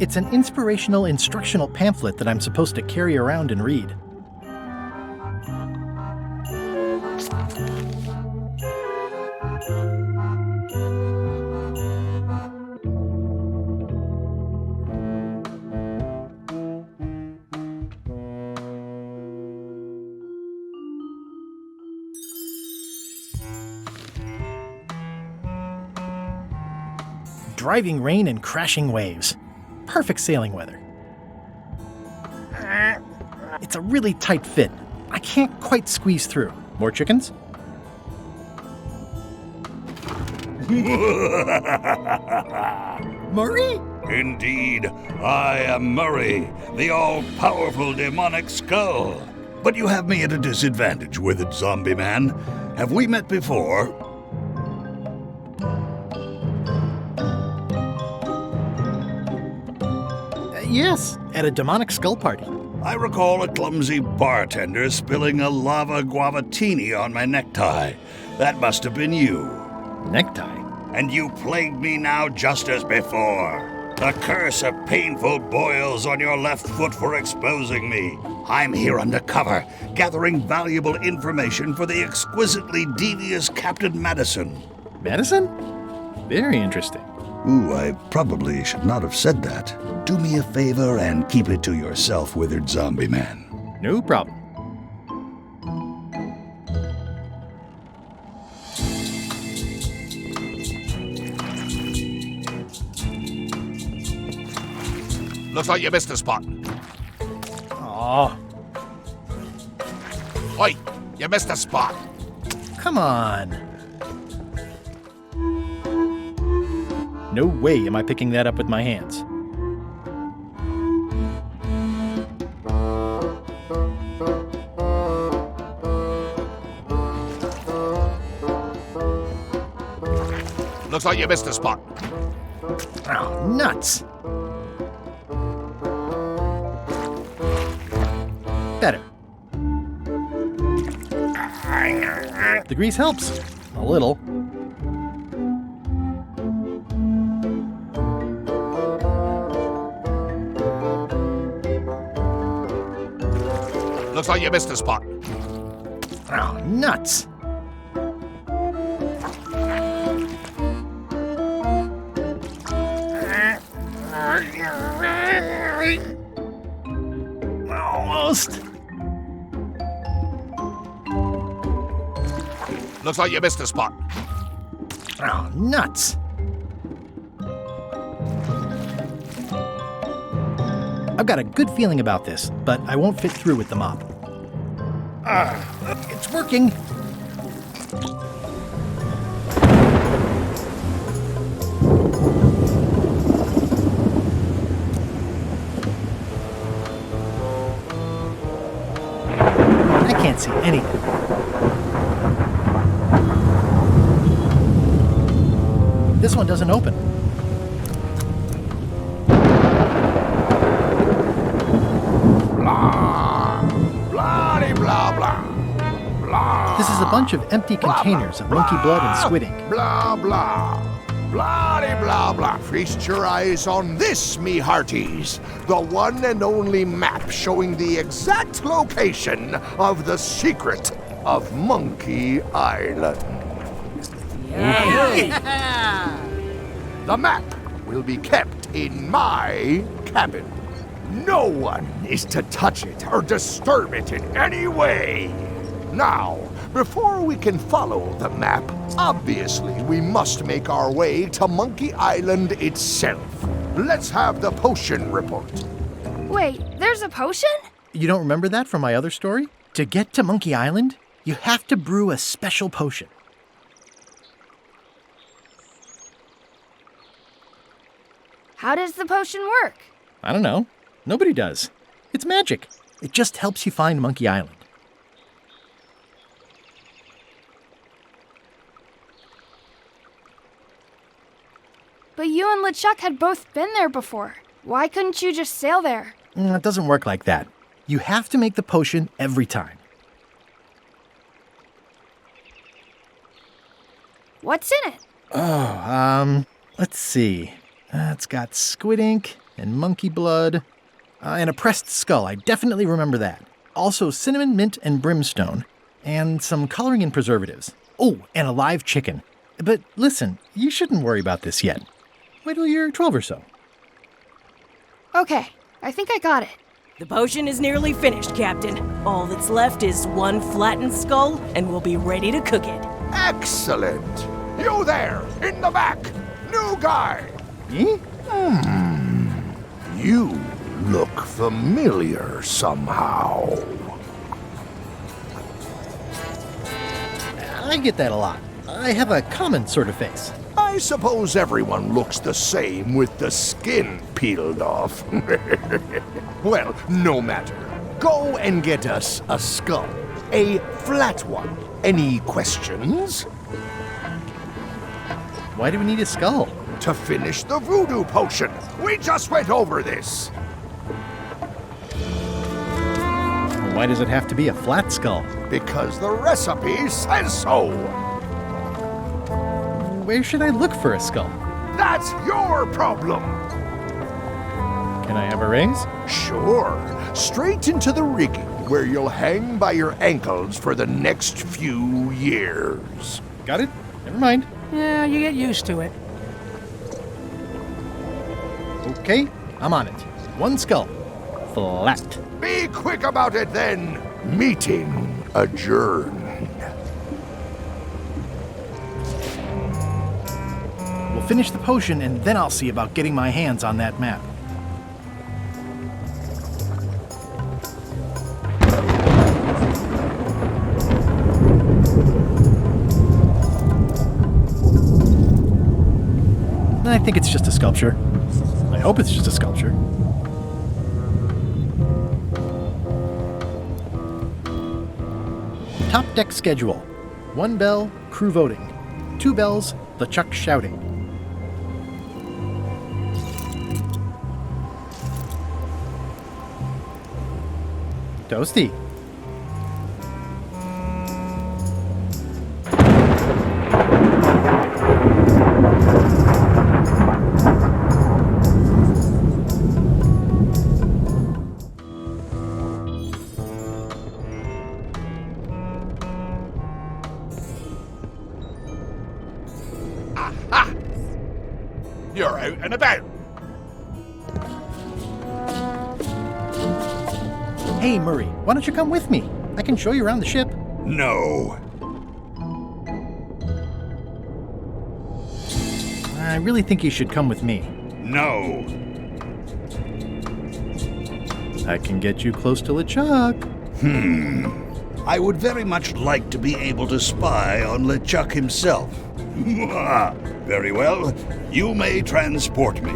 It's an inspirational instructional pamphlet that I'm supposed to carry around and read. Driving rain and crashing waves. Perfect sailing weather. It's a really tight fit. I can't quite squeeze through. More chickens? Murray? Indeed, I am Murray, the all-powerful demonic skull. But you have me at a disadvantage, withered zombie man. Have we met before? Yes, at a demonic skull party. I recall a clumsy bartender spilling a lava guavatini on my necktie. That must have been you. Necktie? And you plagued me now just as before. The curse of painful boils on your left foot for exposing me. I'm here undercover, gathering valuable information for the exquisitely devious Captain Madison. Madison? Very interesting. Ooh, I probably should not have said that. Do me a favor and keep it to yourself, withered zombie man. No problem. Looks like you missed a spot. Aw, Oi, you missed a spot. come on. No way am I picking that up with my hands. Looks like you missed a spot. Oh, nuts. Better. The grease helps. A little. Looks like you missed a spot. Oh, nuts. Almost. Looks like you missed a spot. Oh, nuts. I've got a good feeling about this, but I won't fit through with the mop. It's working. I can't see anything. This one doesn't open. Blah, blah, blah, blah, blah. This is a bunch of empty containers of monkey blood and squid ink. Blah, blah, blah, blah, blah. Feast your eyes on this, me hearties. The one and only map showing the exact location of the secret of Monkey Island. The map will be kept in my cabin. No one is to touch it or disturb it in any way. Now, before we can follow the map, obviously we must make our way to Monkey Island itself. Let's have the potion report. Wait, there's a potion? You don't remember that from my other story? To get to Monkey Island, you have to brew a special potion. How does the potion work? I don't know. Nobody does. It's magic. It just helps you find Monkey Island. But you and Lechuck had both been there before. Why couldn't you just sail there? It doesn't work like that. You have to make the potion every time. What's in it? Let's see. It's got squid ink and monkey blood, and a pressed skull. I definitely remember that. Also cinnamon, mint, and brimstone, and some coloring and preservatives. Oh, and a live chicken. But listen, you shouldn't worry about this yet. Wait till you're 12 or so. Okay, I think I got it. The potion is nearly finished, Captain. All that's left is one flattened skull, and we'll be ready to cook it. Excellent! You there, in the back! New guy! Me? You look familiar somehow. I get that a lot. I have a common sort of face. I suppose everyone looks the same with the skin peeled off. Well, no matter. Go and get us a skull. A flat one. Any questions? Why do we need a skull? To finish the voodoo potion. We just went over this. Why does it have to be a flat skull? Because the recipe says so. Where should I look for a skull? That's your problem. Can I have a raise? Sure. Straight into the rigging, where you'll hang by your ankles for the next few years. Got it? Never mind. Yeah, you get used to it. Okay, I'm on it. One skull. Flat. Be quick about it then. Meeting adjourned. We'll finish the potion and then I'll see about getting my hands on that map. I think it's just a sculpture. I hope it's just a sculpture. Top deck schedule. 1 bell, crew voting. 2 bells, Lechuck shouting. Toasty. You're out and about. Hey, Murray, why don't you come with me? I can show you around the ship. No. I really think you should come with me. No. I can get you close to LeChuck. I would very much like to be able to spy on LeChuck himself. Very well. You may transport me.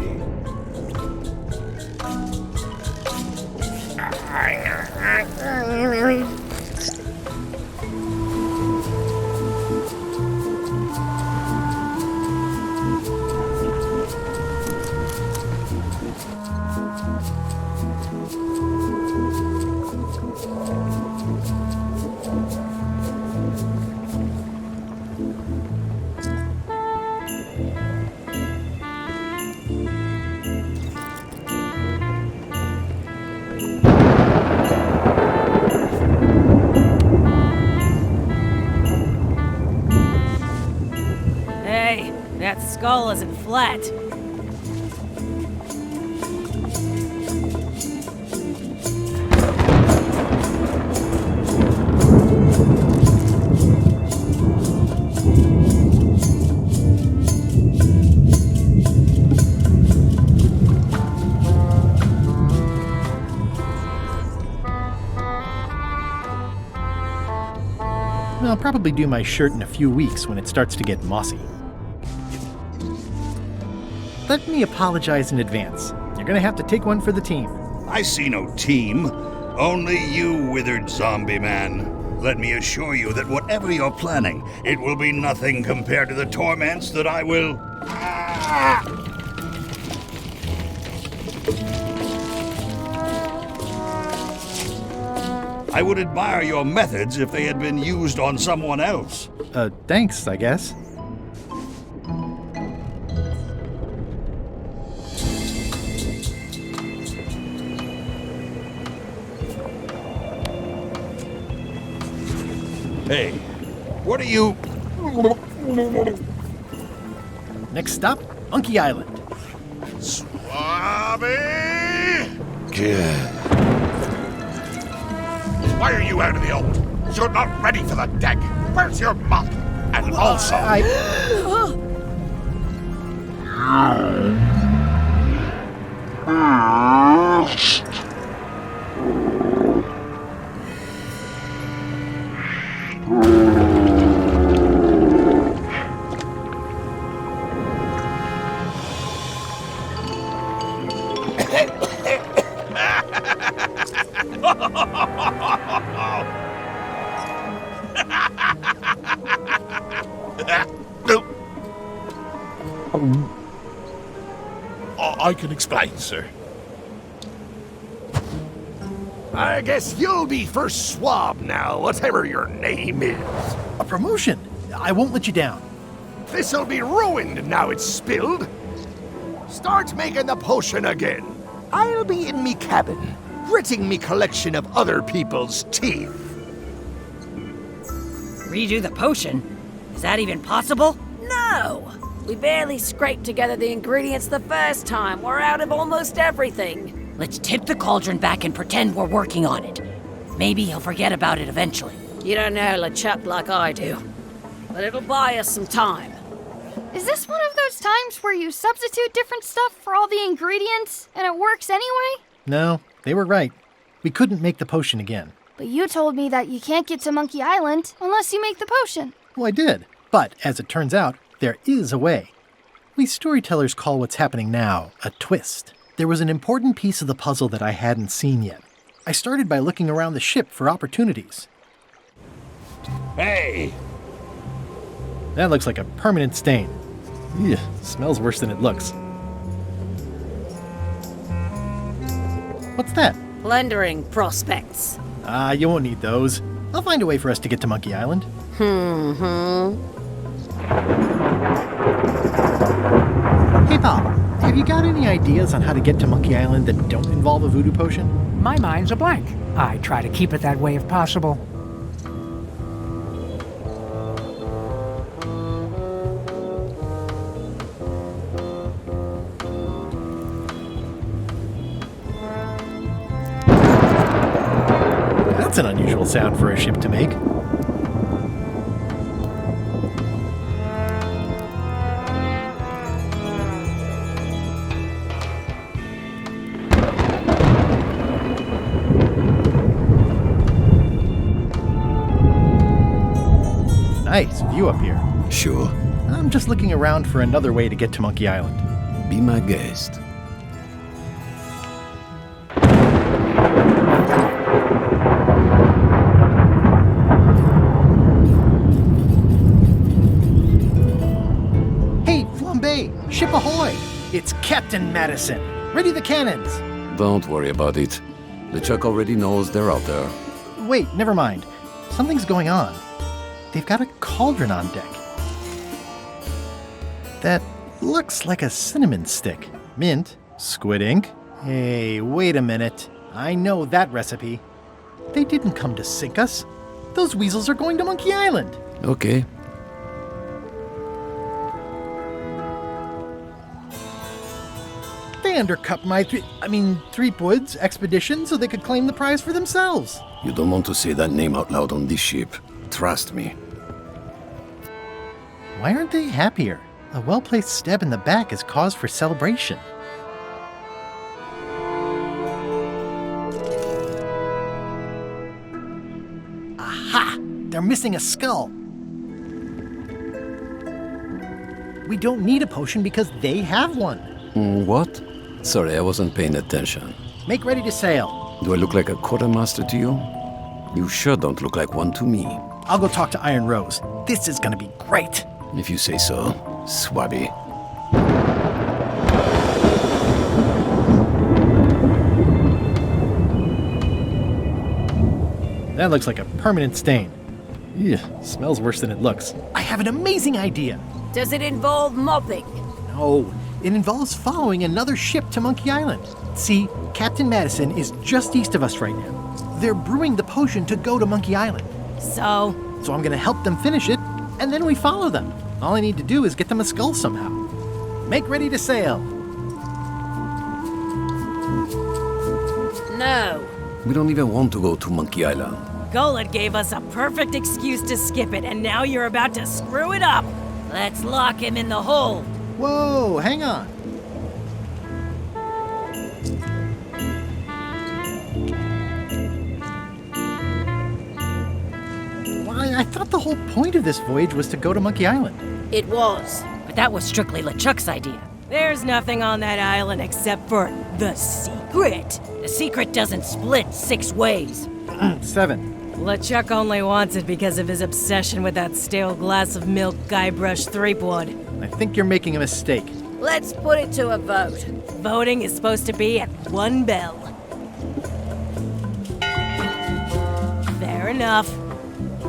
Hey, that skull isn't flat. I'll probably do my shirt in a few weeks when it starts to get mossy. Let me apologize in advance. You're gonna have to take one for the team. I see no team. Only you, withered zombie man. Let me assure you that whatever you're planning, it will be nothing compared to the torments that I will... I would admire your methods if they had been used on someone else. Thanks, I guess. Hey, what are you... Next stop, Monkey Island. Swabby! Why are you out of the old? You're not ready for the deck. Where's your mop? And also... I can explain, sir. I guess you'll be first swab now, whatever your name is. A promotion. I won't let you down. This'll be ruined now it's spilled. Start making the potion again. I'll be in me cabin, gritting me collection of other people's teeth. Redo the potion? Is that even possible? No! We barely scraped together the ingredients the first time. We're out of almost everything. Let's tip the cauldron back and pretend we're working on it. Maybe he'll forget about it eventually. You don't know Lechuck like I do. But it'll buy us some time. Is this one of those times where you substitute different stuff for all the ingredients and it works anyway? No, they were right. We couldn't make the potion again. But you told me that you can't get to Monkey Island unless you make the potion. Well, I did. But as it turns out, there is a way. We storytellers call what's happening now a twist. There was an important piece of the puzzle that I hadn't seen yet. I started by looking around the ship for opportunities. Hey! That looks like a permanent stain. Ugh, smells worse than it looks. What's that? Plundering prospects. You won't need those. I'll find a way for us to get to Monkey Island. Hey, Bob, have you got any ideas on how to get to Monkey Island that don't involve a voodoo potion? My mind's a blank. I try to keep it that way if possible. That's an unusual sound for a ship to make. Nice view up here. Sure. I'm just looking around for another way to get to Monkey Island. Be my guest. Hey, Flambe! Ship ahoy! It's Captain Madison. Ready the cannons! Don't worry about it. Lechuck already knows they're out there. Wait, never mind. Something's going on. They've got a cauldron on deck. That looks like a cinnamon stick. Mint, squid ink. Hey, wait a minute. I know that recipe. They didn't come to sink us. Those weasels are going to Monkey Island. Okay. They undercut my Threepwood's expedition so they could claim the prize for themselves. You don't want to say that name out loud on this ship. Trust me. Why aren't they happier? A well-placed stab in the back is cause for celebration. Aha! They're missing a skull. We don't need a potion because they have one. What? Sorry, I wasn't paying attention. Make ready to sail. Do I look like a quartermaster to you? You sure don't look like one to me. I'll go talk to Iron Rose. This is gonna be great. If you say so, Swabby. That looks like a permanent stain. Ugh, smells worse than it looks. I have an amazing idea. Does it involve mopping? No, it involves following another ship to Monkey Island. See, Captain Madison is just east of us right now. They're brewing the potion to go to Monkey Island. So So I'm gonna help them finish it, and then we follow them. All I need to do is get them a skull somehow. Make ready to sail. No. We don't even want to go to Monkey Island. Golett gave us a perfect excuse to skip it, and now you're about to screw it up. Let's lock him in the hole. Whoa, hang on. Why, I thought the whole point of this voyage was to go to Monkey Island. It was. But that was strictly LeChuck's idea. There's nothing on that island except for the secret. The secret doesn't split 6 ways. 7. LeChuck only wants it because of his obsession with that stale glass of milk Guybrush Threepwood. I think you're making a mistake. Let's put it to a vote. Voting is supposed to be at 1 bell. Fair enough.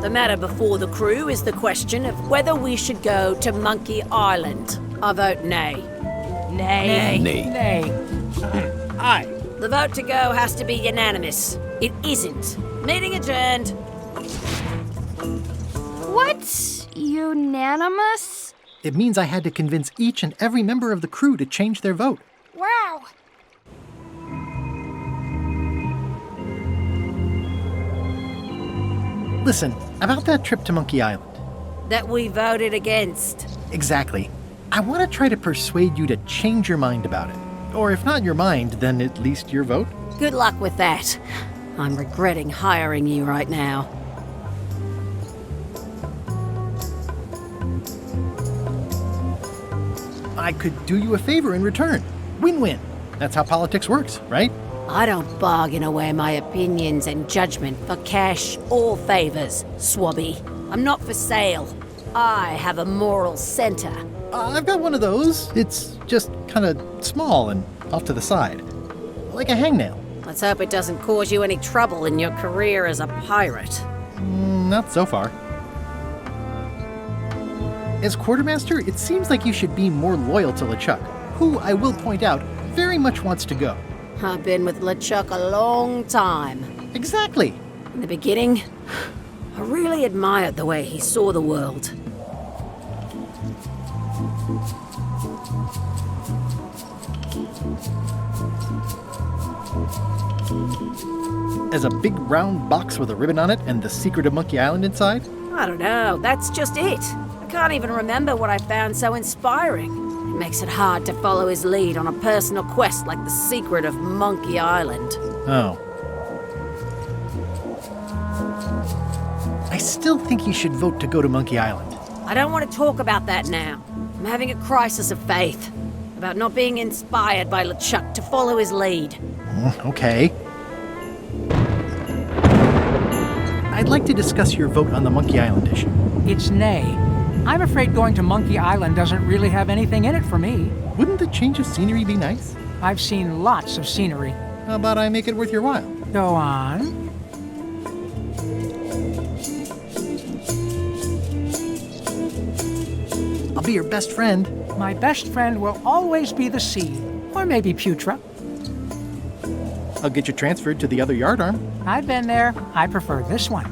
The matter before the crew is the question of whether we should go to Monkey Island. I vote nay. Nay. Nay. Nay. Aye. The vote to go has to be unanimous. It isn't. Meeting adjourned. What's unanimous? It means I had to convince each and every member of the crew to change their vote. Wow. Listen, about that trip to Monkey Island. That we voted against. Exactly. I want to try to persuade you to change your mind about it. Or if not your mind, then at least your vote. Good luck with that. I'm regretting hiring you right now. I could do you a favor in return. Win-win. That's how politics works, right? I don't bargain away my opinions and judgment for cash or favors, Swabby. I'm not for sale. I have a moral center. I've got one of those. It's just kind of small and off to the side. Like a hangnail. Let's hope it doesn't cause you any trouble in your career as a pirate. Not so far. As quartermaster, it seems like you should be more loyal to Lechuck, who, I will point out, very much wants to go. I've been with LeChuck a long time. Exactly. In the beginning, I really admired the way he saw the world. As a big round box with a ribbon on it and the secret of Monkey Island inside? I don't know, that's just it. I can't even remember what I found so inspiring. It makes it hard to follow his lead on a personal quest like the secret of Monkey Island. Oh. I still think you should vote to go to Monkey Island. I don't want to talk about that now. I'm having a crisis of faith about not being inspired by LeChuck to follow his lead. Okay. I'd like to discuss your vote on the Monkey Island issue. It's nay. I'm afraid going to Monkey Island doesn't really have anything in it for me. Wouldn't the change of scenery be nice? I've seen lots of scenery. How about I make it worth your while? Go on. I'll be your best friend. My best friend will always be the sea. Or maybe Putra. I'll get you transferred to the other yardarm. I've been there. I prefer this one.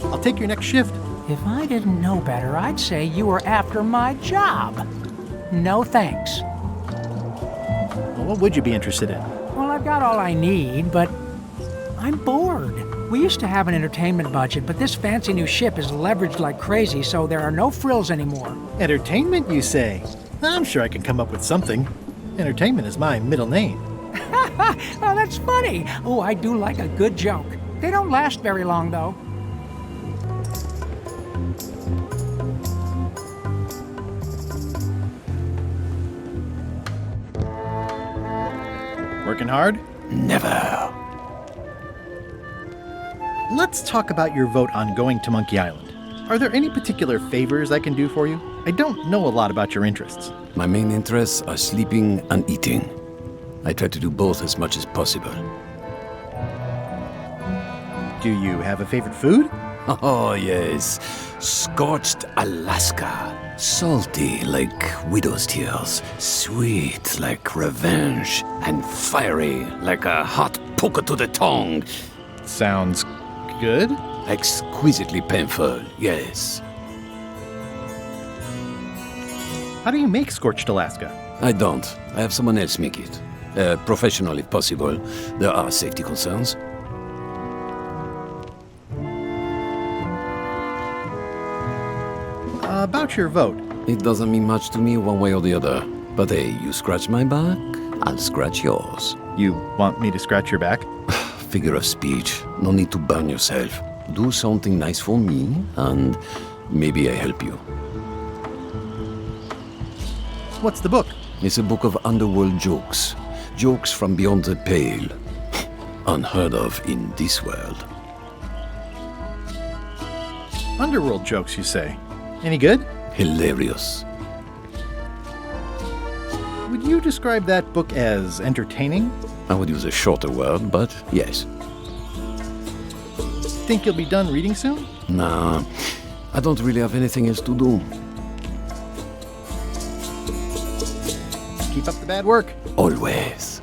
I'll take your next shift. If I didn't know better, I'd say you were after my job. No thanks. Well, what would you be interested in? Well, I've got all I need, but I'm bored. We used to have an entertainment budget, but this fancy new ship is leveraged like crazy, so there are no frills anymore. Entertainment, you say? I'm sure I can come up with something. Entertainment is my middle name. Oh, that's funny. Oh, I do like a good joke. They don't last very long, though. Working hard? Never. Let's talk about your vote on going to Monkey Island. Are there any particular favors I can do for you? I don't know a lot about your interests. My main interests are sleeping and eating. I try to do both as much as possible. Do you have a favorite food? Oh, yes. Scorched Alaska. Salty like widow's tears. Sweet like revenge. And fiery like a hot poker to the tongue. Sounds good. Exquisitely painful, yes. How do you make scorched Alaska? I don't. I have someone else make it. Professional if possible. There are safety concerns. About your vote. It doesn't mean much to me one way or the other. But hey, you scratch my back, I'll scratch yours. You want me to scratch your back? Figure of speech. No need to burn yourself. Do something nice for me, and maybe I help you. What's the book? It's a book of underworld jokes. Jokes from beyond the pale. Unheard of in this world. Underworld jokes, you say? Any good? Hilarious. Would you describe that book as entertaining? I would use a shorter word, but yes. Think you'll be done reading soon? Nah, I don't really have anything else to do. Keep up the bad work. Always.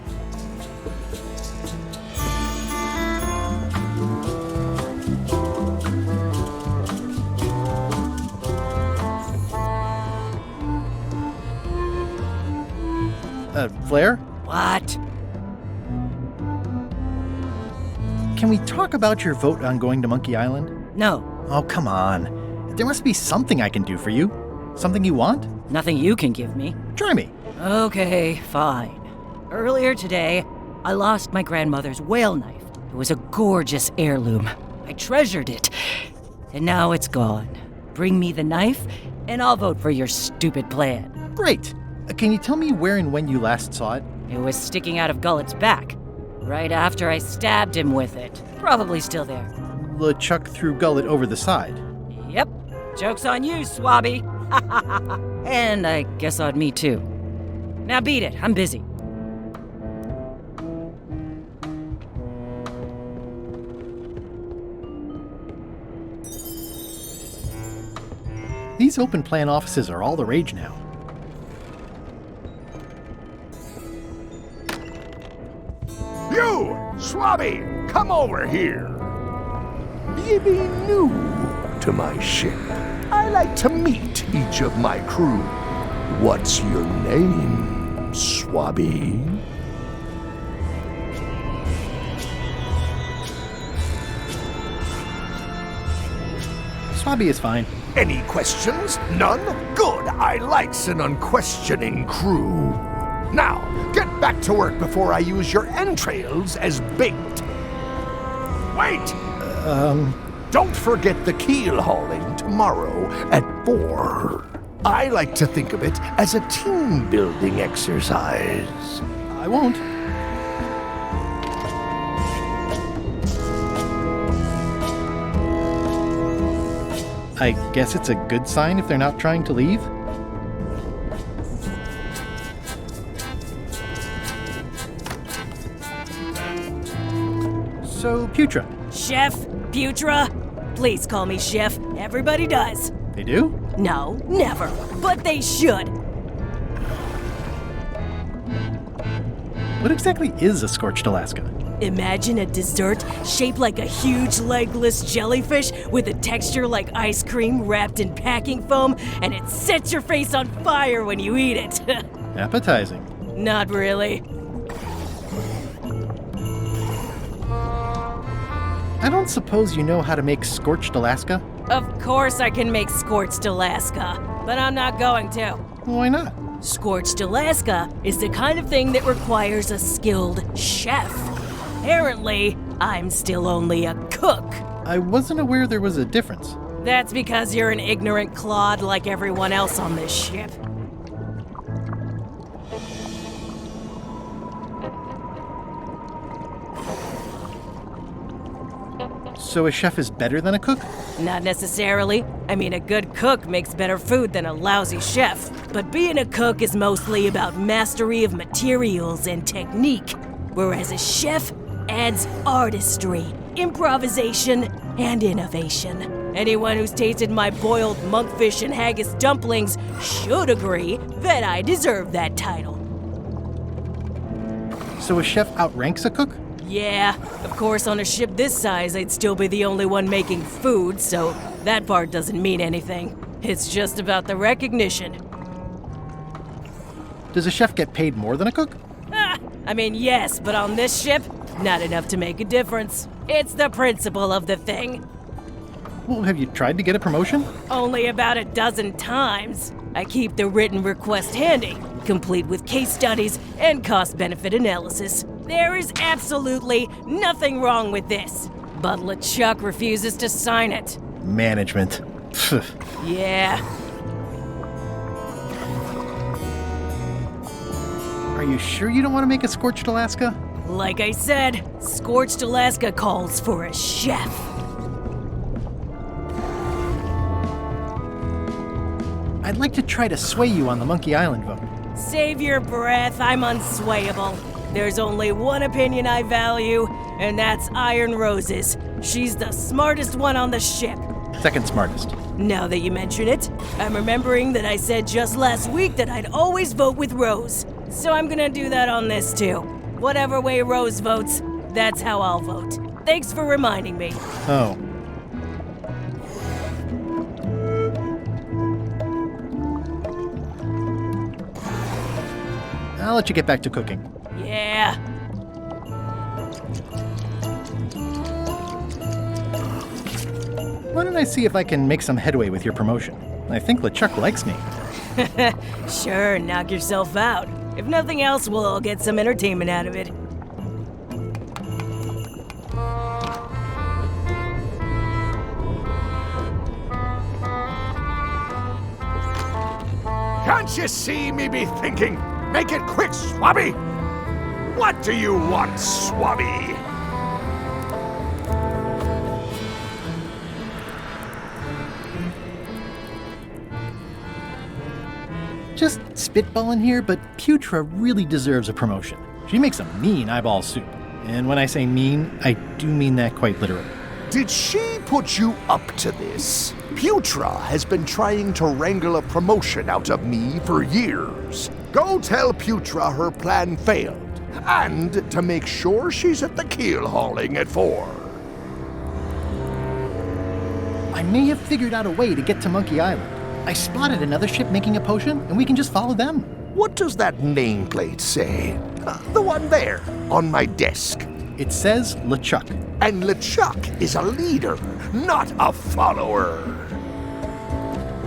Flair? What? Can we talk about your vote on going to Monkey Island? No. Oh, come on. There must be something I can do for you. Something you want? Nothing you can give me. Try me. Okay, fine. Earlier today, I lost my grandmother's whale knife. It was a gorgeous heirloom. I treasured it. And now it's gone. Bring me the knife, and I'll vote for your stupid plan. Great. Can you tell me where and when you last saw it? It was sticking out of Gullet's back, right after I stabbed him with it. Probably still there. Lechuck threw Gullet over the side. Yep. Joke's on you, Swabby. And I guess on me, too. Now beat it. I'm busy. These open plan offices are all the rage now. You, Swabby, come over here. You be new to my ship. I like to meet each of my crew. What's your name, Swabby? Swabby is fine. Any questions? None? Good. I likes an unquestioning crew. Now, get back to work before I use your entrails as bait. Wait! Don't forget the keel hauling tomorrow at 4. I like to think of it as a team-building exercise. I won't. I guess it's a good sign if they're not trying to leave? So, Putra. Chef? Putra? Please call me Chef. Everybody does. They do? No, never. But they should. What exactly is a scorched Alaska? Imagine a dessert shaped like a huge legless jellyfish with a texture like ice cream wrapped in packing foam, and it sets your face on fire when you eat it. Appetizing. Not really. I don't suppose you know how to make scorched Alaska? Of course I can make scorched Alaska, but I'm not going to. Why not? Scorched Alaska is the kind of thing that requires a skilled chef. Apparently, I'm still only a cook. I wasn't aware there was a difference. That's because you're an ignorant clod like everyone else on this ship. So a chef is better than a cook? Not necessarily. I mean, a good cook makes better food than a lousy chef. But being a cook is mostly about mastery of materials and technique, whereas a chef adds artistry, improvisation, and innovation. Anyone who's tasted my boiled monkfish and haggis dumplings should agree that I deserve that title. So a chef outranks a cook? Yeah, of course on a ship this size I'd still be the only one making food, so that part doesn't mean anything. It's just about the recognition. Does a chef get paid more than a cook? I mean, yes, but on this ship, not enough to make a difference. It's the principle of the thing. Well, have you tried to get a promotion? Only about a dozen times. I keep the written request handy, complete with case studies and cost-benefit analysis. There is absolutely nothing wrong with this, but Lechuck refuses to sign it. Management. Yeah. Are you sure you don't want to make a Scorched Alaska? Like I said, Scorched Alaska calls for a chef. I'd like to try to sway you on the Monkey Island vote. Save your breath, I'm unswayable. There's only one opinion I value, and that's Iron Rose's. She's the smartest one on the ship. Second smartest. Now that you mention it, I'm remembering that I said just last week that I'd always vote with Rose. So I'm gonna do that on this too. Whatever way Rose votes, that's how I'll vote. Thanks for reminding me. Oh. I'll let you get back to cooking. Yeah. Why don't I see if I can make some headway with your promotion? I think Lechuck likes me. Sure, knock yourself out. If nothing else, we'll all get some entertainment out of it. Can't you see me be thinking? Make it quick, Swabby! What do you want, Swabby? Just spitballing here, but Putra really deserves a promotion. She makes a mean eyeball soup. And when I say mean, I do mean that quite literally. Did she put you up to this? Putra has been trying to wrangle a promotion out of me for years. Go tell Putra her plan failed, and to make sure she's at the keel hauling at 4. I may have figured out a way to get to Monkey Island. I spotted another ship making a potion, and we can just follow them. What does that nameplate say? The one there, on my desk. It says Lechuck. And Lechuck is a leader, not a follower.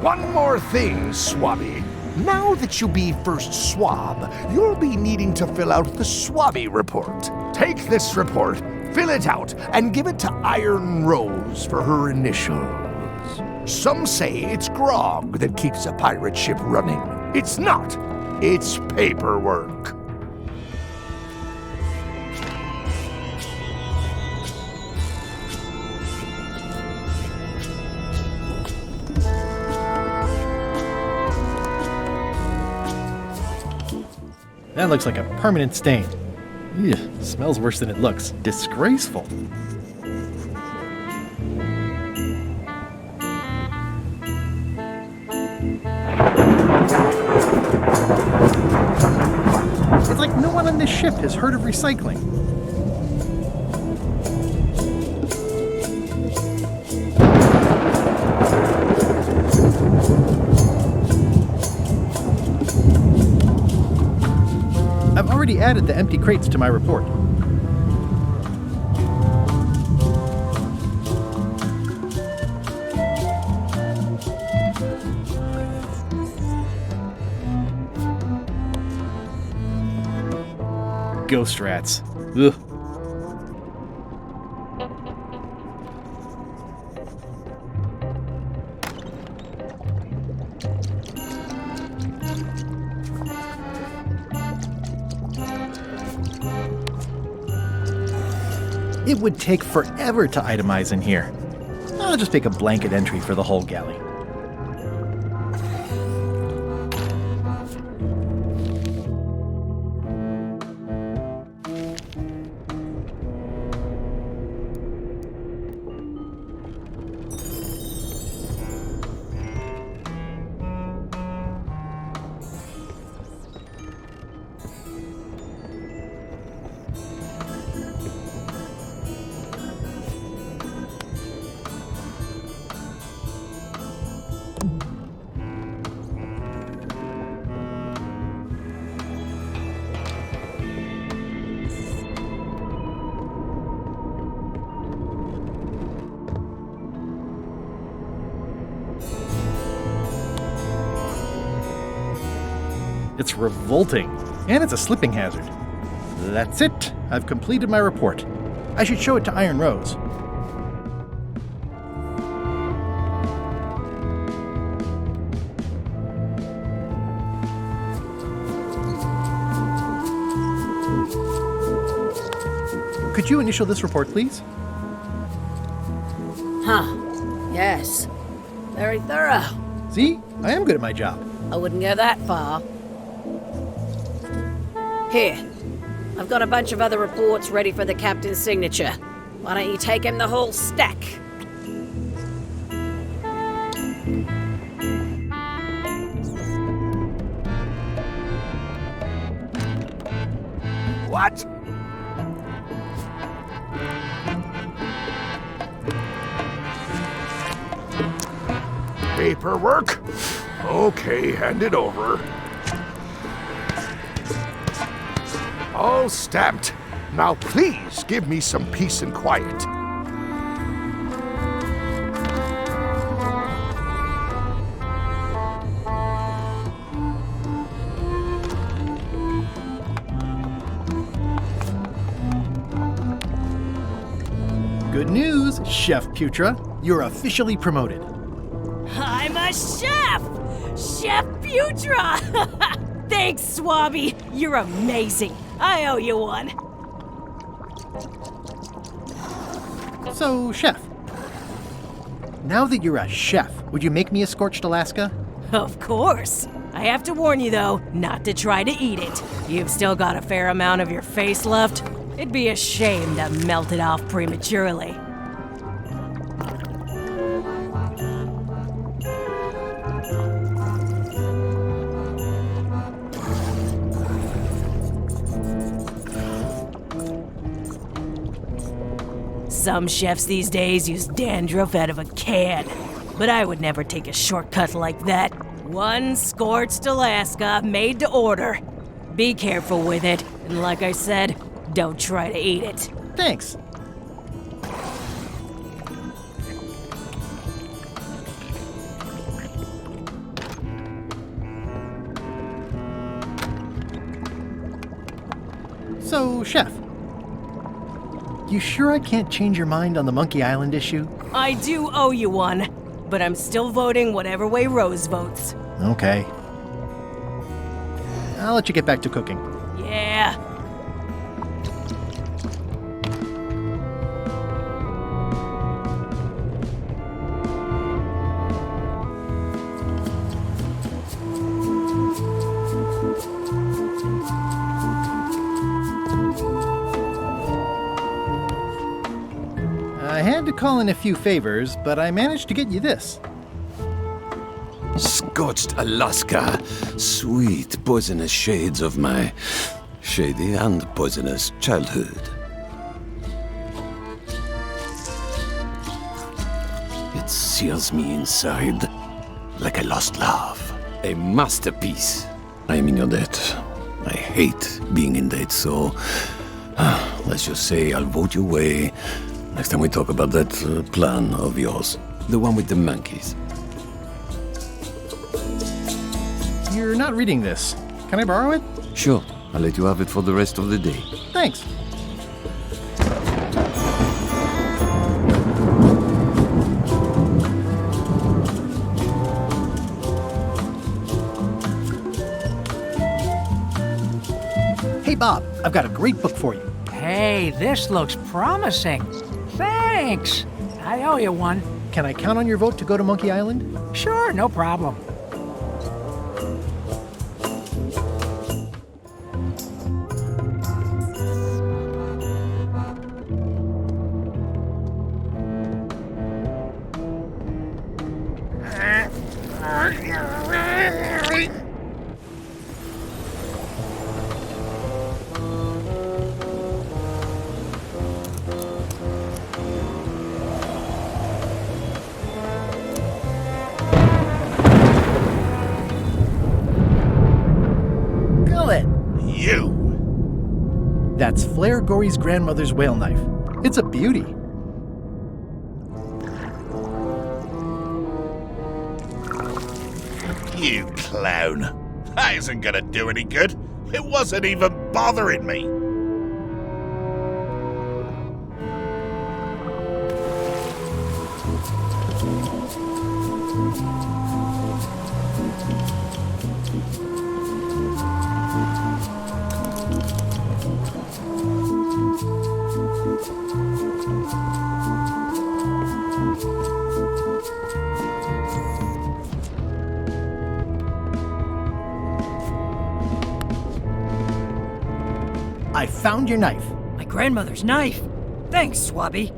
One more thing, Swabby. Now that you be first swab, you'll be needing to fill out the Swabby report. Take this report, fill it out, and give it to Iron Rose for her initials. Some say it's grog that keeps a pirate ship running. It's not. It's paperwork. That looks like a permanent stain. Ew, smells worse than it looks. Disgraceful. It's like no one on this ship has heard of recycling. I've already added the empty crates to my report. Ghost rats. Ugh. It would take forever to itemize in here. I'll just make a blanket entry for the whole galley. It's revolting, and it's a slipping hazard. That's it. I've completed my report. I should show it to Iron Rose. Could you initial this report, please? Huh. Yes. Very thorough. See? I am good at my job. I wouldn't go that far. Here. I've got a bunch of other reports ready for the captain's signature. Why don't you take him the whole stack? What? Paperwork? Okay, hand it over. All stamped. Now please give me some peace and quiet. Good news, Chef Putra. You're officially promoted. I'm a chef! Chef Putra! Thanks, Swabby. You're amazing. I owe you one. So, Chef. Now that you're a chef, would you make me a scorched Alaska? Of course. I have to warn you, though, not to try to eat it. You've still got a fair amount of your face left. It'd be a shame to melt it off prematurely. Some chefs these days use dandruff out of a can, but I would never take a shortcut like that. One scorched Alaska made to order. Be careful with it, and like I said, don't try to eat it. Thanks. So, Chef, you sure I can't change your mind on the Monkey Island issue? I do owe you one, but I'm still voting whatever way Rose votes. Okay. I'll let you get back to cooking. Yeah. I had to call in a few favors, but I managed to get you this. Scorched Alaska, sweet poisonous shades of my shady and poisonous childhood. It sears me inside like a lost love. A masterpiece. I am in your debt. I hate being in debt, so let's just say I'll vote your way next time we talk about that plan of yours. The one with the monkeys. You're not reading this. Can I borrow it? Sure, I'll let you have it for the rest of the day. Thanks. Hey, Bob, I've got a great book for you. Hey, this looks promising. Thanks. I owe you one. Can I count on your vote to go to Monkey Island? Sure, no problem. That's Flair Gory's grandmother's whale knife. It's a beauty. You clown. That isn't gonna do any good. It wasn't even bothering me. I found your knife. My grandmother's knife. Thanks, Swabby.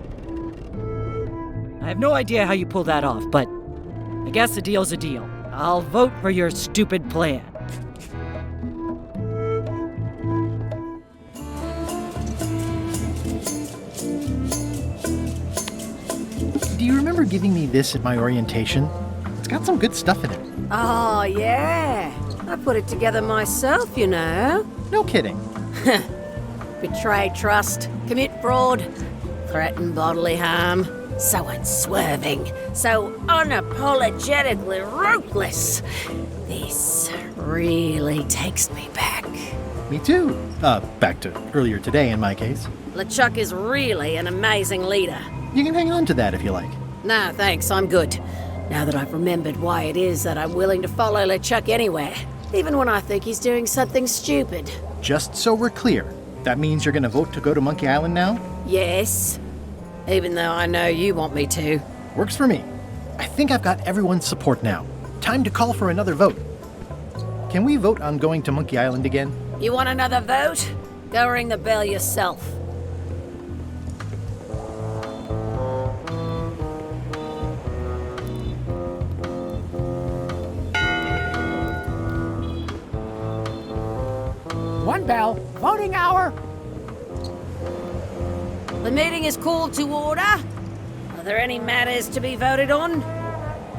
I have no idea how you pulled that off, but I guess a deal's a deal. I'll vote for your stupid plan. Do you remember giving me this at my orientation? It's got some good stuff in it. Oh, yeah. I put it together myself, you know. No kidding. Betray trust, commit fraud, threaten bodily harm. So unswerving, so unapologetically ruthless. This really takes me back. Me too. Back to earlier today in my case. Lechuck is really an amazing leader. You can hang on to that if you like. No, thanks, I'm good. Now that I've remembered why it is that I'm willing to follow Lechuck anywhere, even when I think he's doing something stupid. Just so we're clear, that means you're gonna vote to go to Monkey Island now? Yes, even though I know you want me to. Works for me. I think I've got everyone's support now. Time to call for another vote. Can we vote on going to Monkey Island again? You want another vote? Go ring the bell yourself. One bell. Voting hour. The meeting is called to order. Are there any matters to be voted on?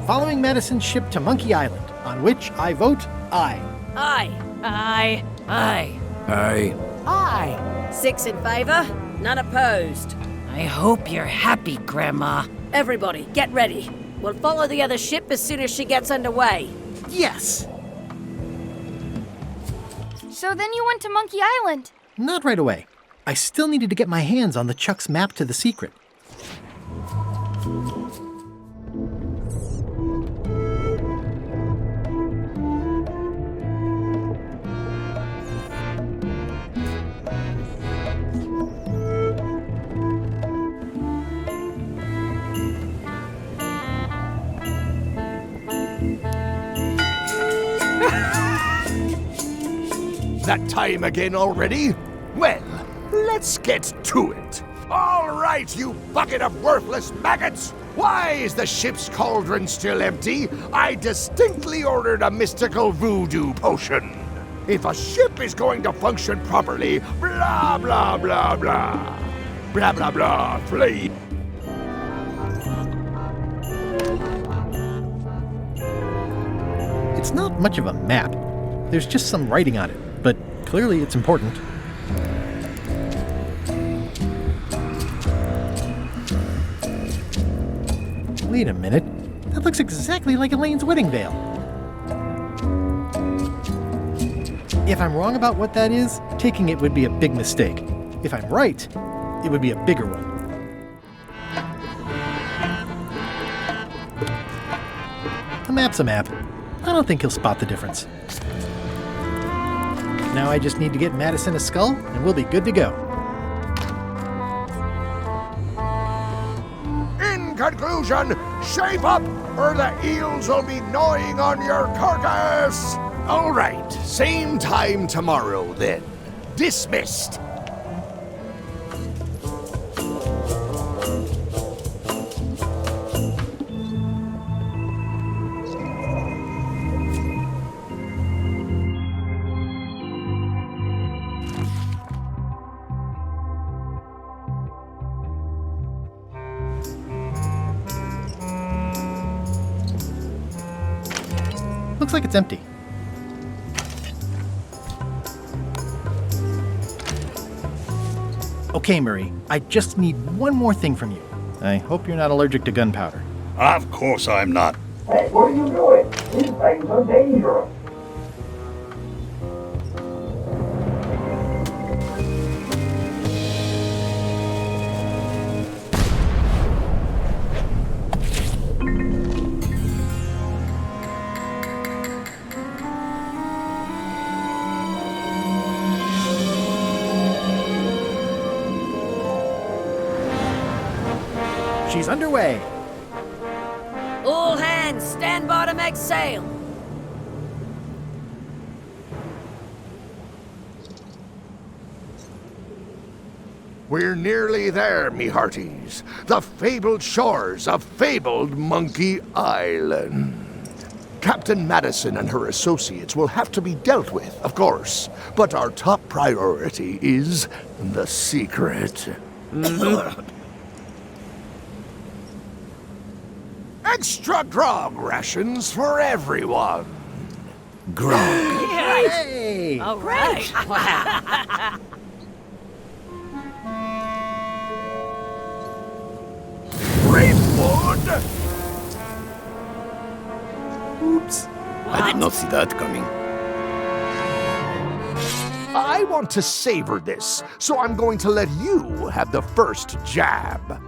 Following Madison's ship to Monkey Island, on which I vote aye. Aye. Aye. Aye. Aye. Aye. 6 in favor, none opposed. I hope you're happy, Grandma. Everybody, get ready. We'll follow the other ship as soon as she gets underway. Yes! So then you went to Monkey Island. Not right away. I still needed to get my hands on the Chuck's map to the secret. That time again already? Well, let's get to it. All right, you bucket of worthless maggots! Why is the ship's cauldron still empty? I distinctly ordered a mystical voodoo potion. If a ship is going to function properly, blah, blah, blah, blah. Blah, blah, blah, flame. It's not much of a map. There's just some writing on it, but clearly it's important. Wait a minute. That looks exactly like Elaine's wedding veil. If I'm wrong about what that is, taking it would be a big mistake. If I'm right, it would be a bigger one. A map's a map. I don't think he'll spot the difference. Now I just need to get Madison a skull, and we'll be good to go. In conclusion, shape up, or the eels will be gnawing on your carcass. All right, same time tomorrow then. Dismissed. Looks like it's empty. Okay, Murray, I just need one more thing from you. I hope you're not allergic to gunpowder. Of course I'm not. Hey, what are you doing? These things are dangerous. She's underway. All hands, stand by to make sail. We're nearly there, me hearties. The fabled shores of fabled Monkey Island. Captain Madison and her associates will have to be dealt with, of course. But our top priority is the secret. Extra grog rations for everyone. Grog. Hey! All right. Rainwood! Oops. I did not see that coming. I want to savor this, so I'm going to let you have the first jab.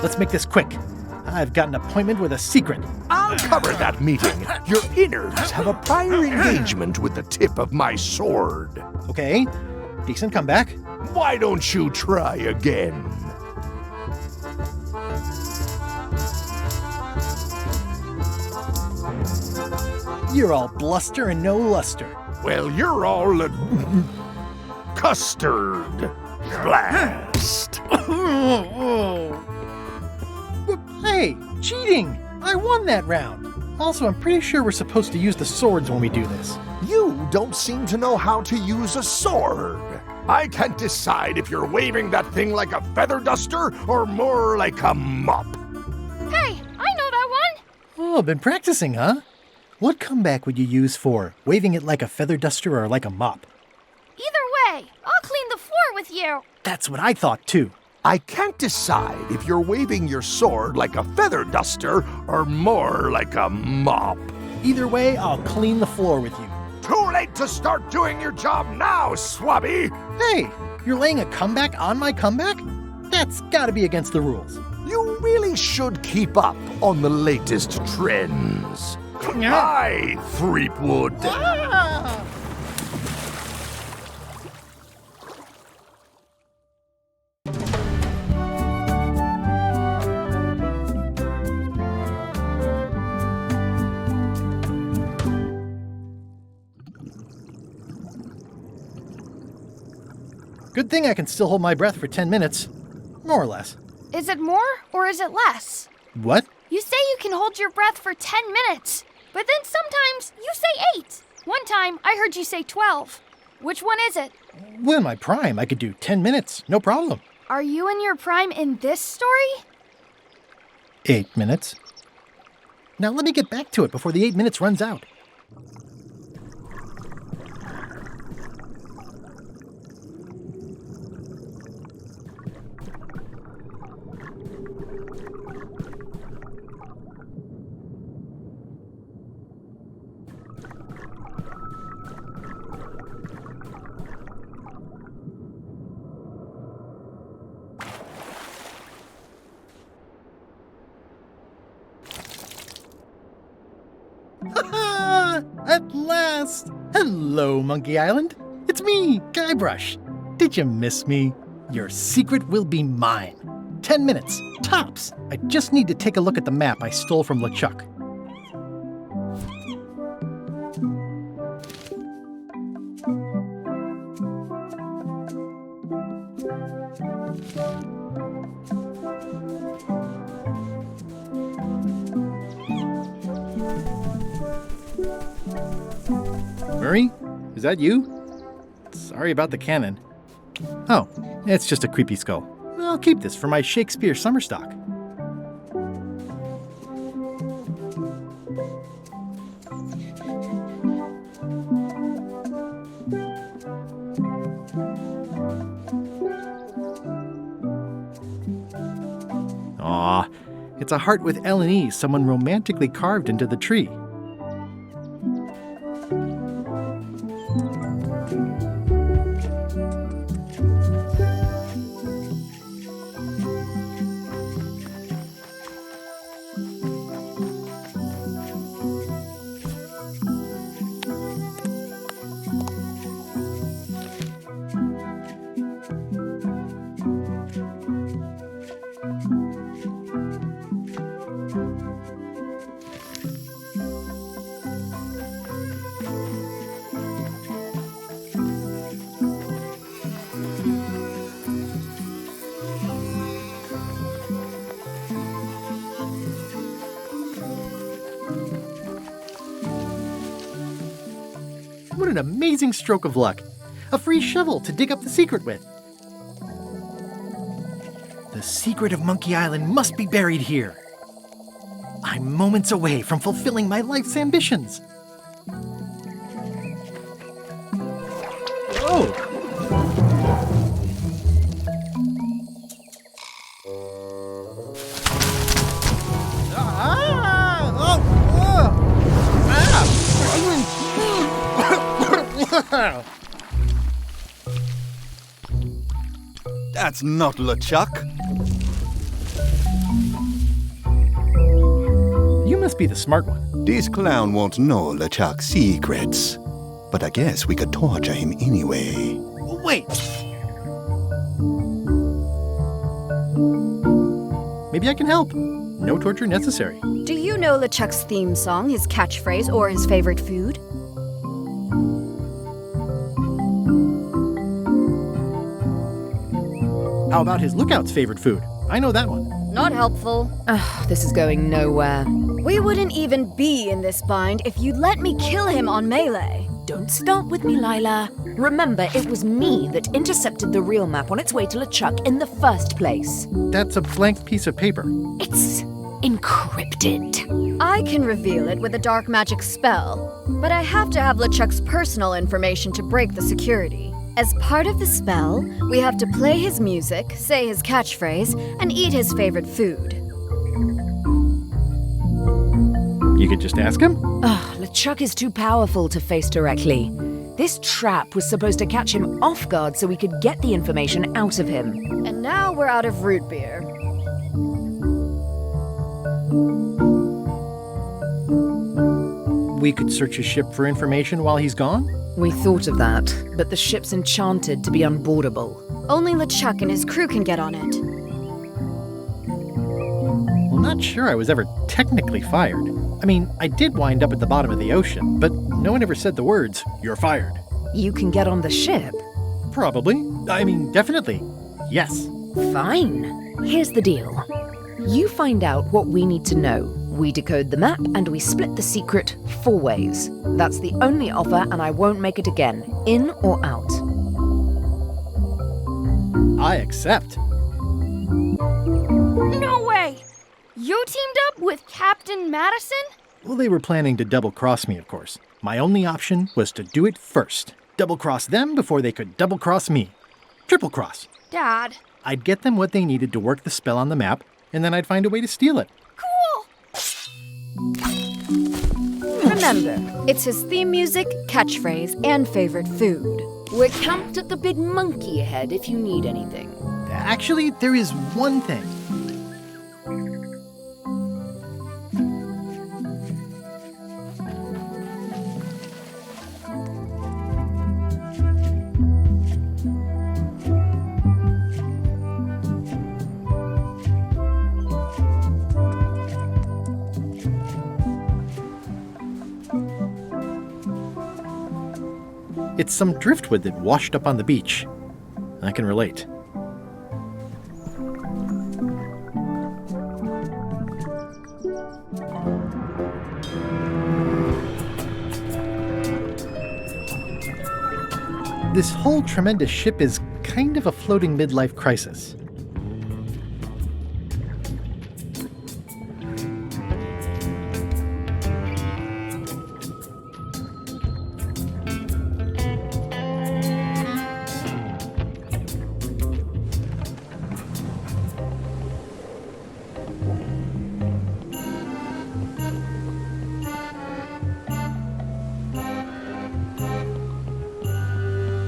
Let's make this quick. I've got an appointment with a secret. I'll cover that meeting. Your innards have a prior engagement with the tip of my sword. Okay, decent comeback. Why don't you try again? You're all bluster and no luster. Well, you're all custard. Blast. Hey, cheating! I won that round. Also, I'm pretty sure we're supposed to use the swords when we do this. You don't seem to know how to use a sword. I can't decide if you're waving that thing like a feather duster or more like a mop. Hey, I know that one! Oh, been practicing, huh? What comeback would you use for waving it like a feather duster or like a mop? Either way, I'll clean the floor with you. That's what I thought, too. I can't decide if you're waving your sword like a feather duster or more like a mop. Either way, I'll clean the floor with you. Too late to start doing your job now, Swabby! Hey, you're laying a comeback on my comeback? That's gotta be against the rules. You really should keep up on the latest trends. Hi, Threepwood. Good thing I can still hold my breath for 10 minutes. More or less. Is it more or is it less? What? You say you can hold your breath for 10 minutes, but then sometimes you say 8. One time I heard you say 12. Which one is it? Well, in my prime, I could do 10 minutes, no problem. Are you in your prime in this story? 8 minutes. Now let me get back to it before the 8 minutes runs out. At last! Hello, Monkey Island. It's me, Guybrush. Did you miss me? Your secret will be mine. 10 minutes, tops. I just need to take a look at the map I stole from Lechuck. Murray? Is that you? Sorry about the cannon. Oh, it's just a creepy skull. I'll keep this for my Shakespeare summer stock. Aw, it's a heart with L and E someone romantically carved into the tree. What an amazing stroke of luck. A free shovel to dig up the secret with. The secret of Monkey Island must be buried here. I'm moments away from fulfilling my life's ambitions. Whoa! That's not Lechuck. You must be the smart one. This clown won't know Lechuck's secrets. But I guess we could torture him anyway. Wait! Maybe I can help. No torture necessary. Do you know LeChuck's theme song, his catchphrase, or his favorite food? How about his lookout's favorite food? I know that one. Not helpful. This is going nowhere. We wouldn't even be in this bind if you'd let me kill him on melee. Don't start with me, Lila. Remember, it was me that intercepted the real map on its way to LeChuck in the first place. That's a blank piece of paper. It's encrypted. I can reveal it with a dark magic spell, but I have to have LeChuck's personal information to break the security. As part of the spell, we have to play his music, say his catchphrase, and eat his favorite food. You could just ask him? LeChuck is too powerful to face directly. This trap was supposed to catch him off guard so we could get the information out of him. And now we're out of root beer. We could search his ship for information while he's gone? We thought of that, but the ship's enchanted to be unboardable. Only LeChuck and his crew can get on it. Well, not sure I was ever technically fired. I mean, I did wind up at the bottom of the ocean, but no one ever said the words, "You're fired." You can get on the ship? Probably. I mean, definitely. Yes. Fine. Here's the deal. You find out what we need to know. We decode the map, and we split the secret 4 ways. That's the only offer, and I won't make it again. In or out? I accept. No way! You teamed up with Captain Madison? Well, they were planning to double-cross me, of course. My only option was to do it first. Double-cross them before they could double-cross me. Triple-cross. Dad. I'd get them what they needed to work the spell on the map, and then I'd find a way to steal it. Cool! Remember, it's his theme music, catchphrase, and favorite food. We're camped at the Big Monkey Head if you need anything. Actually, there is one thing. It's some driftwood that washed up on the beach. I can relate. This whole tremendous ship is kind of a floating midlife crisis.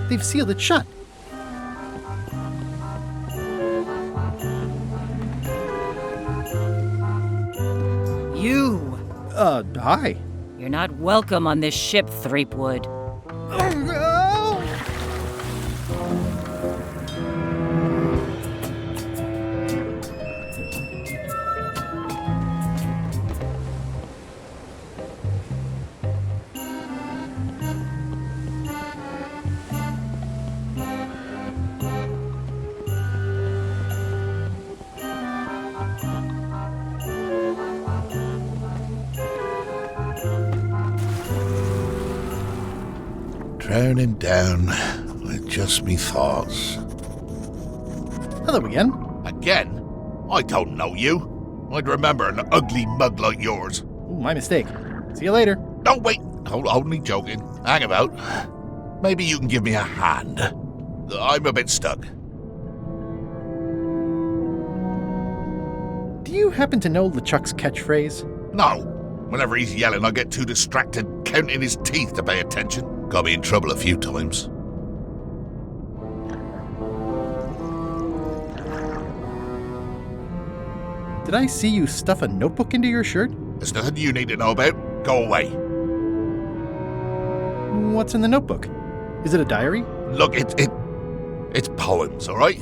They've sealed it shut. You! Hi. You're not welcome on this ship, Threepwood. Drowning down with just me thoughts. Hello again. Again? I don't know you. I'd remember an ugly mug like yours. Ooh, my mistake. See you later. No, wait. Only joking. Hang about. Maybe you can give me a hand. I'm a bit stuck. Do you happen to know Lechuck's catchphrase? No. Whenever he's yelling, I get too distracted counting his teeth to pay attention. Got me in trouble a few times. Did I see you stuff a notebook into your shirt? There's nothing you need to know about. Go away. What's in the notebook? Is it a diary? Look, it's poems, all right?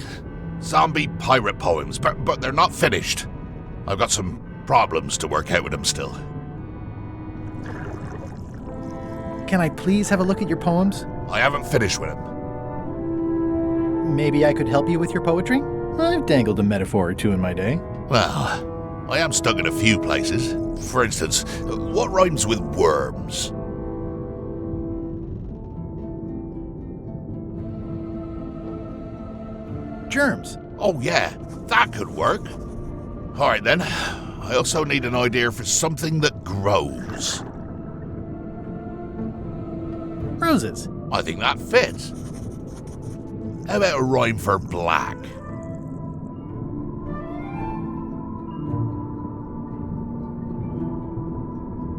Zombie pirate poems, but they're not finished. I've got some problems to work out with them still. Can I please have a look at your poems? I haven't finished with them. Maybe I could help you with your poetry? I've dangled a metaphor or two in my day. Well, I am stuck in a few places. For instance, what rhymes with worms? Germs. Oh yeah, that could work. All right then. I also need an idea for something that grows. Roses. I think that fits. How about a rhyme for black?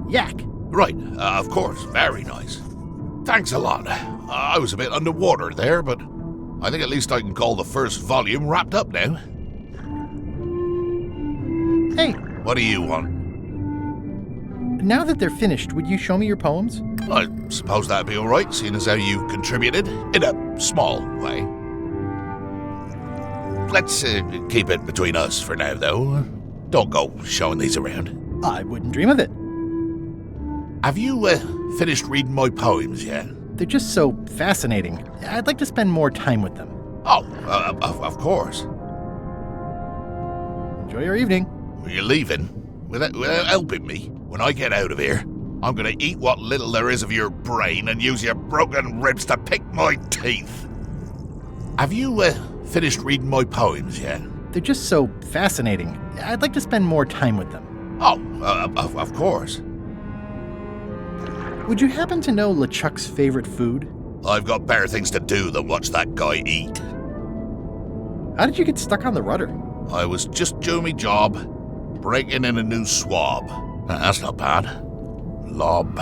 Yak. Right, of course, very nice. Thanks a lot. I was a bit underwater there, but I think at least I can call the first volume wrapped up now. Hey. What do you want? Now that they're finished, would you show me your poems? I suppose that'd be all right, seeing as how you contributed, in a small way. Let's keep it between us for now, though. Don't go showing these around. I wouldn't dream of it. Have you finished reading my poems yet? They're just so fascinating. I'd like to spend more time with them. Oh, of course. Enjoy your evening. You're leaving? Without helping me? When I get out of here, I'm gonna eat what little there is of your brain and use your broken ribs to pick my teeth. Have you finished reading my poems yet? They're just so fascinating. I'd like to spend more time with them. Oh, of course. Would you happen to know LeChuck's favorite food? I've got better things to do than watch that guy eat. How did you get stuck on the rudder? I was just doing my job, breaking in a new swab. That's not bad. Lob,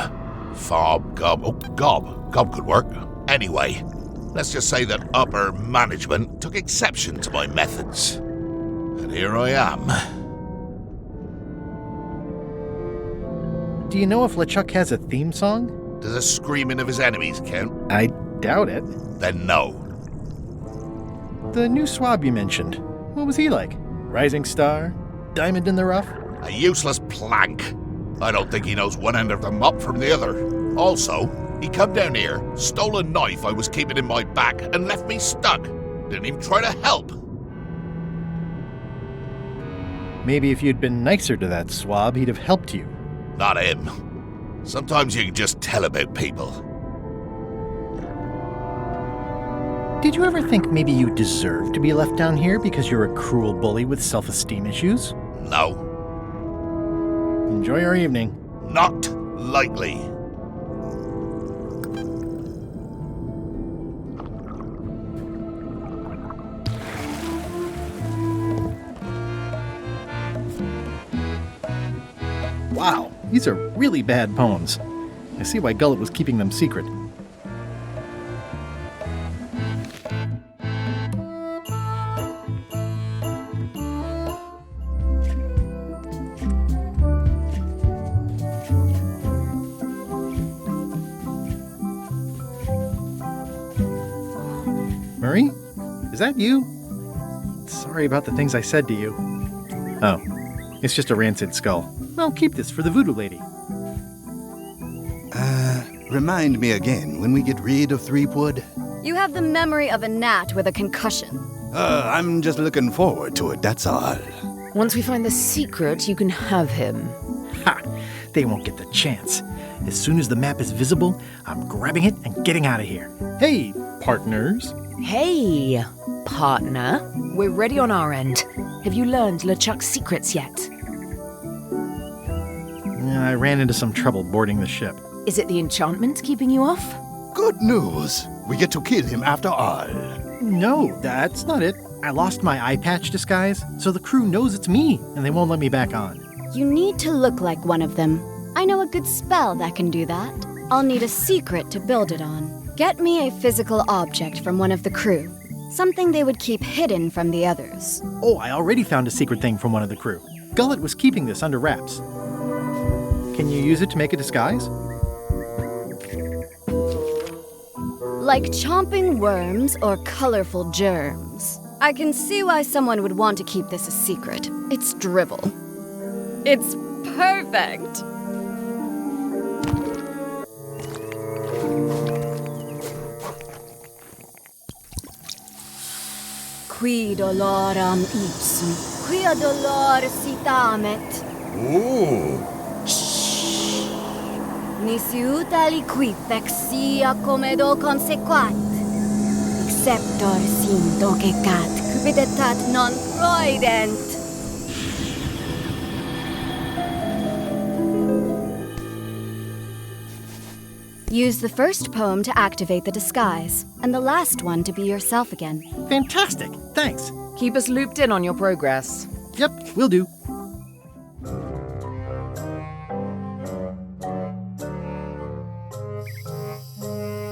fob, gob. Oh, gob. Gob could work. Anyway, let's just say that upper management took exception to my methods. And here I am. Do you know if LeChuck has a theme song? Does the screaming of his enemies count? I doubt it. Then no. The new swab you mentioned, what was he like? Rising star? Diamond in the rough? A useless plank. I don't think he knows one end of the mop from the other. Also, he come down here, stole a knife I was keeping in my back, and left me stuck. Didn't even try to help. Maybe if you'd been nicer to that swab, he'd have helped you. Not him. Sometimes you can just tell about people. Did you ever think maybe you deserve to be left down here because you're a cruel bully with self-esteem issues? No. Enjoy your evening. Not likely. Wow, these are really bad poems. I see why Gullet was keeping them secret. Murray? Is that you? Sorry about the things I said to you. Oh, it's just a rancid skull. I'll keep this for the voodoo lady. Remind me again when we get rid of Threepwood. You have the memory of a gnat with a concussion. I'm just looking forward to it, that's all. Once we find the secret, you can have him. Ha! They won't get the chance. As soon as the map is visible, I'm grabbing it and getting out of here. Hey, partners. Hey, partner. We're ready on our end. Have you learned LeChuck's secrets yet? I ran into some trouble boarding the ship. Is it the enchantment keeping you off? Good news. We get to kill him after all. No, that's not it. I lost my eye patch disguise, so the crew knows it's me, and they won't let me back on. You need to look like one of them. I know a good spell that can do that. I'll need a secret to build it on. Get me a physical object from one of the crew. Something they would keep hidden from the others. Oh, I already found a secret thing from one of the crew. Gullet was keeping this under wraps. Can you use it to make a disguise? Like chomping worms or colorful germs. I can see why someone would want to keep this a secret. It's drivel. It's perfect! Qui doloram ipsum, quia dolor citamet. Ooh. Nisi utali qui vexia comedo consequat. Exceptor sim docecat, cupidetat non proident. Use the first poem to activate the disguise, and the last one to be yourself again. Fantastic! Thanks. Keep us looped in on your progress. Yep, will do.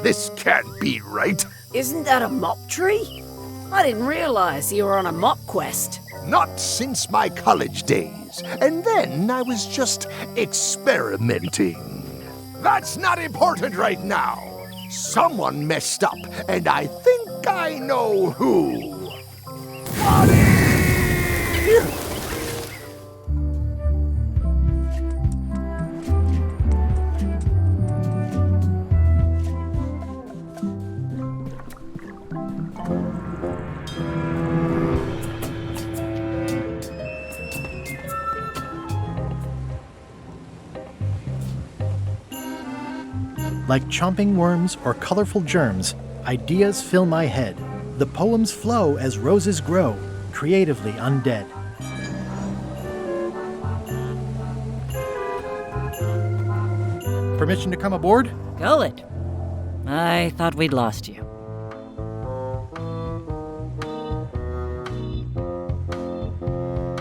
This can't be right. Isn't that a mop tree? I didn't realize you were on a mop quest. Not since my college days. And then I was just experimenting. That's not important right now. Someone messed up, and I think I know who. Like chomping worms or colorful germs, ideas fill my head. The poems flow as roses grow, creatively undead. Permission to come aboard? Gullet. I thought we'd lost you.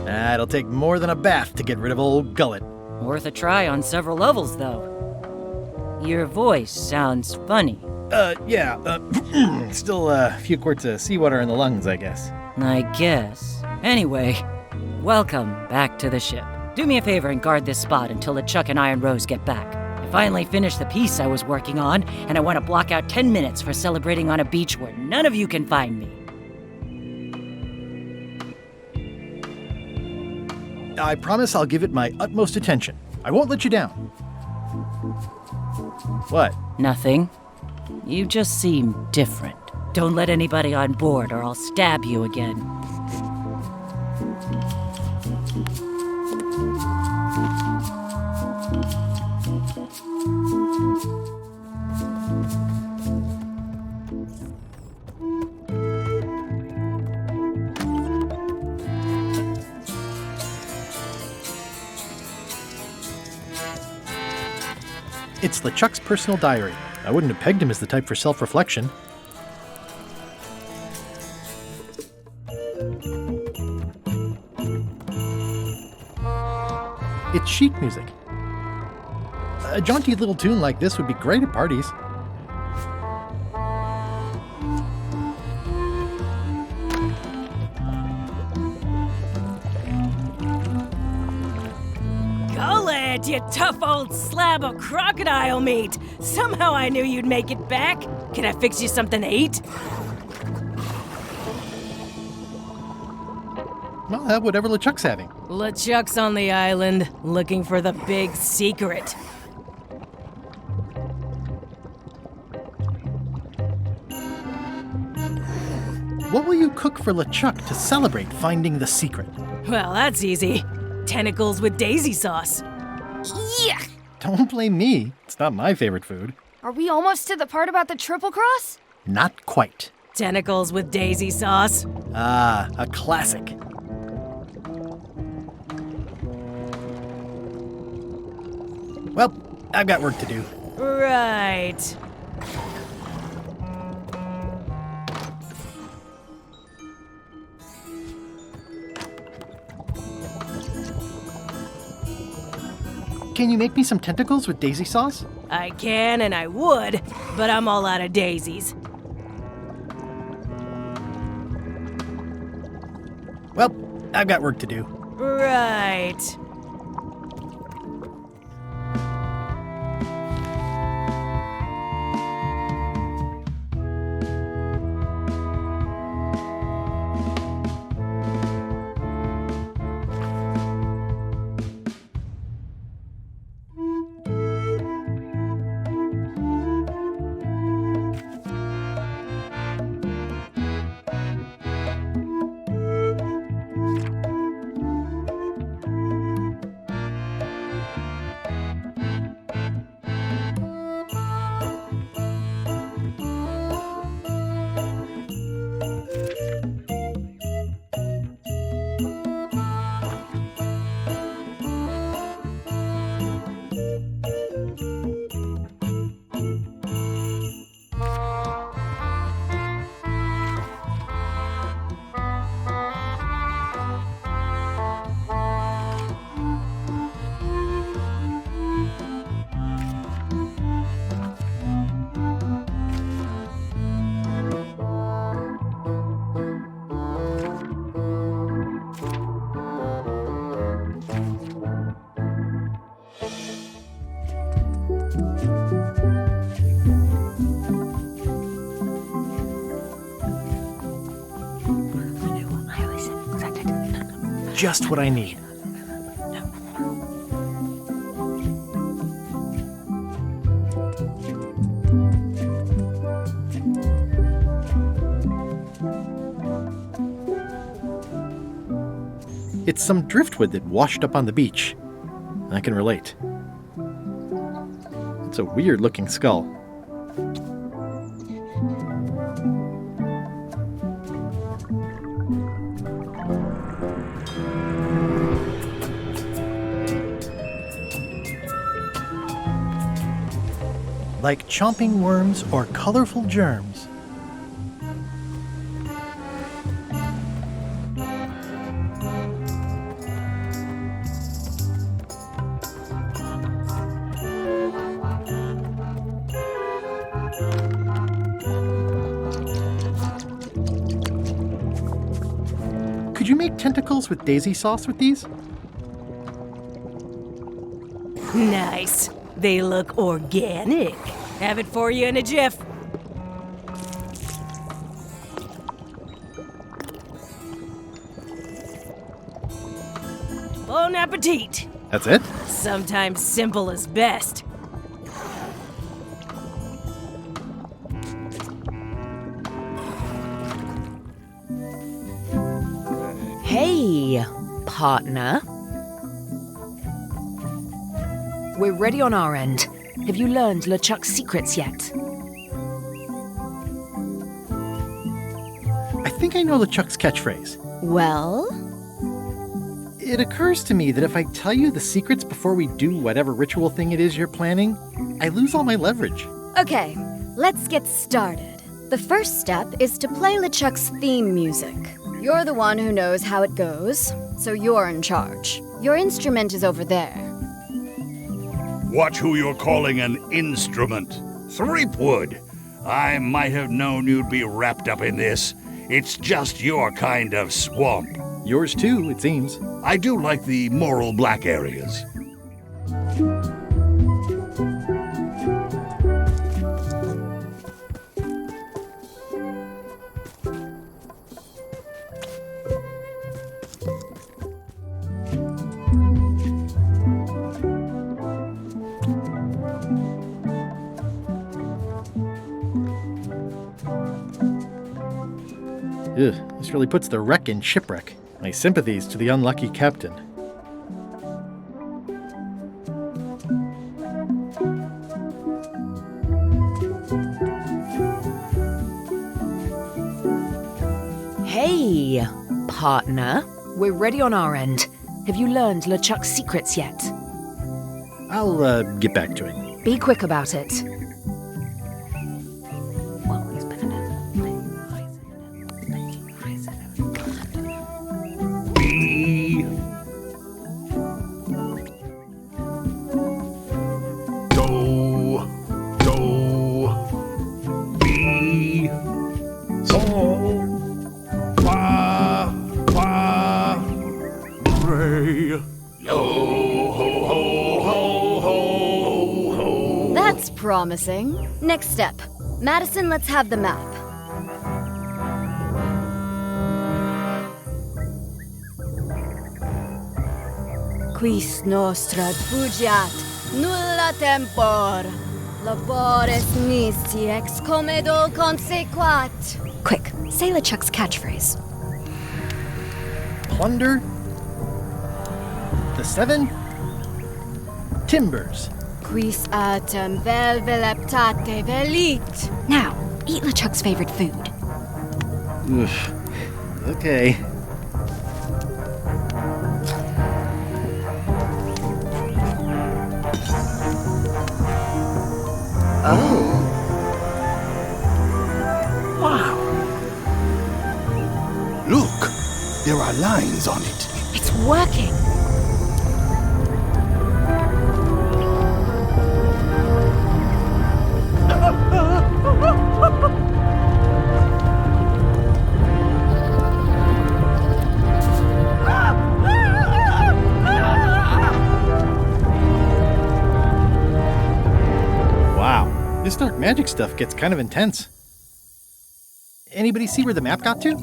It'll take more than a bath to get rid of old Gullet. Worth a try on several levels, though. Your voice sounds funny. Still a few quarts of seawater in the lungs, I guess. I guess. Anyway, welcome back to the ship. Do me a favor and guard this spot until LeChuck and Iron Rose get back. I finally finished the piece I was working on, and I want to block out 10 minutes for celebrating on a beach where none of you can find me. I promise I'll give it my utmost attention. I won't let you down. What? Nothing. You just seem different. Don't let anybody on board or I'll stab you again. It's LeChuck's personal diary. I wouldn't have pegged him as the type for self-reflection. It's sheet music. A jaunty little tune like this would be great at parties. Gullet, you tough old slab of crocodile meat! Somehow I knew you'd make it back. Can I fix you something to eat? Well, have whatever LeChuck's having. LeChuck's on the island, looking for the big secret. What will you cook for LeChuck to celebrate finding the secret? Well, that's easy. Tentacles with daisy sauce. Yeah! Don't blame me. It's not my favorite food. Are we almost to the part about the triple cross? Not quite. Tentacles with daisy sauce. Ah, a classic. Well, I've got work to do. Right. Can you make me some tentacles with daisy sauce? I can and I would, but I'm all out of daisies. Well, I've got work to do. Right. Just what I need. It's some driftwood that washed up on the beach. I can relate. It's a weird-looking skull. Like chomping worms or colorful germs. Could you make tentacles with daisy sauce with these? Nice. They look organic. Have it for you in a jiff. Bon appetit. That's it? Sometimes simple is best. Hey, partner. We're ready on our end. Have you learned LeChuck's secrets yet? I think I know LeChuck's catchphrase. Well? It occurs to me that if I tell you the secrets before we do whatever ritual thing it is you're planning, I lose all my leverage. Okay, let's get started. The first step is to play LeChuck's theme music. You're the one who knows how it goes, so you're in charge. Your instrument is over there. Watch who you're calling an instrument. Threepwood. I might have known you'd be wrapped up in this. It's just your kind of swamp. Yours too, it seems. I do like the moral black areas. Ugh, this really puts the wreck in shipwreck. My sympathies to the unlucky captain. Okay, partner. We're ready on our end. Have you learned LeChuck's secrets yet? I'll get back to it. Be quick about it. That's promising. Next step. Madison, let's have the map. Quis nostra fugiat, nulla tempor. Labores nisi ex comedo consequat. Quick, say LeChuck's catchphrase. Plunder. The 7. Timbers. Quis autem vel veleptate velit. Now, eat LeChuck's favorite food. Oof. Okay. Oh. Wow. Look, there are lines on it. It's working. Wow, this dark magic stuff gets kind of intense. Anybody see where the map got to?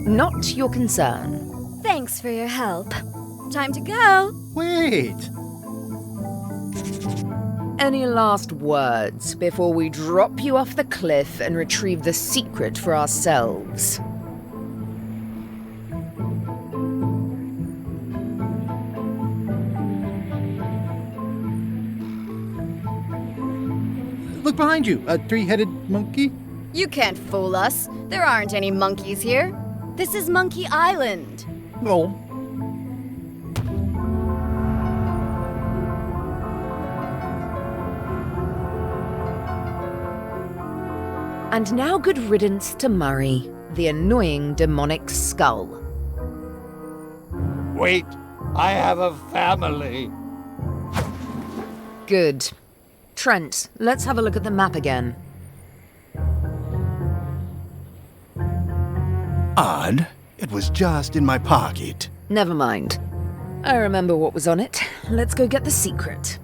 Not your concern. Thanks for your help. Time to go. Wait. Any last words before we drop you off the cliff and retrieve the secret for ourselves? Look behind you, a 3-headed monkey. You can't fool us. There aren't any monkeys here. This is Monkey Island. Oh. And now good riddance to Murray, the annoying demonic skull. Wait, I have a family. Good. Trent, let's have a look at the map again. Odd. It was just in my pocket. Never mind. I remember what was on it. Let's go get the secret.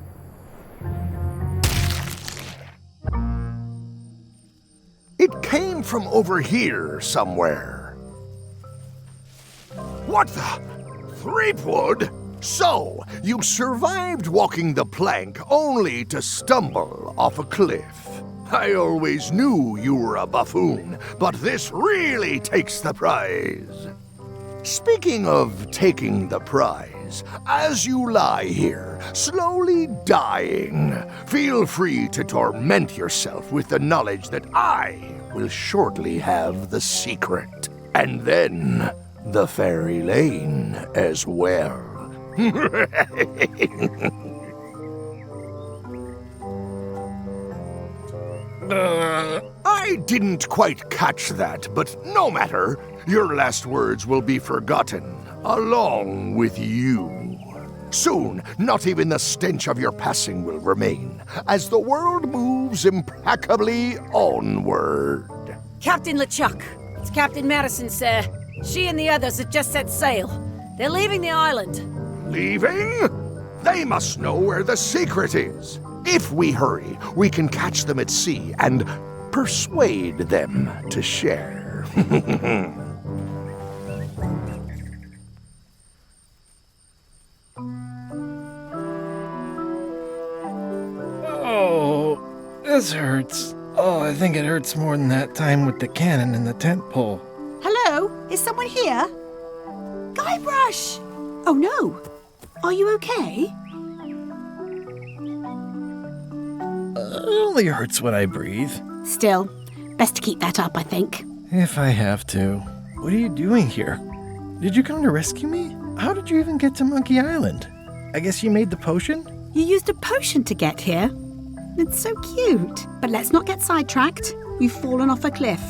It came from over here somewhere. What the? Threepwood? So, you survived walking the plank only to stumble off a cliff. I always knew you were a buffoon, but this really takes the prize. Speaking of taking the prize, as you lie here, slowly dying, feel free to torment yourself with the knowledge that I will shortly have the secret. And then the fairy lane as well. I didn't quite catch that, but no matter. Your last words will be forgotten, along with you. Soon, not even the stench of your passing will remain, as the world moves implacably onward. Captain LeChuck, it's Captain Madison, sir. She and the others have just set sail. They're leaving the island. Leaving? They must know where the secret is. If we hurry, we can catch them at sea and persuade them to share. Oh, this hurts. Oh, I think it hurts more than that time with the cannon and the tent pole. Hello? Is someone here? Guybrush! Oh no. Are you okay? It only hurts when I breathe. Still, best to keep that up, I think. If I have to. What are you doing here? Did you come to rescue me? How did you even get to Monkey Island? I guess you made the potion? You used a potion to get here. It's so cute. But let's not get sidetracked. You've fallen off a cliff.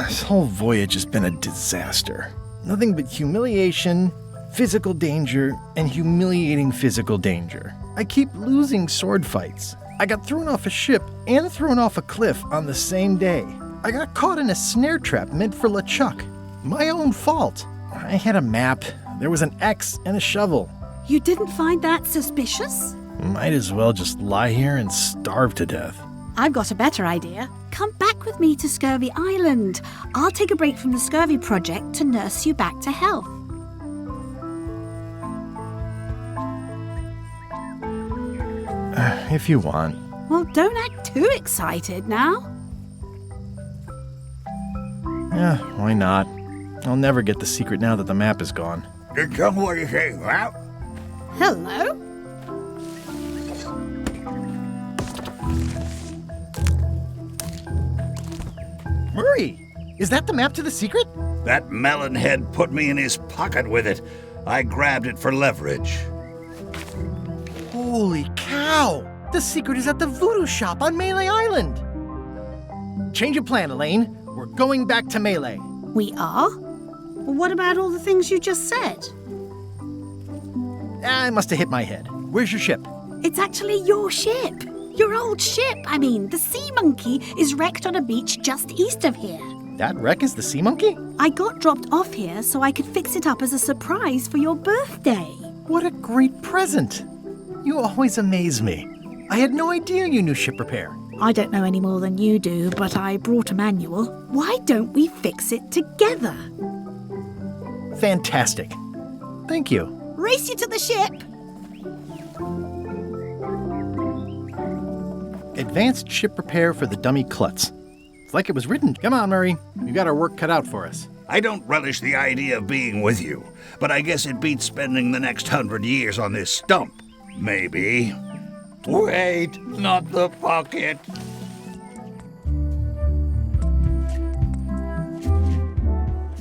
This whole voyage has been a disaster. Nothing but humiliation, physical danger, and humiliating physical danger. I keep losing sword fights. I got thrown off a ship and thrown off a cliff on the same day. I got caught in a snare trap meant for Lechuck. My own fault. I had a map. There was an axe and a shovel. You didn't find that suspicious? Might as well just lie here and starve to death. I've got a better idea. Come back with me to Scurvy Island. I'll take a break from the Scurvy project to nurse you back to health. If you want. Well, don't act too excited now. Yeah, why not? I'll never get the secret now that the map is gone. Did somebody say that? Hello? Murray, is that the map to the secret? That melonhead put me in his pocket with it. I grabbed it for leverage. Holy cow! The secret is at the Voodoo shop on Melee Island! Change of plan, Elaine. We're going back to Melee. We are? Well, what about all the things you just said? I must have hit my head. Where's your ship? It's actually your ship. Your old ship. I mean, the Sea Monkey is wrecked on a beach just east of here. That wreck is the Sea Monkey? I got dropped off here so I could fix it up as a surprise for your birthday. What a great present. You always amaze me. I had no idea you knew ship repair. I don't know any more than you do, but I brought a manual. Why don't we fix it together? Fantastic. Thank you. Race you to the ship! Advanced ship repair for the dummy klutz. It's like it was written. Come on, Murray. We've got our work cut out for us. I don't relish the idea of being with you, but I guess it beats spending the next 100 years on this stump. Maybe. Wait, not the pocket.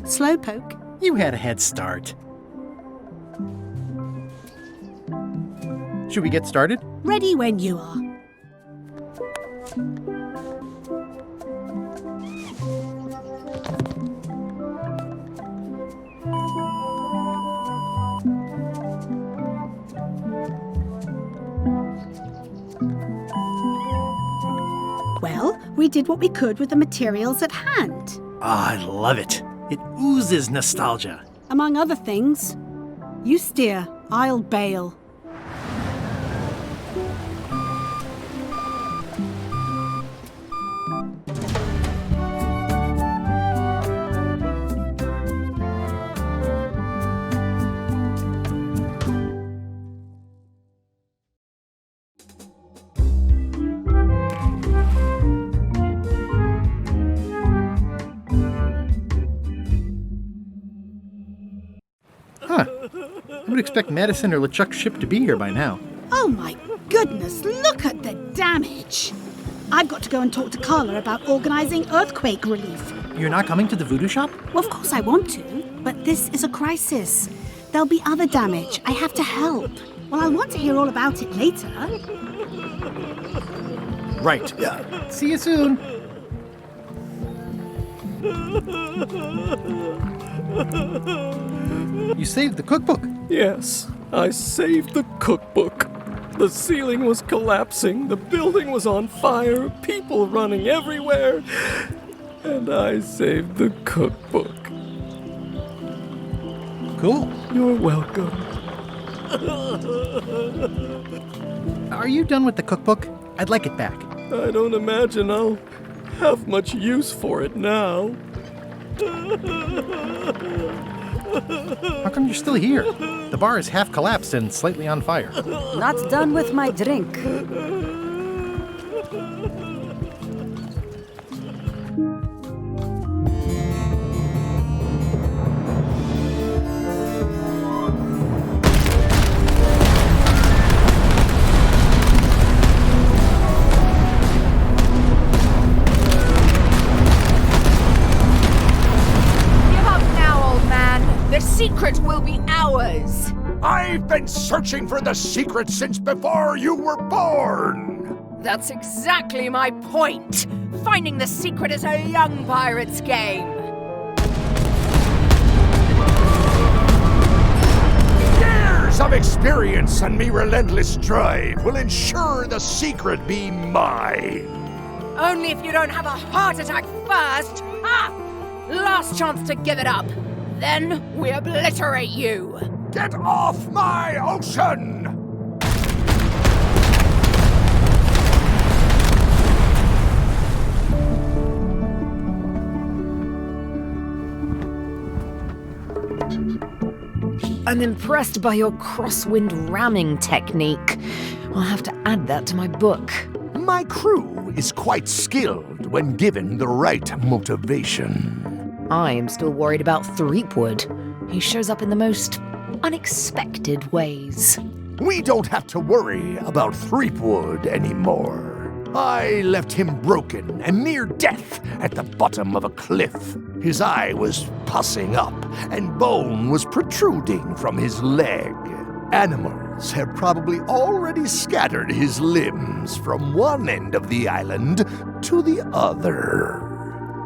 Slowpoke. You had a head start. Should we get started? Ready when you are. Well, we did what we could with the materials at hand. I love it. It oozes nostalgia. Among other things. You steer, I'll bail. I would expect Madison or Lechuck's ship to be here by now. Oh my goodness, look at the damage! I've got to go and talk to Carla about organising earthquake relief. You're not coming to the Voodoo shop? Well, of course I want to, but this is a crisis. There'll be other damage. I have to help. Well, I'll want to hear all about it later. Right. See you soon. You saved the cookbook. Yes, I saved the cookbook. The ceiling was collapsing, the building was on fire, people running everywhere, and I saved the cookbook. Cool. You're welcome. Are you done with the cookbook? I'd like it back. I don't imagine I'll have much use for it now. How come you're still here? The bar is half collapsed and slightly on fire. Not done with my drink. secret will be ours. I've been searching for the secret since before you were born. That's exactly my point. Finding the secret is a young pirate's game. Years of experience and me relentless drive will ensure the secret be mine. Only if you don't have a heart attack first. Ha! Last chance to give it up. Then we obliterate you. Get off my ocean! I'm impressed by your crosswind ramming technique. I'll have to add that to my book. My crew is quite skilled when given the right motivation. I am still worried about Threepwood. He shows up in the most unexpected ways. We don't have to worry about Threepwood anymore. I left him broken and near death at the bottom of a cliff. His eye was pussing up and bone was protruding from his leg. Animals have probably already scattered his limbs from one end of the island to the other.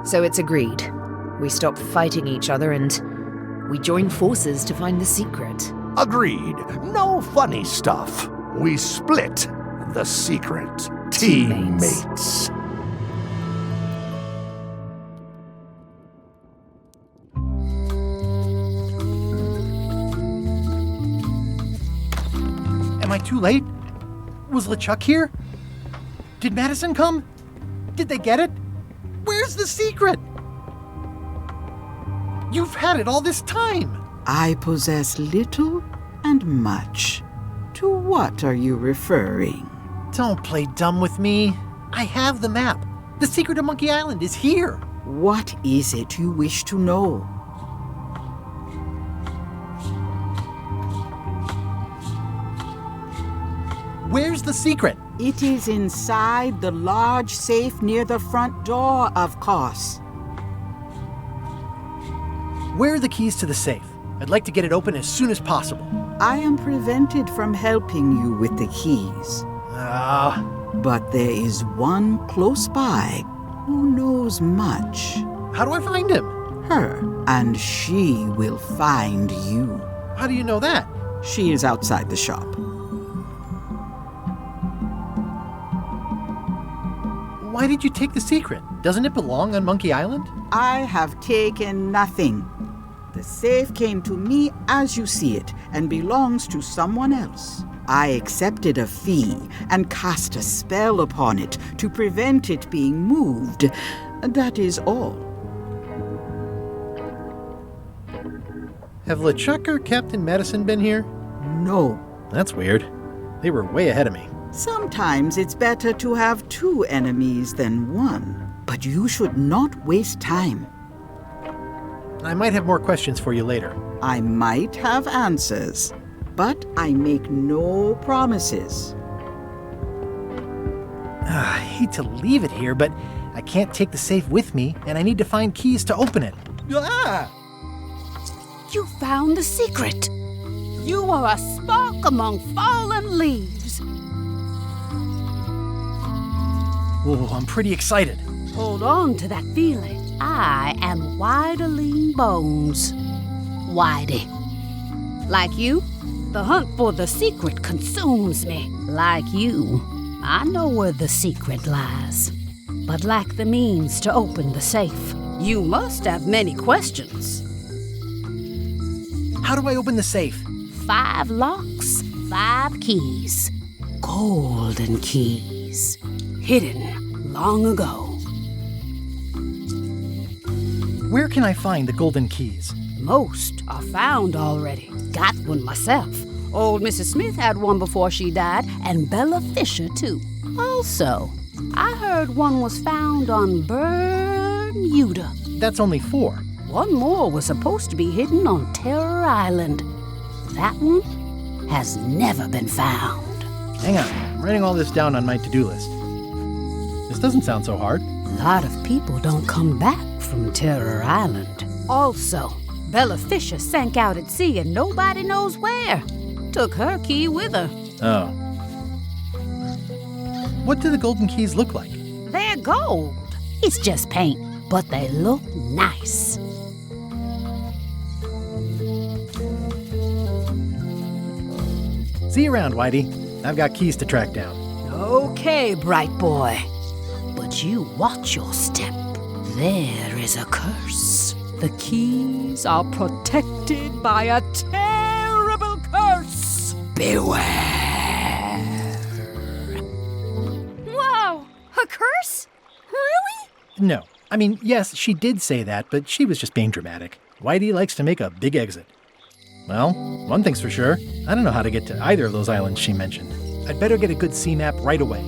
So it's agreed. We stop fighting each other and we join forces to find the secret. Agreed. No funny stuff. We split the secret. Teammates. Am I too late? Was Lechuck here? Did Madison come? Did they get it? Where's the secret? You've had it all this time. I possess little and much. To what are you referring? Don't play dumb with me. I have the map. The secret of Monkey Island is here. What is it you wish to know? Where's the secret? It is inside the large safe near the front door, of course. Where are the keys to the safe? I'd like to get it open as soon as possible. I am prevented from helping you with the keys. But there is one close by who knows much. How do I find him? Her, and she will find you. How do you know that? She is outside the shop. Why did you take the secret? Doesn't it belong on Monkey Island? I have taken nothing. The safe came to me as you see it and belongs to someone else. I accepted a fee and cast a spell upon it to prevent it being moved. That is all. Have Lechuck or Captain Madison been here? No. That's weird. They were way ahead of me. Sometimes it's better to have two enemies than one. But you should not waste time. I might have more questions for you later. I might have answers, but I make no promises. I hate to leave it here, but I can't take the safe with me, and I need to find keys to open it. You found the secret. You are a spark among fallen leaves. Whoa, I'm pretty excited. Hold on to that feeling. I am Whiteling Bones. Whitey. Like you, the hunt for the secret consumes me. Like you, I know where the secret lies, but lack the means to open the safe. You must have many questions. How do I open the safe? 5 locks, 5 keys. Golden keys. Hidden long ago. Where can I find the golden keys? Most are found already. Got one myself. Old Mrs. Smith had one before she died, and Bella Fisher, too. Also, I heard one was found on Bermuda. That's only 4. One more was supposed to be hidden on Terror Island. That one has never been found. Hang on, I'm writing all this down on my to-do list. This doesn't sound so hard. A lot of people don't come back from Terror Island. Also, Bella Fisher sank out at sea and nobody knows where. Took her key with her. Oh. What do the golden keys look like? They're gold. It's just paint, but they look nice. See you around, Whitey. I've got keys to track down. Okay, bright boy. But you watch your step. There is a curse. The keys are protected by a terrible curse. Beware. Whoa! A curse? Really? No. I mean, yes, she did say that, but she was just being dramatic. Whitey likes to make a big exit. Well, one thing's for sure. I don't know how to get to either of those islands she mentioned. I'd better get a good sea map right away.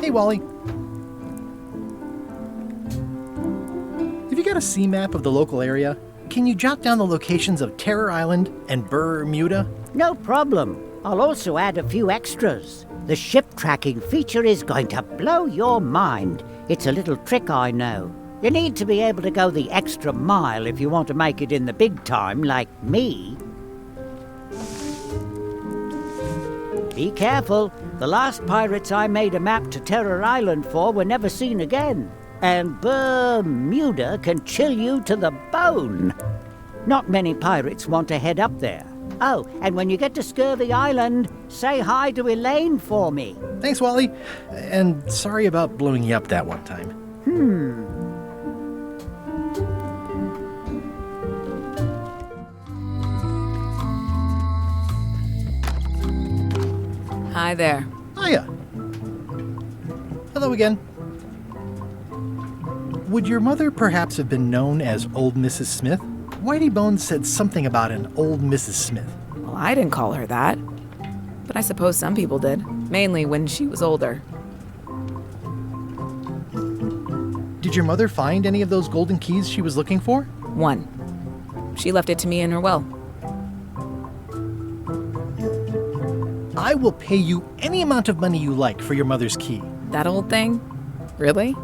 Hey, Wally. Have you got a sea map of the local area? Can you jot down the locations of Terror Island and Bermuda? No problem. I'll also add a few extras. The ship tracking feature is going to blow your mind. It's a little trick, I know. You need to be able to go the extra mile if you want to make it in the big time, like me. Be careful. The last pirates I made a map to Terror Island for were never seen again. And Bermuda can chill you to the bone. Not many pirates want to head up there. Oh, and when you get to Scurvy Island, say hi to Elaine for me. Thanks, Wally. And sorry about blowing you up that one time. Hi there. Hiya. Hello again. Would your mother perhaps have been known as Old Mrs. Smith? Whitey Bones said something about an Old Mrs. Smith. Well, I didn't call her that. But I suppose some people did. Mainly when she was older. Did your mother find any of those golden keys she was looking for? One. She left it to me in her will. I will pay you any amount of money you like for your mother's key. That old thing? Really?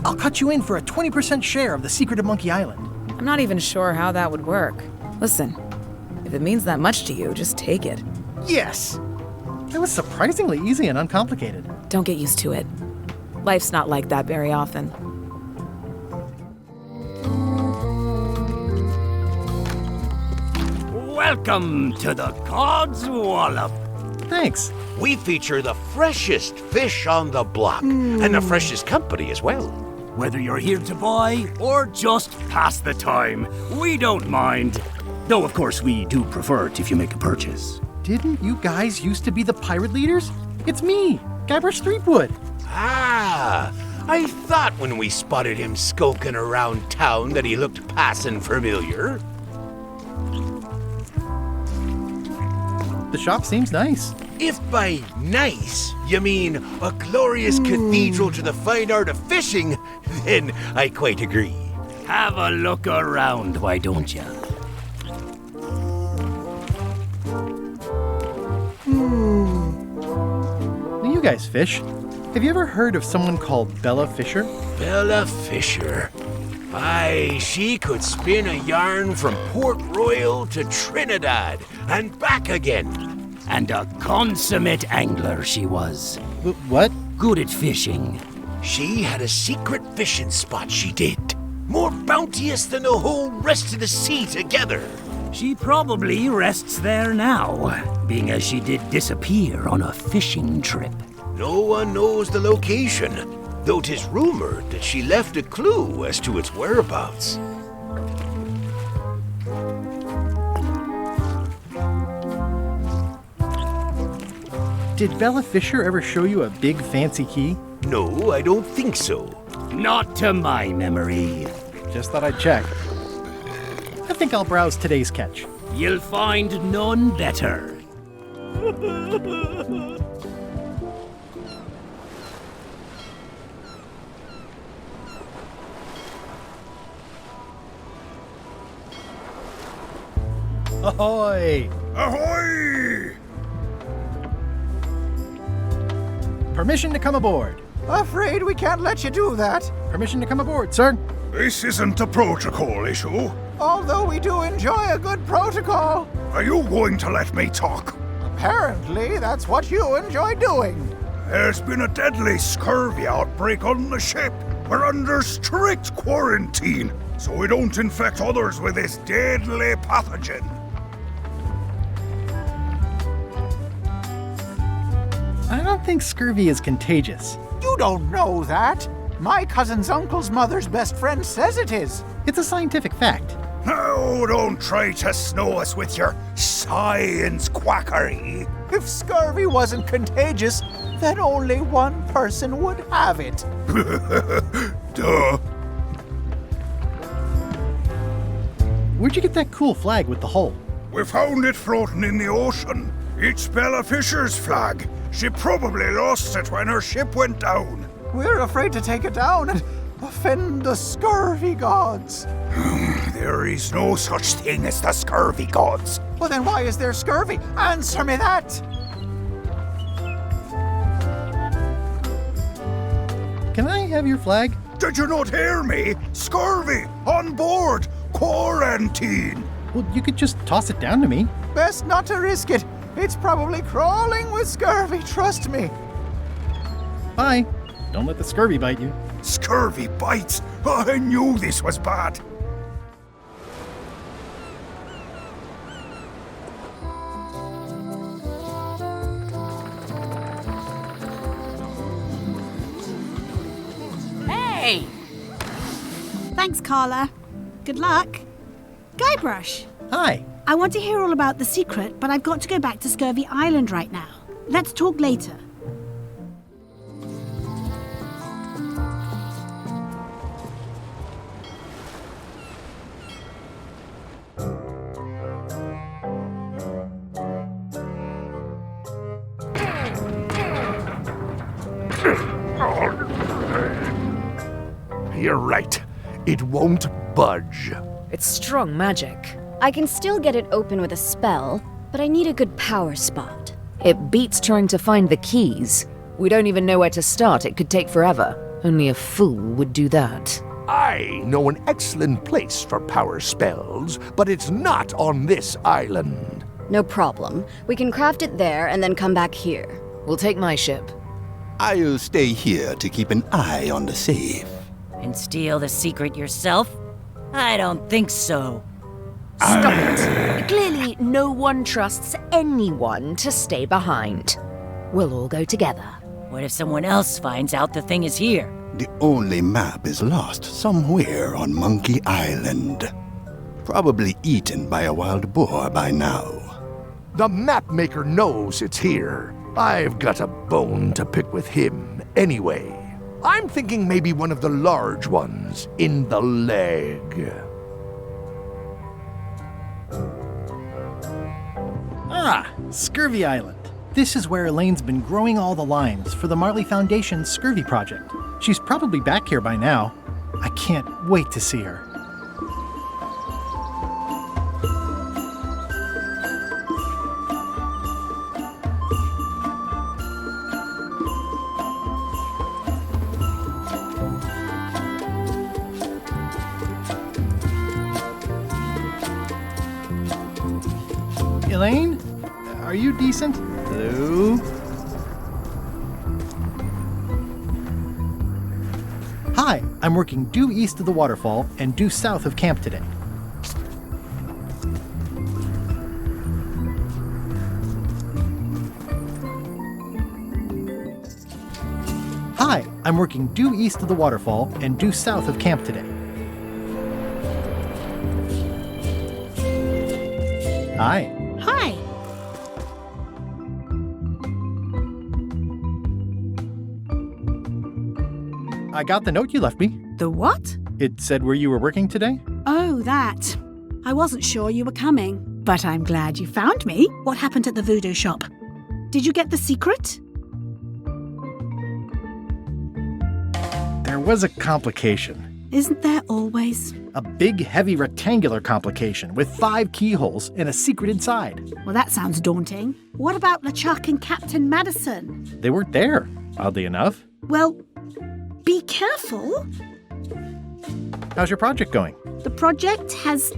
I'll cut you in for a 20% share of the secret of Monkey Island. I'm not even sure how that would work. Listen, if it means that much to you, just take it. Yes! It was surprisingly easy and uncomplicated. Don't get used to it. Life's not like that very often. Welcome to the God's Wallop. Thanks. We feature the freshest fish on the block, and the freshest company as well. Whether you're here to buy or just pass the time, we don't mind. Though, of course, we do prefer it if you make a purchase. Didn't you guys used to be the pirate leaders? It's me, Guybrush Threepwood. Ah, I thought when we spotted him skulking around town that he looked passing familiar. The shop seems nice. If by nice you mean a glorious cathedral to the fine art of fishing, then I quite agree. Have a look around, why don't you? You guys fish. Have you ever heard of someone called Bella Fisher? Bella Fisher. Aye, she could spin a yarn from Port Royal to Trinidad and back again. And a consummate angler she was. What? Good at fishing. She had a secret fishing spot, she did. More bounteous than the whole rest of the sea together. She probably rests there now, being as she did disappear on a fishing trip. No one knows the location, though 'tis rumored that she left a clue as to its whereabouts. Did Bella Fisher ever show you a big fancy key? No, I don't think so. Not to my memory. Just thought I'd check. I think I'll browse today's catch. You'll find none better. Ahoy! Ahoy! Permission to come aboard. Afraid we can't let you do that. Permission to come aboard, sir. This isn't a protocol issue. Although we do enjoy a good protocol. Are you going to let me talk? Apparently, that's what you enjoy doing. There's been a deadly scurvy outbreak on the ship. We're under strict quarantine, so we don't infect others with this deadly pathogen. I don't think scurvy is contagious. You don't know that. My cousin's uncle's mother's best friend says it is. It's a scientific fact. No, don't try to snow us with your science quackery. If scurvy wasn't contagious, then only one person would have it. Duh. Where'd you get that cool flag with the hole? We found it floating in the ocean. It's Bella Fisher's flag. She probably lost it when her ship went down. We're afraid to take it down and offend the scurvy gods. There is no such thing as the scurvy gods. Well, then why is there scurvy? Answer me that! Can I have your flag? Did you not hear me? Scurvy! On board! Quarantine! Well, you could just toss it down to me. Best not to risk it. It's probably crawling with scurvy, trust me. Bye. Don't let the scurvy bite you. Scurvy bites? I knew this was bad. Hey! Thanks, Carla. Good luck. Guybrush. Hi. I want to hear all about the secret, but I've got to go back to Scurvy Island right now. Let's talk later. You're right. It won't budge. It's strong magic. I can still get it open with a spell, but I need a good power spot. It beats trying to find the keys. We don't even know where to start. It could take forever. Only a fool would do that. I know an excellent place for power spells, but it's not on this island. No problem. We can craft it there and then come back here. We'll take my ship. I'll stay here to keep an eye on the safe. And steal the secret yourself? I don't think so. Stop it. Clearly, no one trusts anyone to stay behind. We'll all go together. What if someone else finds out the thing is here? The only map is lost somewhere on Monkey Island. Probably eaten by a wild boar by now. The map maker knows it's here. I've got a bone to pick with him anyway. I'm thinking maybe one of the large ones in the leg. Ah, Scurvy Island. This is where Elaine's been growing all the limes for the Marley Foundation's Scurvy project. She's probably back here by now. I can't wait to see her. Elaine? Are you decent? Hello? Hi, I'm working due east of the waterfall and due south of camp today. Hi, I'm working due east of the waterfall and due south of camp today. Hi. Hi. I got the note you left me. The what? It said where you were working today. Oh, that. I wasn't sure you were coming, but I'm glad you found me. What happened at the voodoo shop? Did you get the secret? There was a complication. Isn't there always? A big, heavy rectangular complication with 5 keyholes and a secret inside. Well, that sounds daunting. What about Lechuck and Captain Madison? They weren't there, oddly enough. Well, be careful. How's your project going? The project has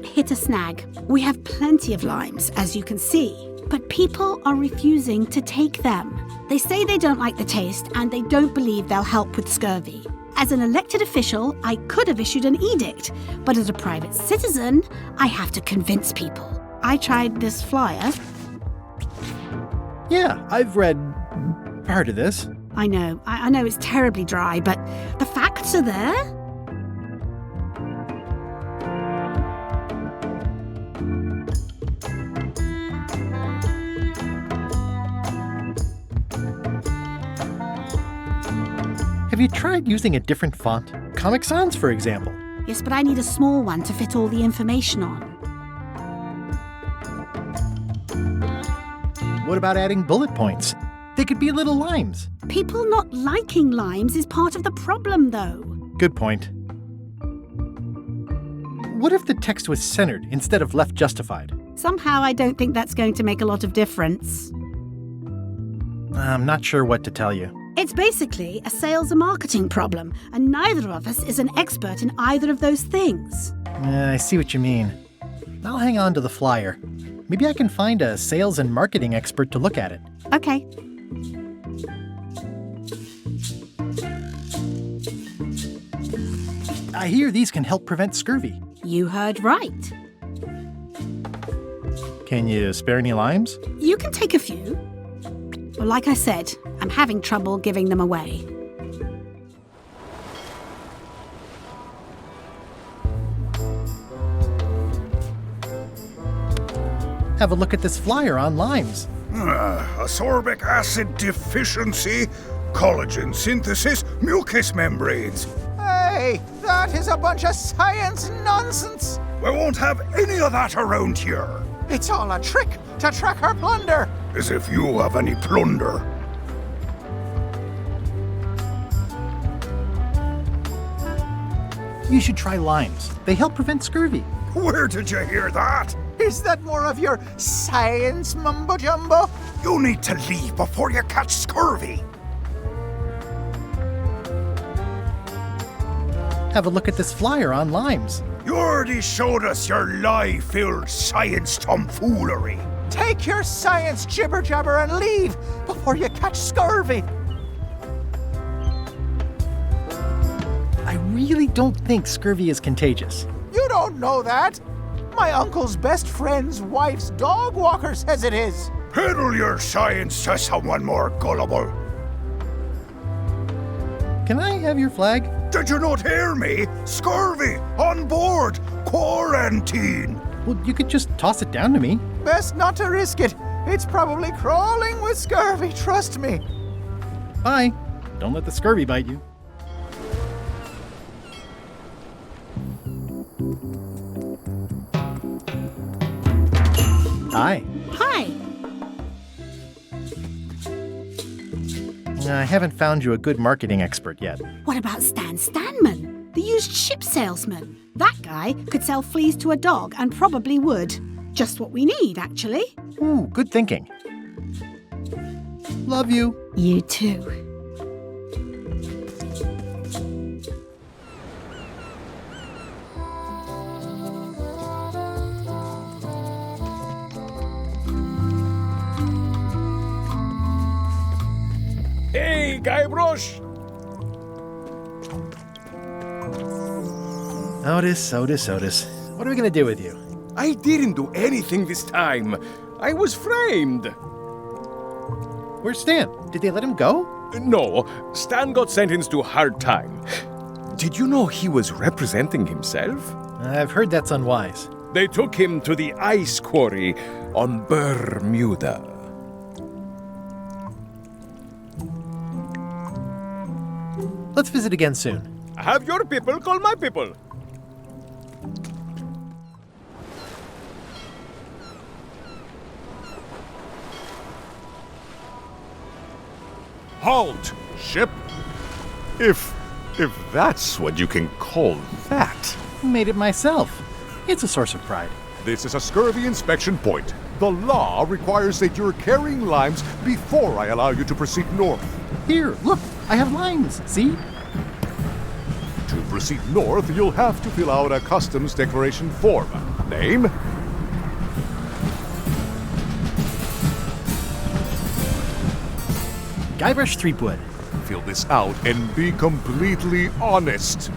hit a snag. We have plenty of limes, as you can see, but people are refusing to take them. They say they don't like the taste and they don't believe they'll help with scurvy. As an elected official, I could have issued an edict, but as a private citizen, I have to convince people. I tried this flyer. Yeah, I've read part of this. I know it's terribly dry, but the facts are there. Have you tried using a different font? Comic Sans, for example. Yes, but I need a small one to fit all the information on. What about adding bullet points? They could be little limes. People not liking limes is part of the problem, though. Good point. What if the text was centered instead of left justified? Somehow I don't think that's going to make a lot of difference. I'm not sure what to tell you. It's basically a sales and marketing problem, and neither of us is an expert in either of those things. I see what you mean. I'll hang on to the flyer. Maybe I can find a sales and marketing expert to look at it. Okay. I hear these can help prevent scurvy. You heard right. Can you spare any limes? You can take a few. Well, like I said, I'm having trouble giving them away. Have a look at this flyer on limes. Ascorbic acid deficiency, collagen synthesis, mucous membranes. Hey, that is a bunch of science nonsense. We won't have any of that around here. It's all a trick to track our plunder. As if you have any plunder. You should try limes. They help prevent scurvy. Where did you hear that? Is that more of your science mumbo-jumbo? You need to leave before you catch scurvy. Have a look at this flyer on limes. You already showed us your lie-filled science tomfoolery. Take your science jibber-jabber and leave before you catch scurvy. I really don't think scurvy is contagious. You don't know that. My uncle's best friend's wife's dog walker says it is. Peddle your science to someone more gullible. Can I have your flag? Did you not hear me? Scurvy, on board, quarantine. Well, you could just toss it down to me. Best not to risk it. It's probably crawling with scurvy, trust me. Bye. Don't let the scurvy bite you. Hi. Hi. I haven't found you a good marketing expert yet. What about Stan Stanman, the used ship salesman? That guy could sell fleas to a dog and probably would. Just what we need, actually. Ooh, good thinking. Love you. You too. Hey, Guybrush! Otis. What are we gonna do with you? I didn't do anything this time. I was framed. Where's Stan? Did they let him go? No, Stan got sentenced to hard time. Did you know he was representing himself? I've heard that's unwise. They took him to the ice quarry on Bermuda. Let's visit again soon. Have your people call my people. Halt, ship! If that's what you can call that. Made it myself. It's a source of pride. This is a scurvy inspection point. The law requires that you're carrying limes before I allow you to proceed north. Here, look, I have limes, see? To proceed north, you'll have to fill out a customs declaration form. Name? Guybrush Threepwood. Fill this out and be completely honest.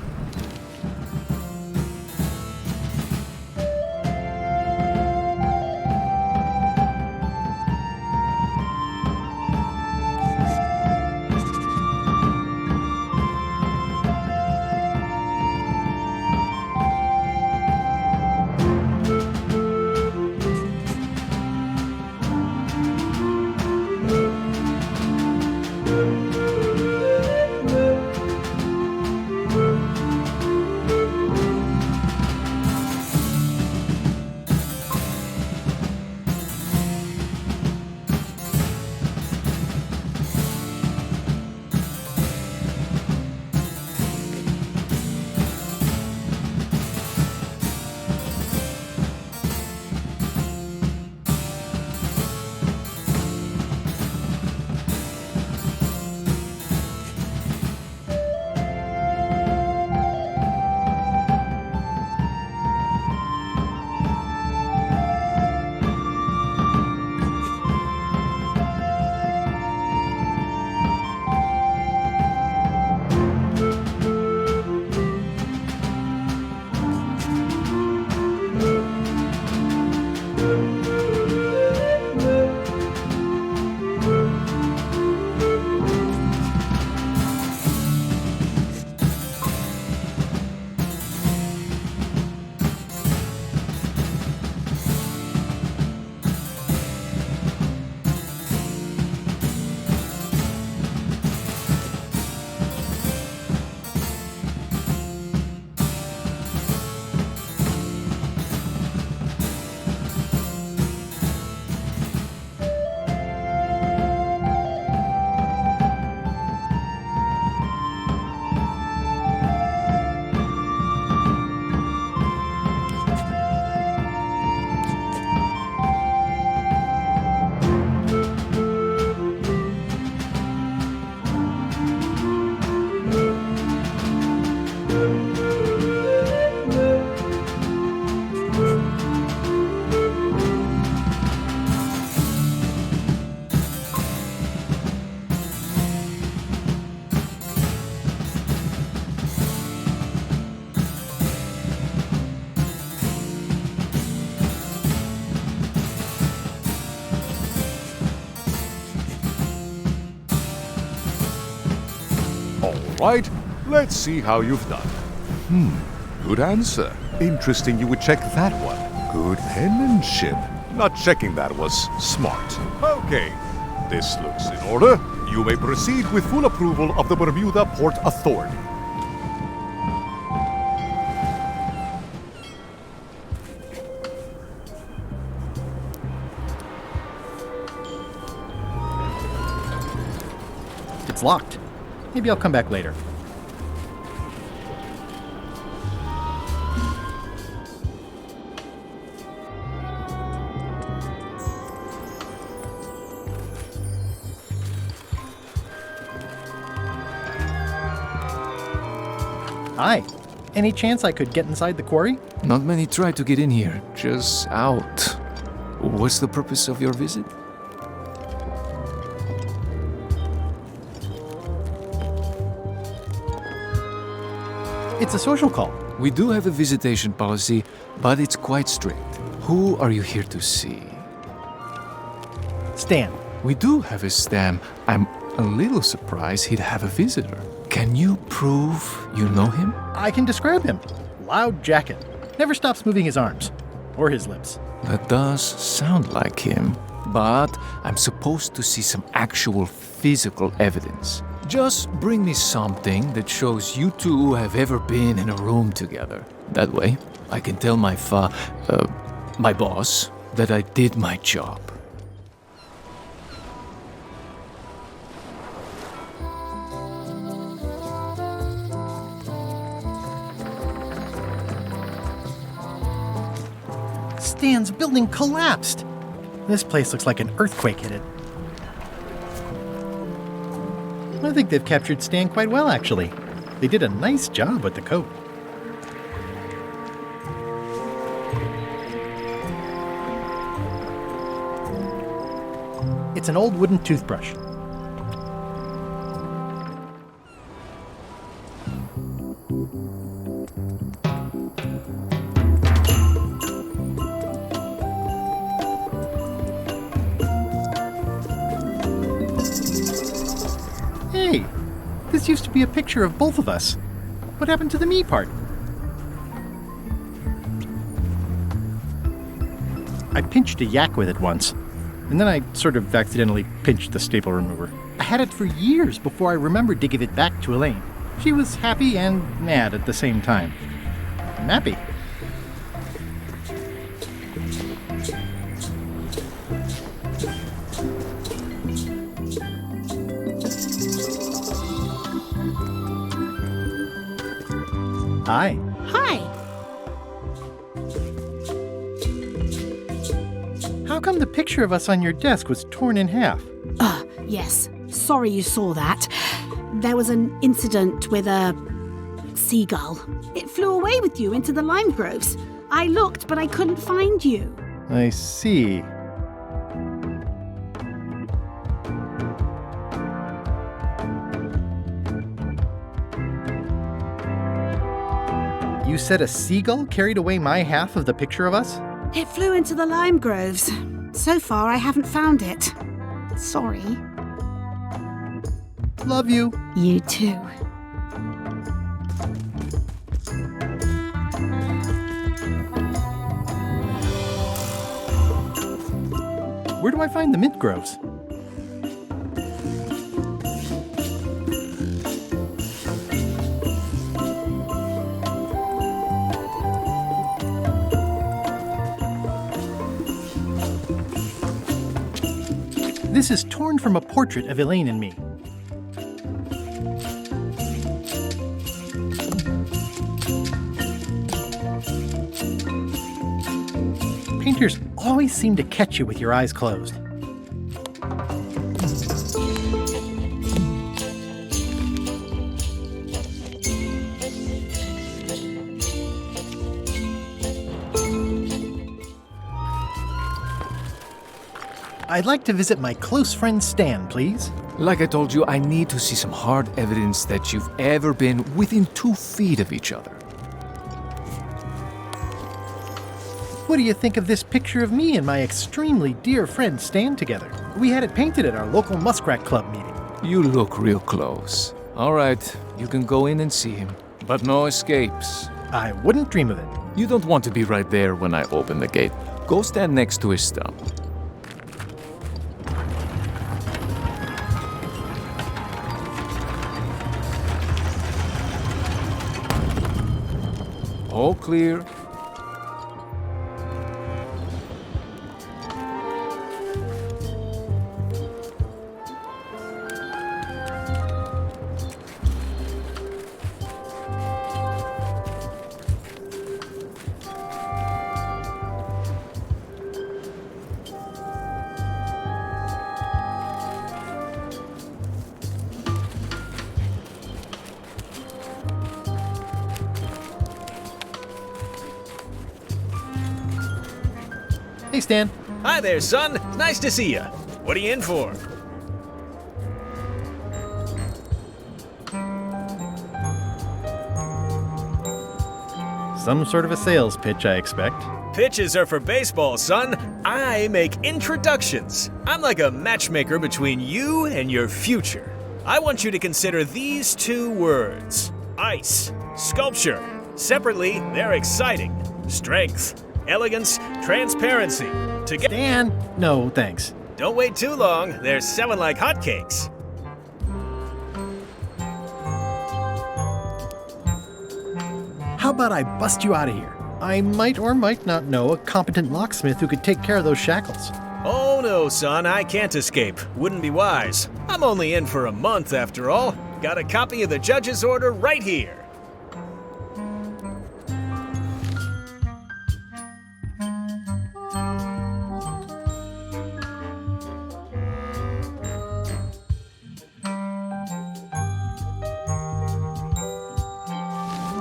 Right, let's see how you've done. Good answer. Interesting you would check that one. Good penmanship. Not checking that was smart. Okay, this looks in order. You may proceed with full approval of the Bermuda Port Authority. It's locked. Maybe I'll come back later. Hi. Any chance I could get inside the quarry? Not many try to get in here, just out. What's the purpose of your visit? It's a social call. We do have a visitation policy, but it's quite strict. Who are you here to see? Stan. We do have a Stan. I'm a little surprised he'd have a visitor. Can you prove you know him? I can describe him. Loud jacket. Never stops moving his arms. Or his lips. That does sound like him. But I'm supposed to see some actual physical evidence. Just bring me something that shows you two have ever been in a room together. That way, I can tell my boss that I did my job. Stan's building collapsed. This place looks like an earthquake hit it. I think they've captured Stan quite well, actually. They did a nice job with the coat. It's an old wooden toothbrush. Hey, this used to be a picture of both of us. What happened to the me part? I pinched a yak with it once, and then I sort of accidentally pinched the staple remover. I had it for years before I remembered to give it back to Elaine. She was happy and mad at the same time. I'm happy. Hi. Hi. How come the picture of us on your desk was torn in half? Yes. Sorry you saw that. There was an incident with a seagull. It flew away with you into the lime groves. I looked, but I couldn't find you. I see. You said a seagull carried away my half of the picture of us? It flew into the lime groves. So far, I haven't found it. Sorry. Love you. You too. Where do I find the mint groves? This is torn from a portrait of Elaine and me. Painters always seem to catch you with your eyes closed. I'd like to visit my close friend Stan, please. Like I told you, I need to see some hard evidence that you've ever been within 2 feet of each other. What do you think of this picture of me and my extremely dear friend Stan together? We had it painted at our local Muskrat Club meeting. You look real close. All right, you can go in and see him, but no escapes. I wouldn't dream of it. You don't want to be right there when I open the gate. Go stand next to his stump. All clear. Hey, Stan. Hi there, son. Nice to see you. What are you in for? Some sort of a sales pitch, I expect. Pitches are for baseball, son. I make introductions. I'm like a matchmaker between you and your future. I want you to consider these 2 words. Ice, sculpture. Separately, they're exciting. Strength, elegance, transparency. Together. Dan, no thanks. Don't wait too long. They're selling like hotcakes. How about I bust you out of here? I might or might not know a competent locksmith who could take care of those shackles. Oh no, son, I can't escape. Wouldn't be wise. I'm only in for a month after all. Got a copy of the judge's order right here.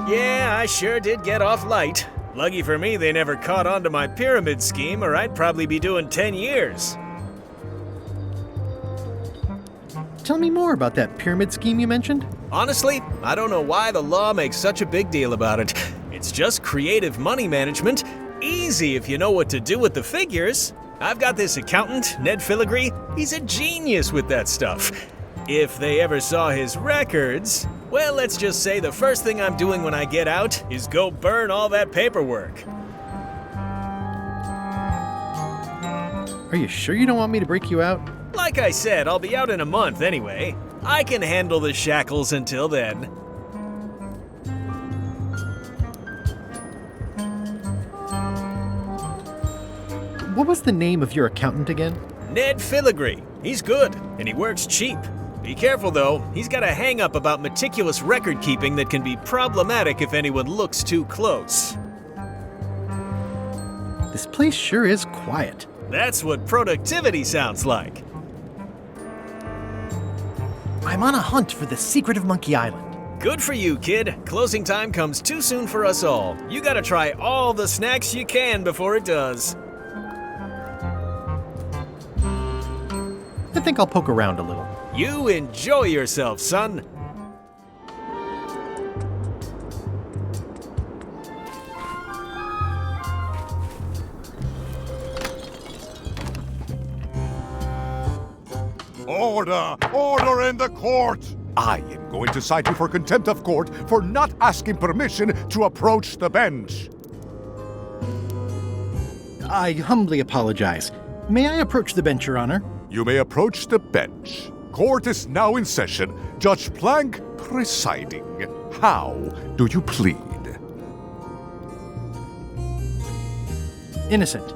Yeah, I sure did get off light. Lucky for me, they never caught on to my pyramid scheme, or I'd probably be doing 10 years. Tell me more about that pyramid scheme you mentioned. Honestly, I don't know why the law makes such a big deal about it. It's just creative money management. Easy if you know what to do with the figures. I've got this accountant, Ned Filigree. He's a genius with that stuff. If they ever saw his records, well, let's just say the first thing I'm doing when I get out is go burn all that paperwork. Are you sure you don't want me to break you out? Like I said, I'll be out in a month anyway. I can handle the shackles until then. What was the name of your accountant again? Ned Filigree. He's good, and he works cheap. Be careful though, he's got a hang-up about meticulous record-keeping that can be problematic if anyone looks too close. This place sure is quiet. That's what productivity sounds like. I'm on a hunt for the secret of Monkey Island. Good for you, kid. Closing time comes too soon for us all. You gotta try all the snacks you can before it does. I think I'll poke around a little. You enjoy yourself, son. Order! Order in the court! I am going to cite you for contempt of court for not asking permission to approach the bench. I humbly apologize. May I approach the bench, Your Honor? You may approach the bench. Court is now in session. Judge Plank presiding. How do you plead? Innocent.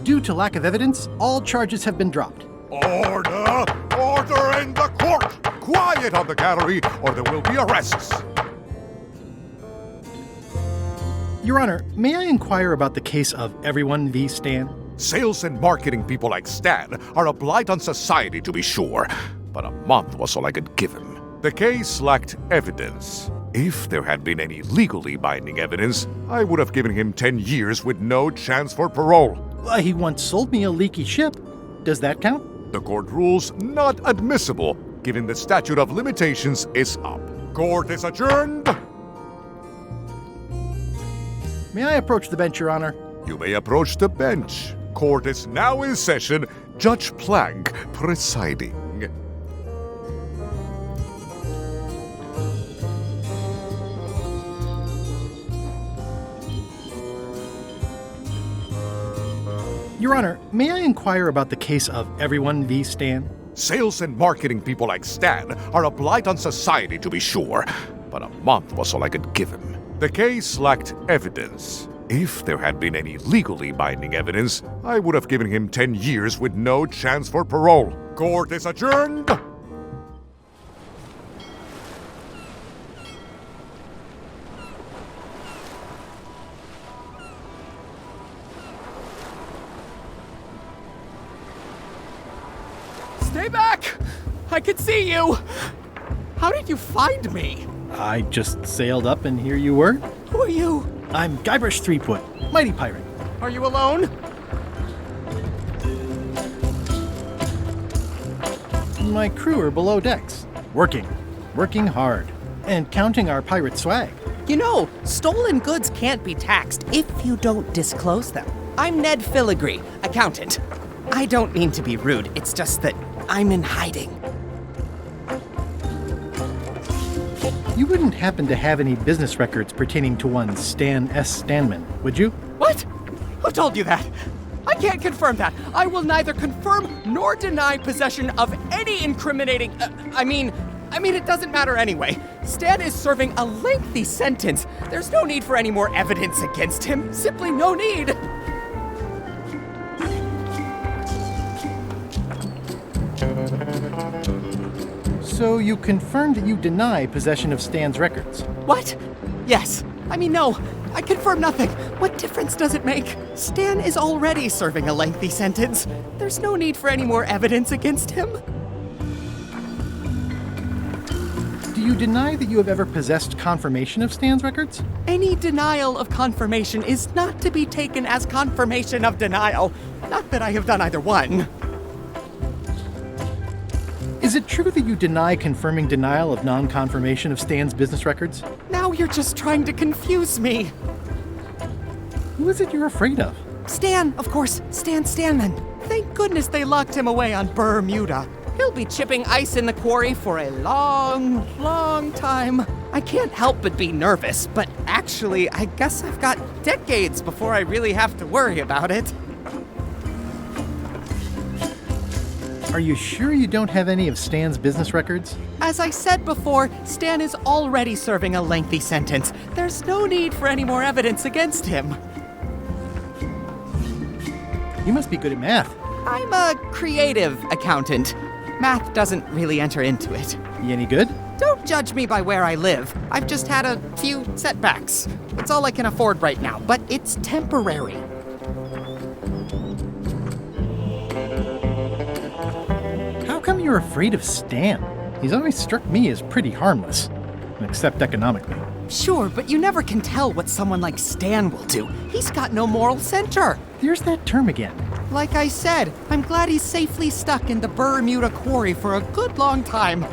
Due to lack of evidence, all charges have been dropped. Order! Order in the court! Quiet on the gallery, or there will be arrests. Your Honor, may I inquire about the case of Everyone v. Stan? Sales and marketing people like Stan are a blight on society, to be sure, but a month was all I could give him. The case lacked evidence. If there had been any legally binding evidence, I would have given him 10 years with no chance for parole. He once sold me a leaky ship. Does that count? The court rules not admissible, given the statute of limitations is up. Court is adjourned. May I approach the bench, Your Honor? You may approach the bench. Court is now in session. Judge Plank presiding. Your Honor, may I inquire about the case of Everyone v. Stan? Sales and marketing people like Stan are a blight on society, to be sure, but a month was all I could give him. The case lacked evidence. If there had been any legally binding evidence, I would have given him 10 years with no chance for parole. Court is adjourned. Stay back! I can see you! How did you find me? I just sailed up and here you were. Who are you? I'm Guybrush Threepwood, mighty pirate. Are you alone? My crew are below decks, working hard, and counting our pirate swag. You know, stolen goods can't be taxed if you don't disclose them. I'm Ned Filigree, accountant. I don't mean to be rude, it's just that I'm in hiding. You wouldn't happen to have any business records pertaining to one Stan S. Stanman, would you? What? Who told you that? I can't confirm that. I will neither confirm nor deny possession of any incriminating... I mean, it doesn't matter anyway. Stan is serving a lengthy sentence. There's no need for any more evidence against him. Simply no need. So you confirmed that you deny possession of Stan's records? What? Yes. I mean, no. I confirm nothing. What difference does it make? Stan is already serving a lengthy sentence. There's no need for any more evidence against him. Do you deny that you have ever possessed confirmation of Stan's records? Any denial of confirmation is not to be taken as confirmation of denial. Not that I have done either one. Is it true that you deny confirming denial of non-confirmation of Stan's business records? Now you're just trying to confuse me. Who is it you're afraid of? Stan, of course. Stan Stanman. Thank goodness they locked him away on Bermuda. He'll be chipping ice in the quarry for a long, long time. I can't help but be nervous, but actually, I guess I've got decades before I really have to worry about it. Are you sure you don't have any of Stan's business records? As I said before, Stan is already serving a lengthy sentence. There's no need for any more evidence against him. You must be good at math. I'm a creative accountant. Math doesn't really enter into it. You any good? Don't judge me by where I live. I've just had a few setbacks. It's all I can afford right now, but it's temporary. How come you're afraid of Stan? He's always struck me as pretty harmless, except economically. Sure, but you never can tell what someone like Stan will do. He's got no moral center. There's that term again. Like I said, I'm glad he's safely stuck in the Bermuda quarry for a good long time.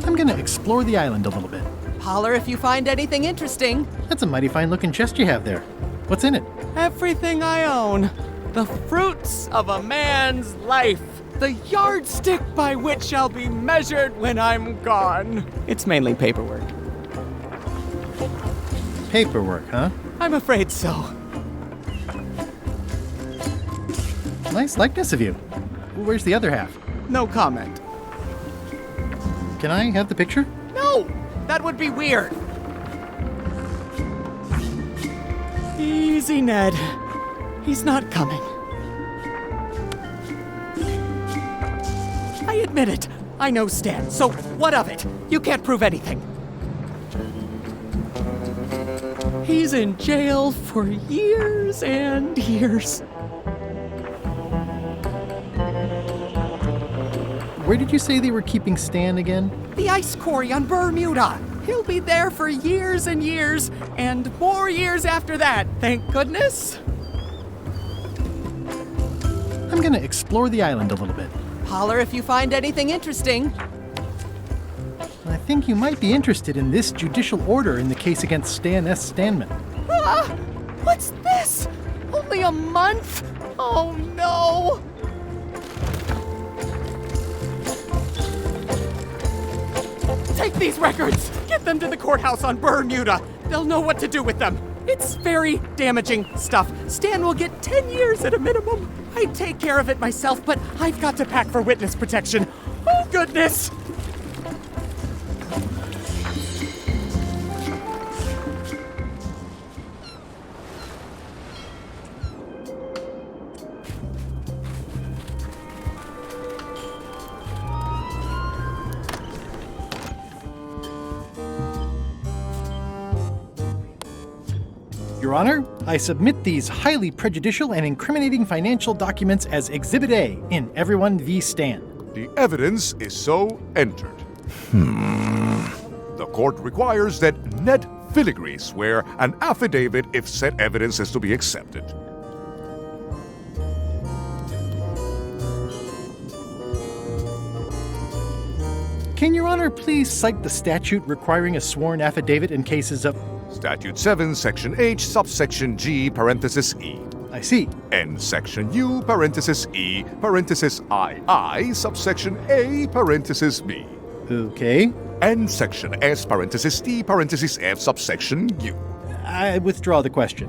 I'm gonna explore the island a little bit. Holler if you find anything interesting. That's a mighty fine-looking chest you have there. What's in it? Everything I own. The fruits of a man's life. The yardstick by which I'll be measured when I'm gone. It's mainly paperwork. Paperwork, huh? I'm afraid so. Nice likeness of you. Where's the other half? No comment. Can I have the picture? No! That would be weird. Easy, Ned. He's not coming. I admit it. I know Stan, so what of it? You can't prove anything. He's in jail for years and years. Where did you say they were keeping Stan again? The ice quarry on Bermuda. He'll be there for years and years, and more years after that, thank goodness. I'm gonna explore the island a little bit. Holler if you find anything interesting. I think you might be interested in this judicial order in the case against Stan S. Stanman. Ah! What's this? Only a month? Oh no! Take these records! Get them to the courthouse on Bermuda! They'll know what to do with them. It's very damaging stuff. Stan will get 10 years at a minimum. I'd take care of it myself, but I've got to pack for witness protection. Oh, goodness! Your Honor, I submit these highly prejudicial and incriminating financial documents as Exhibit A in Everyone v. Stan. The evidence is so entered. The court requires that Ned Filigree swear an affidavit if said evidence is to be accepted. Can Your Honor please cite the statute requiring a sworn affidavit in cases of... Statute 7, Section H, subsection G, parenthesis E. I see. And Section U, parenthesis E, parenthesis II, subsection A, parenthesis B. Okay. And Section S, parenthesis T, parenthesis F, subsection U. I withdraw the question.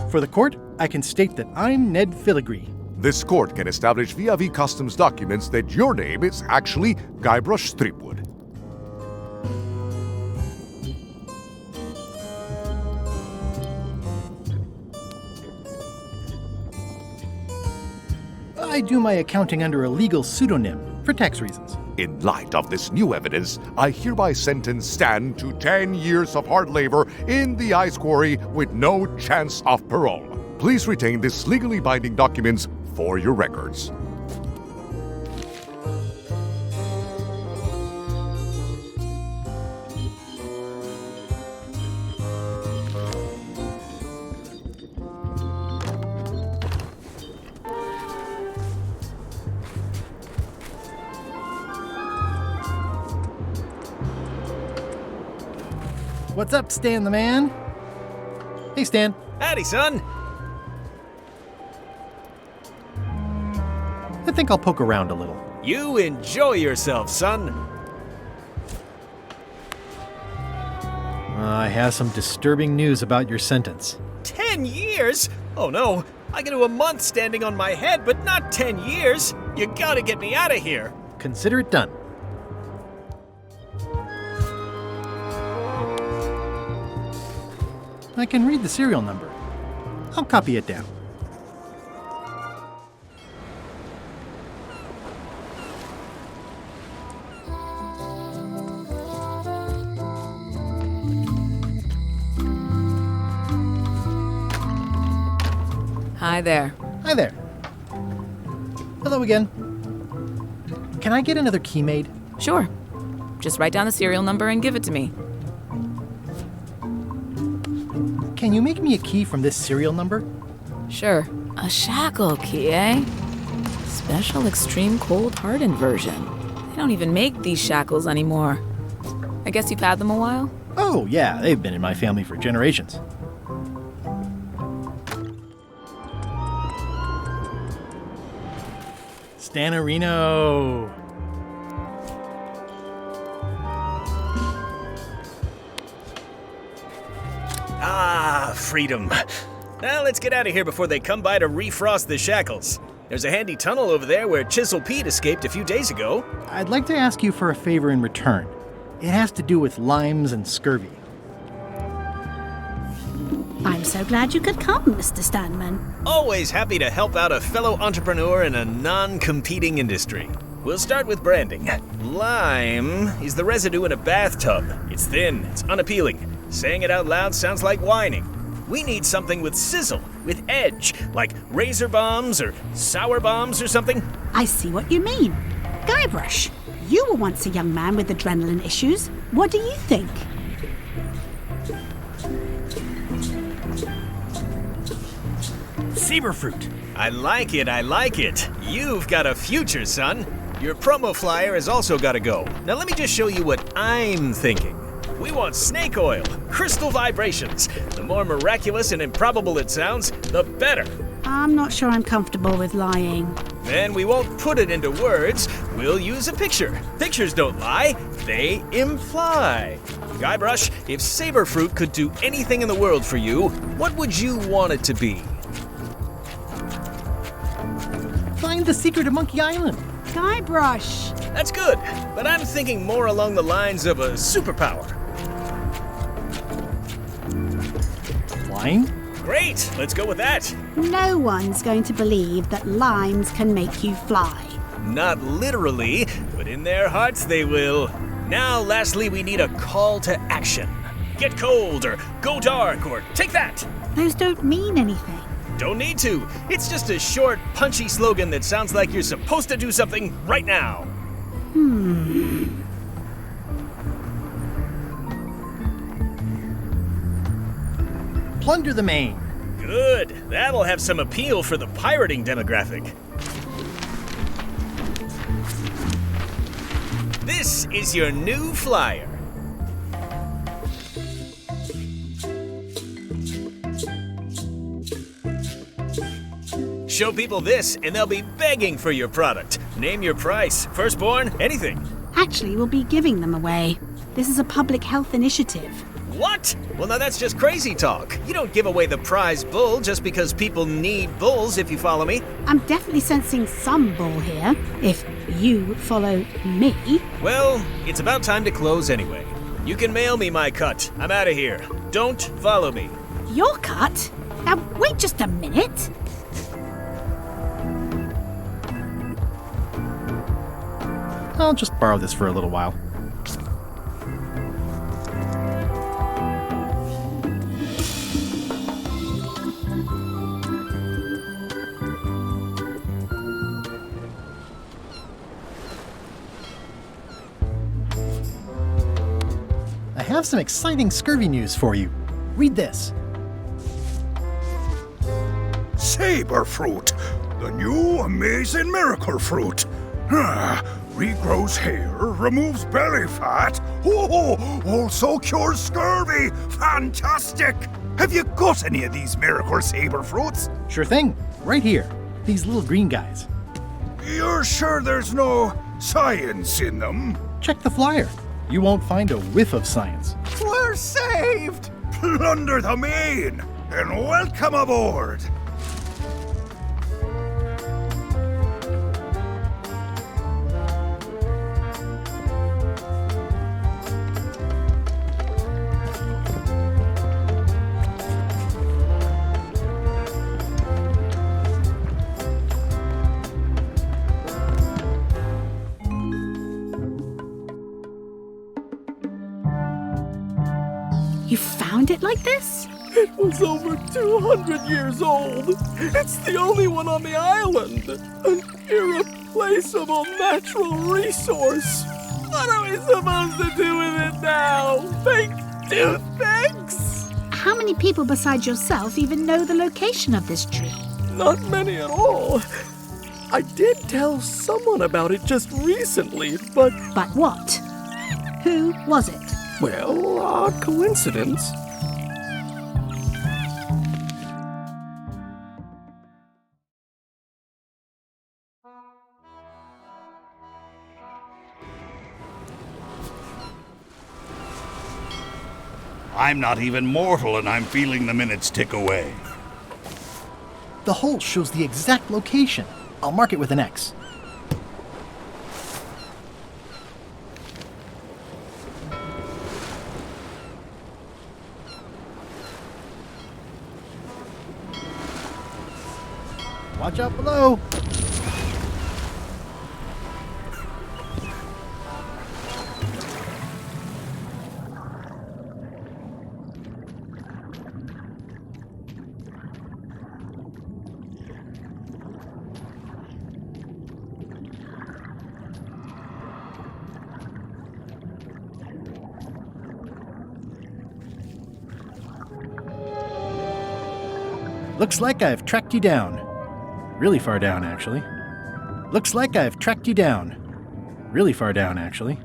For the court, I can state that I'm Ned Filigree. This court can establish via customs documents that your name is actually Guybrush Threepwood. I do my accounting under a legal pseudonym for tax reasons. In light of this new evidence, I hereby sentence Stan to 10 years of hard labor in the ice quarry with no chance of parole. Please retain this legally binding documents for your records. What's up, Stan the man? Hey, Stan. Howdy, son. I think I'll poke around a little. You enjoy yourself, son. I have some disturbing news about your sentence. 10 years? Oh no, I can do a month standing on my head, but not 10 years. You gotta get me out of here. Consider it done. I can read the serial number. I'll copy it down. Hi there. Hi there. Hello again. Can I get another key made? Sure. Just write down the serial number and give it to me. Can you make me a key from this serial number? Sure. A shackle key, eh? Special extreme cold hardened version. They don't even make these shackles anymore. I guess you've had them a while? Oh, yeah, they've been in my family for generations. Stanarino. Ah, freedom. Now let's get out of here before they come by to refrost the shackles. There's a handy tunnel over there where Chisel Pete escaped a few days ago. I'd like to ask you for a favor in return. It has to do with limes and scurvy. I'm so glad you could come, Mr. Stanman. Always happy to help out a fellow entrepreneur in a non-competing industry. We'll start with branding. Lime is the residue in a bathtub. It's thin, it's unappealing. Saying it out loud sounds like whining. We need something with sizzle, with edge, like razor bombs or sour bombs or something. I see what you mean. Guybrush, you were once a young man with adrenaline issues. What do you think? Saberfruit. I like it, I like it. You've got a future, son. Your promo flyer has also got to go. Now let me just show you what I'm thinking. We want snake oil, crystal vibrations. The more miraculous and improbable it sounds, the better. I'm not sure I'm comfortable with lying. Then we won't put it into words. We'll use a picture. Pictures don't lie, they imply. Guybrush, if Saberfruit could do anything in the world for you, what would you want it to be? Find the secret of Monkey Island. Guybrush. That's good, but I'm thinking more along the lines of a superpower. Flying? Great, let's go with that. No one's going to believe that limes can make you fly. Not literally, but in their hearts they will. Now, lastly, we need a call to action. Get cold, or go dark, or take that. Those don't mean anything. Don't need to. It's just a short, punchy slogan that sounds like you're supposed to do something right now. Plunder the main. Good. That'll have some appeal for the pirating demographic. This is your new flyer. Show people this, and they'll be begging for your product. Name your price, firstborn, anything. Actually, we'll be giving them away. This is a public health initiative. What? Well, now that's just crazy talk. You don't give away the prize bull just because people need bulls, if you follow me. I'm definitely sensing some bull here, if you follow me. Well, it's about time to close anyway. You can mail me my cut. I'm out of here. Don't follow me. Your cut? Now, wait just a minute. I'll just borrow this for a little while. I have some exciting scurvy news for you. Read this. Saber fruit, the new amazing miracle fruit. Regrows hair, removes belly fat. Also cures scurvy. Fantastic! Have you got any of these miracle saber fruits? Sure thing. Right here. These little green guys. You're sure there's no science in them? Check the flyer. You won't find a whiff of science. We're saved! Plunder the main, and welcome aboard! You found it like this? It was over 200 years old. It's the only one on the island. An irreplaceable natural resource. What are we supposed to do with it now? Make toothpicks? How many people besides yourself even know the location of this tree? Not many at all. I did tell someone about it just recently, but... But what? Who was it? Well, odd coincidence. I'm not even mortal and I'm feeling the minutes tick away. The hole shows the exact location. I'll mark it with an X. Watch out below! Looks like I've tracked you down. Really far down, actually. Looks like I've tracked you down. Really far down, actually.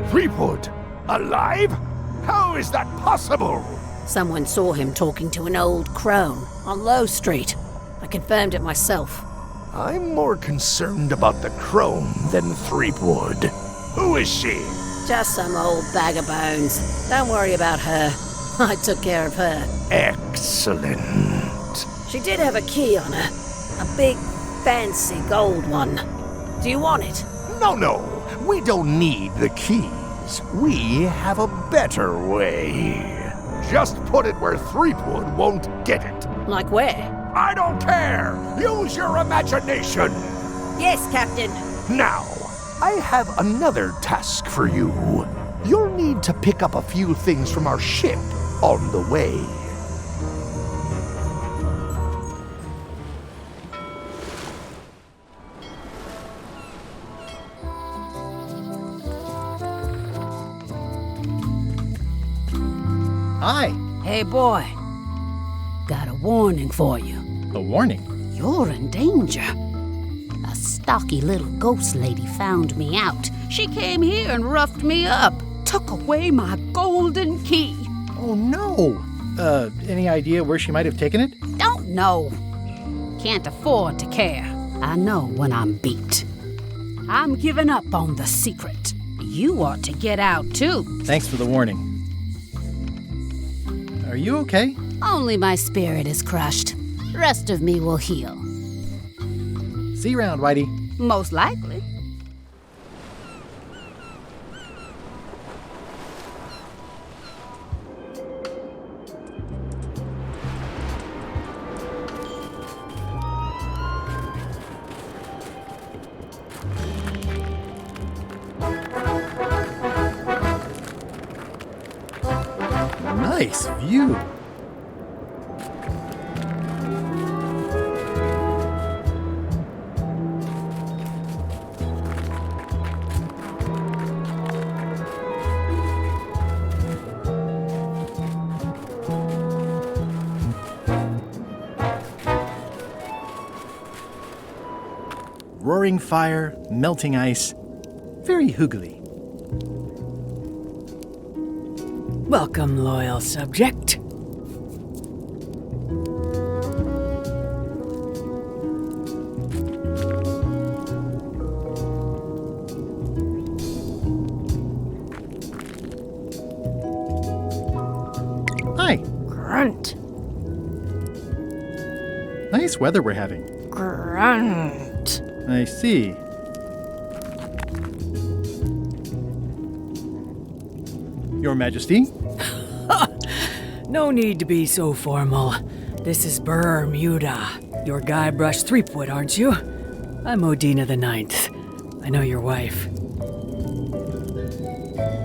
Threepwood? Alive? How is that possible? Someone saw him talking to an old crone on Low Street. I confirmed it myself. I'm more concerned about the crone than Threepwood. Who is she? Just some old bag of bones. Don't worry about her. I took care of her. Excellent. She did have a key on her. A big, fancy gold one. Do you want it? No. We don't need the keys. We have a better way. Just put it where Threepwood won't get it. Like where? I don't care. Use your imagination. Yes, Captain. Now, I have another task for you. You'll need to pick up a few things from our ship on the way. Hi. Hey, boy. Got a warning for you. A warning? You're in danger. A stocky little ghost lady found me out. She came here and roughed me up. Took away my golden key. Oh, no. Any idea where she might have taken it? Don't know. Can't afford to care. I know when I'm beat. I'm giving up on the secret. You ought to get out too. Thanks for the warning. Are you okay? Only my spirit is crushed. Rest of me will heal. See you around, Whitey. Most likely. Nice view. Roaring fire, melting ice, very hoogly. Welcome, loyal subject. Hi. Grunt. Nice weather we're having. Grunt. I see. Your Majesty? No need to be so formal. This is Bermuda. You're Guybrush Threepwood, aren't you? I'm Odina the Ninth. I know your wife.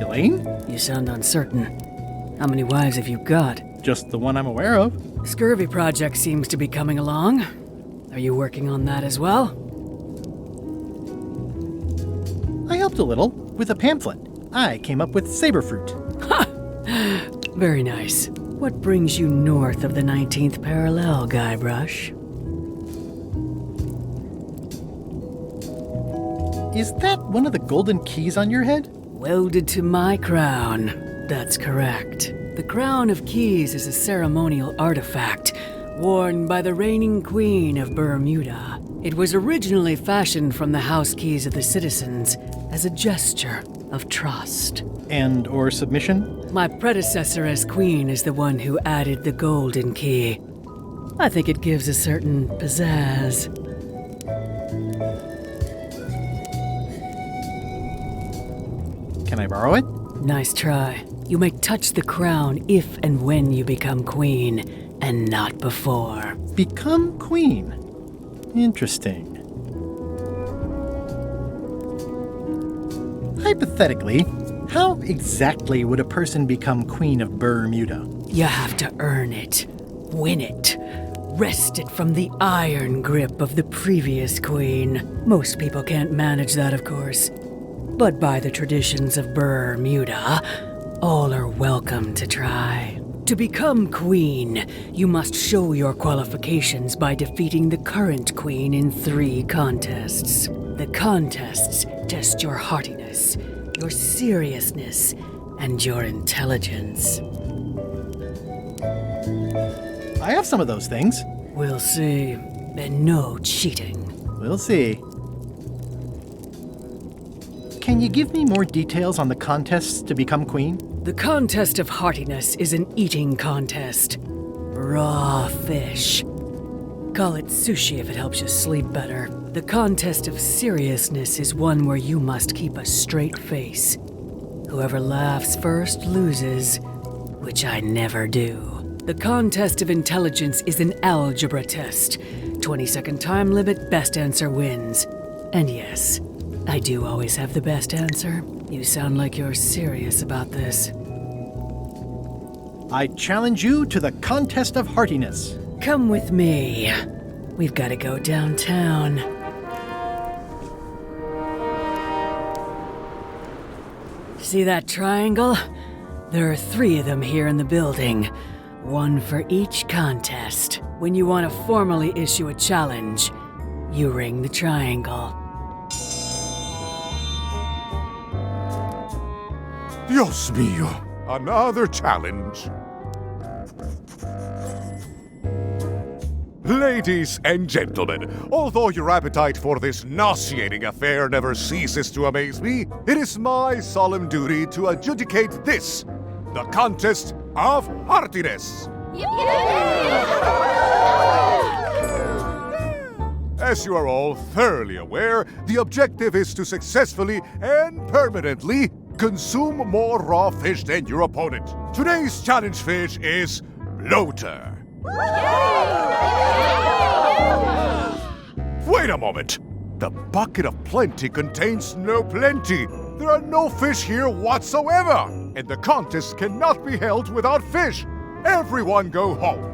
Elaine? You sound uncertain. How many wives have you got? Just the one I'm aware of. Scurvy project seems to be coming along. Are you working on that as well? I helped a little with a pamphlet. I came up with saberfruit. Very nice. What brings you north of the 19th parallel, Guybrush? Is that one of the golden keys on your head? Welded to my crown. That's correct. The Crown of Keys is a ceremonial artifact worn by the reigning queen of Bermuda. It was originally fashioned from the house keys of the citizens as a gesture of trust. And or submission? My predecessor as queen is the one who added the golden key. I think it gives a certain pizzazz. Can I borrow it? Nice try. You may touch the crown if and when you become queen, and not before. Become queen? Interesting. Hypothetically, how exactly would a person become queen of Bermuda? You have to earn it, win it, wrest it from the iron grip of the previous queen. Most people can't manage that, of course. But by the traditions of Bermuda, all are welcome to try. To become queen, you must show your qualifications by defeating the current queen in 3 contests. The contests test your heartiness, your seriousness, and your intelligence. I have some of those things. We'll see. And no cheating. We'll see. Can you give me more details on the contests to become queen? The Contest of Heartiness is an eating contest. Raw fish. Call it sushi if it helps you sleep better. The Contest of Seriousness is one where you must keep a straight face. Whoever laughs first loses, which I never do. The Contest of Intelligence is an algebra test. 20-second time limit, best answer wins. And yes, I do always have the best answer. You sound like you're serious about this. I challenge you to the Contest of Heartiness. Come with me. We've got to go downtown. See that triangle? There are 3 of them here in the building. 1 for each contest. When you want to formally issue a challenge, you ring the triangle. Dios mío, another challenge. Ladies and gentlemen, although your appetite for this nauseating affair never ceases to amaze me, it is my solemn duty to adjudicate this, the Contest of Heartiness. As you are all thoroughly aware, the objective is to successfully and permanently consume more raw fish than your opponent. Today's challenge fish is bloater. Wait a moment! The bucket of plenty contains no plenty. There are no fish here whatsoever, and the contest cannot be held without fish. Everyone go home.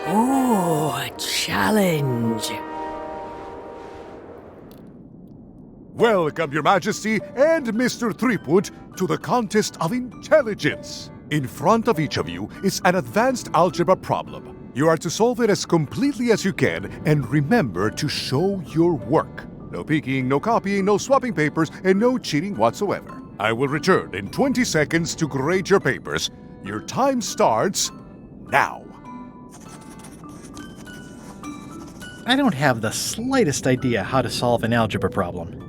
Oh, a challenge. Welcome, Your Majesty and Mr. Threepwood, to the Contest of Intelligence. In front of each of you is an advanced algebra problem. You are to solve it as completely as you can, and remember to show your work. No peeking, no copying, no swapping papers, and no cheating whatsoever. I will return in 20 seconds to grade your papers. Your time starts now. I don't have the slightest idea how to solve an algebra problem.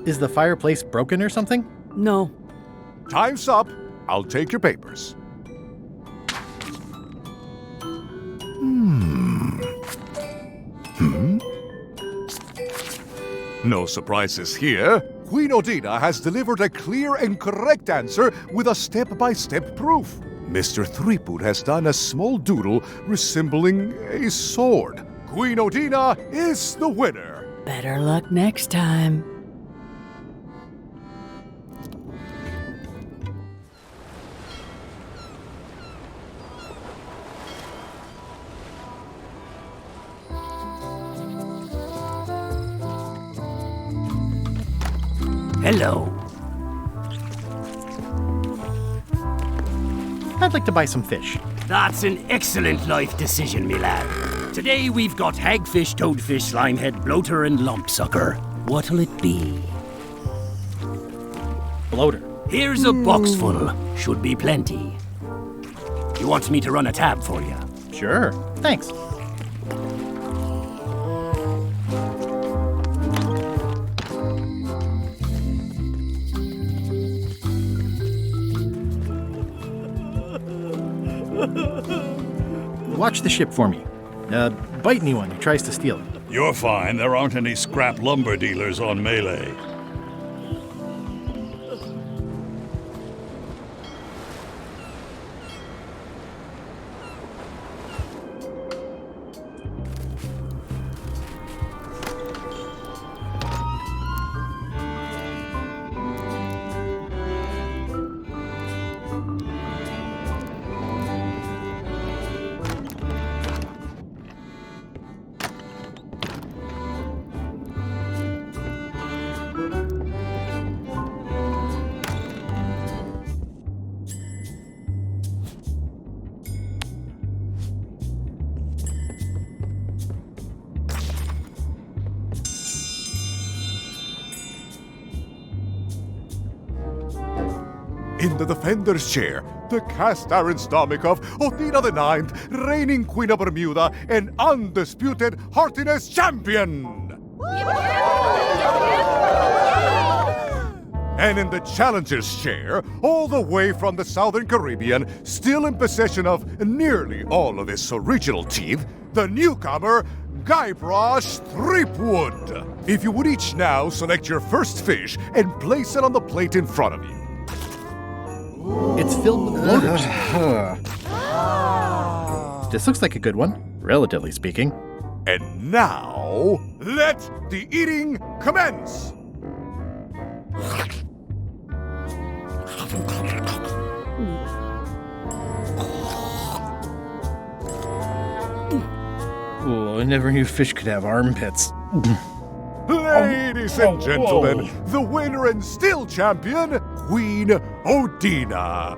Is the fireplace broken or something? No. Time's up. I'll take your papers. No surprises here. Queen Odina has delivered a clear and correct answer with a step-by-step proof. Mr. Threepwood has done a small doodle resembling a sword. Queen Odina is the winner. Better luck next time. Hello. I'd like to buy some fish. That's an excellent life decision, me lad. Today we've got hagfish, toadfish, slimehead, bloater, and lumpsucker. What'll it be? Bloater. Here's a box full. Should be plenty. You want me to run a tab for you? Sure. Thanks. Watch the ship for me. Bite anyone who tries to steal it. You're fine. There aren't any scrap lumber dealers on Melee. In the defender's chair, the cast iron stomach of Odina the Ninth, reigning Queen of Bermuda and undisputed Heartiness champion! And in the challenger's chair, all the way from the Southern Caribbean, still in possession of nearly all of his original teeth, the newcomer, Guybrush Threepwood. If you would each now select your first fish and place it on the plate in front of you. It's filled with bloaters. This looks like a good one, relatively speaking. And now, let the eating commence! Oh, I never knew fish could have armpits. Ladies and gentlemen, the winner and still champion, Queen Odina.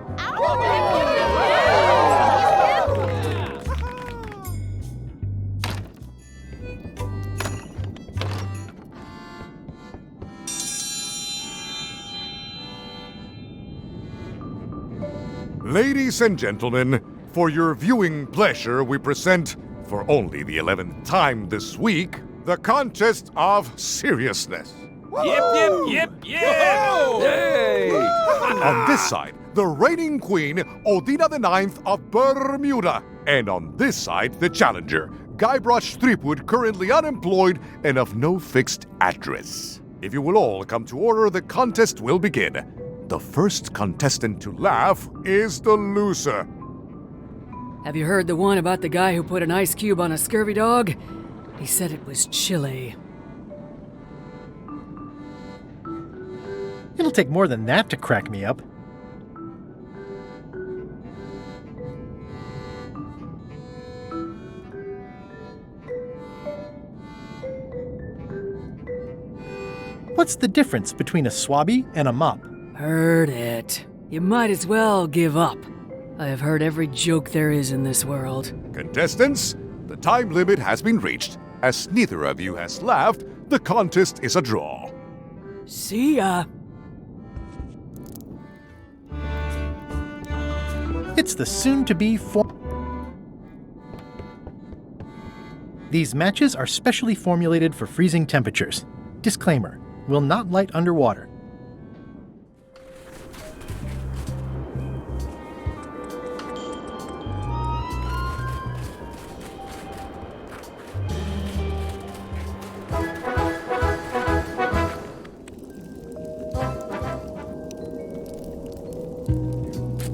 Ladies and gentlemen, for your viewing pleasure, we present, for only the 11th time this week, the Contest of Seriousness. Yep. Yay! On this side, the reigning queen, Odina IX of Bermuda. And on this side, the challenger, Guybrush Threepwood, currently unemployed and of no fixed address. If you will all come to order, the contest will begin. The first contestant to laugh is the loser. Have you heard the one about the guy who put an ice cube on a scurvy dog? He said it was chilly. It'll take more than that to crack me up. What's the difference between a swabby and a mop? Heard it. You might as well give up. I have heard every joke there is in this world. Contestants, the time limit has been reached. As neither of you has laughed, the contest is a draw. See ya. It's the soon-to-be These matches are specially formulated for freezing temperatures. Disclaimer, will not light underwater.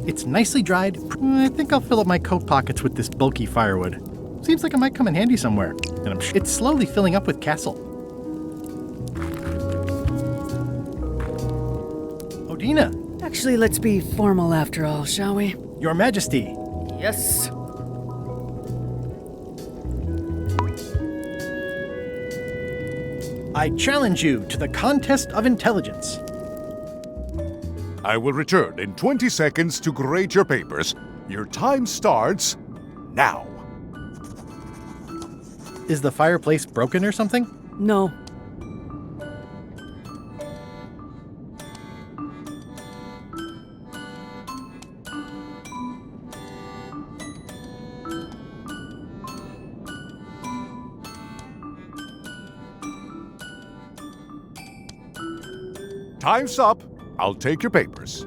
It's nicely dried. I think I'll fill up my coat pockets with this bulky firewood. Seems like it might come in handy somewhere. And I'm sure it's slowly filling up with castle. Odina! Actually, let's be formal after all, shall we? Your Majesty! Yes. I challenge you to the Contest of Intelligence. I will return in 20 seconds to grade your papers. Your time starts now. Is the fireplace broken or something? No. Time's up. I'll take your papers.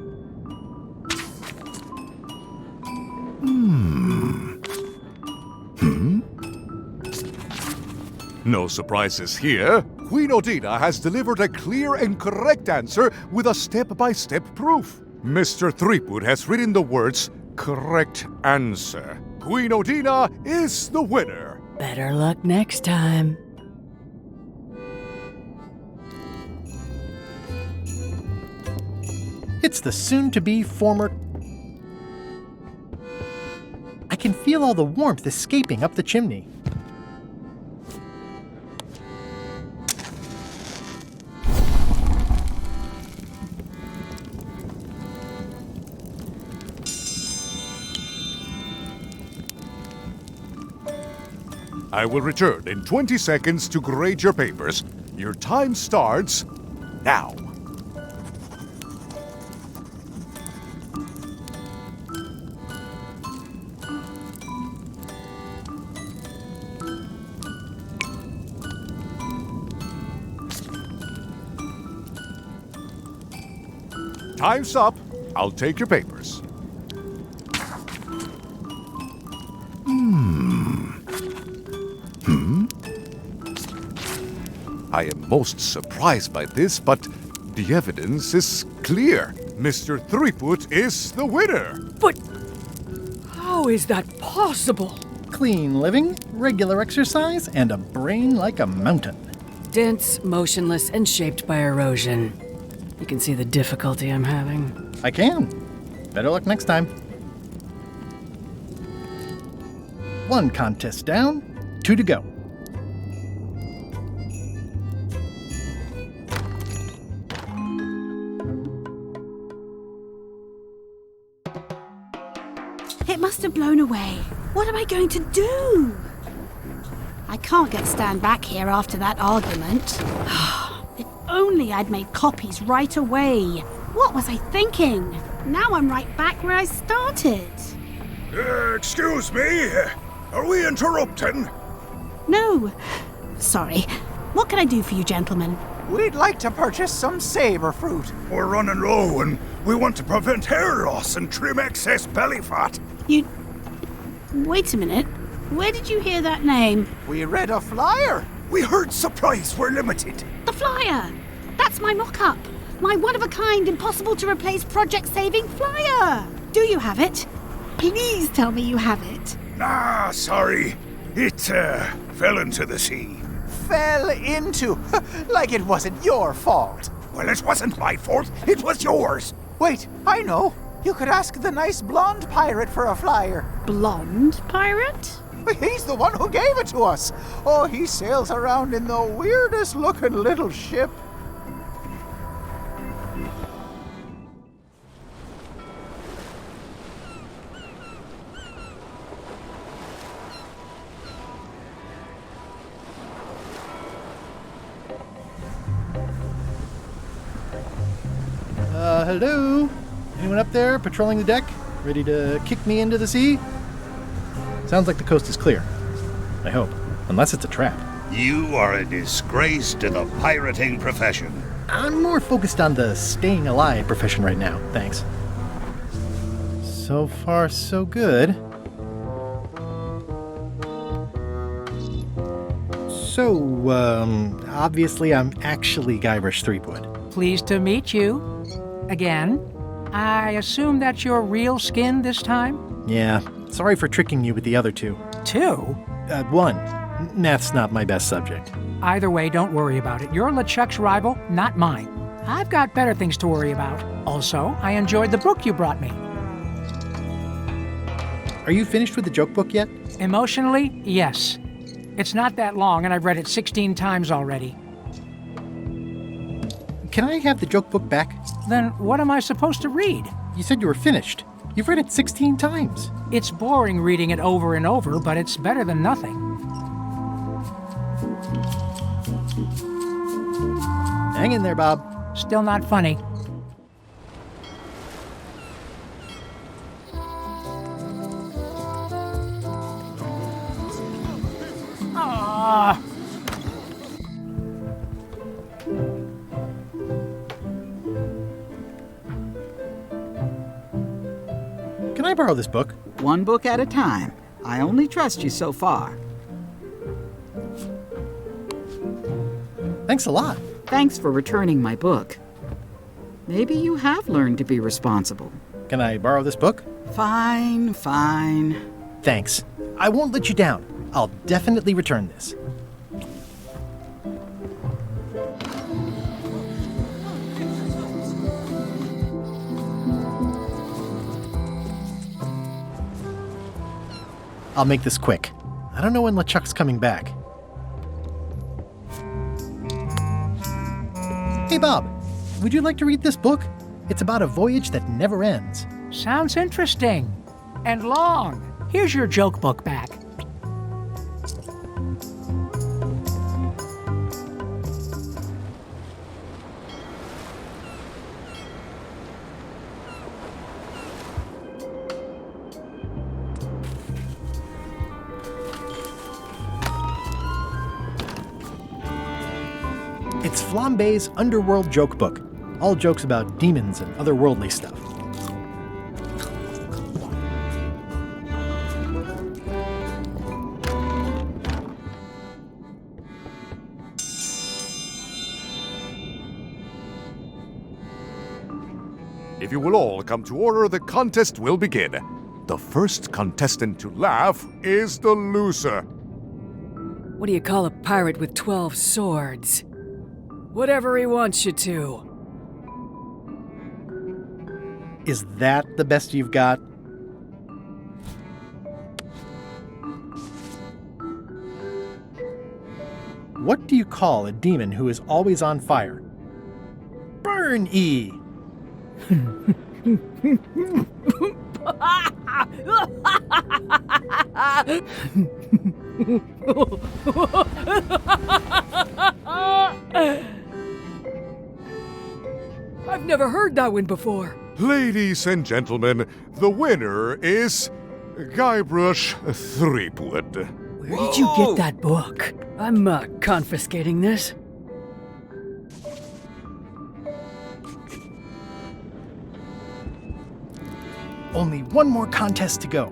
No surprises here. Queen Odina has delivered a clear and correct answer with a step-by-step proof. Mr. Threepwood has written the words, correct answer. Queen Odina is the winner. Better luck next time. It's the soon-to-be former... I can feel all the warmth escaping up the chimney. I will return in 20 seconds to grade your papers. Your time starts now. Time's up. I'll take your papers. I am most surprised by this, but the evidence is clear. Mr. Threepwood is the winner. But how is that possible? Clean living, regular exercise, and a brain like a mountain. Dense, motionless, and shaped by erosion. You can see the difficulty I'm having. I can. Better luck next time. 1 contest down, 2 to go. It must have blown away. What am I going to do? I can't get Stan back here after that argument. If only I'd made copies right away. What was I thinking? Now I'm right back where I started. Excuse me? Are we interrupting? No. Sorry. What can I do for you, gentlemen? We'd like to purchase some saber fruit. We're running low and we want to prevent hair loss and trim excess belly fat. Wait a minute. Where did you hear that name? We read a flyer. We heard supplies were limited. The flyer! That's my mock-up. My one-of-a-kind, impossible-to-replace project-saving flyer. Do you have it? Please tell me you have it. Ah, sorry. It, fell into the sea. Fell into? Like it wasn't your fault. Well, it wasn't my fault. It was yours. Wait, I know. You could ask the nice blonde pirate for a flyer. Blonde pirate? He's the one who gave it to us. Oh, he sails around in the weirdest looking little ship. Hello? Anyone up there patrolling the deck? Ready to kick me into the sea? Sounds like the coast is clear. I hope. Unless it's a trap. You are a disgrace to the pirating profession. I'm more focused on the staying alive profession right now, thanks. So far, so good. So, obviously I'm actually Guybrush Threepwood. Pleased to meet you. Again. I assume that's your real skin this time? Yeah, sorry for tricking you with the other 2. 2? 1. Math's not my best subject. Either way, don't worry about it. You're Lechuck's rival, not mine. I've got better things to worry about. Also, I enjoyed the book you brought me. Are you finished with the joke book yet? Emotionally, yes. It's not that long, and I've read it 16 times already. Can I have the joke book back? Then what am I supposed to read? You said you were finished. You've read it 16 times. It's boring reading it over and over, but it's better than nothing. Hang in there, Bob. Still not funny. Ah. Can I borrow this book? One book at a time. I only trust you so far. Thanks a lot. Thanks for returning my book. Maybe you have learned to be responsible. Can I borrow this book? Fine, fine. Thanks. I won't let you down. I'll definitely return this. I'll make this quick. I don't know when Lechuck's coming back. Hey, Bob, would you like to read this book? It's about a voyage that never ends. Sounds interesting. And long. Here's your joke book back. It's Flambe's Underworld joke book. All jokes about demons and otherworldly stuff. If you will all come to order, the contest will begin. The first contestant to laugh is the loser. What do you call a pirate with 12 swords? Whatever he wants you to. Is that the best you've got? What do you call a demon who is always on fire? Burn E! I've never heard that one before. Ladies and gentlemen, the winner is Guybrush Threepwood. Where did you get that book? I'm confiscating this. Only one more contest to go.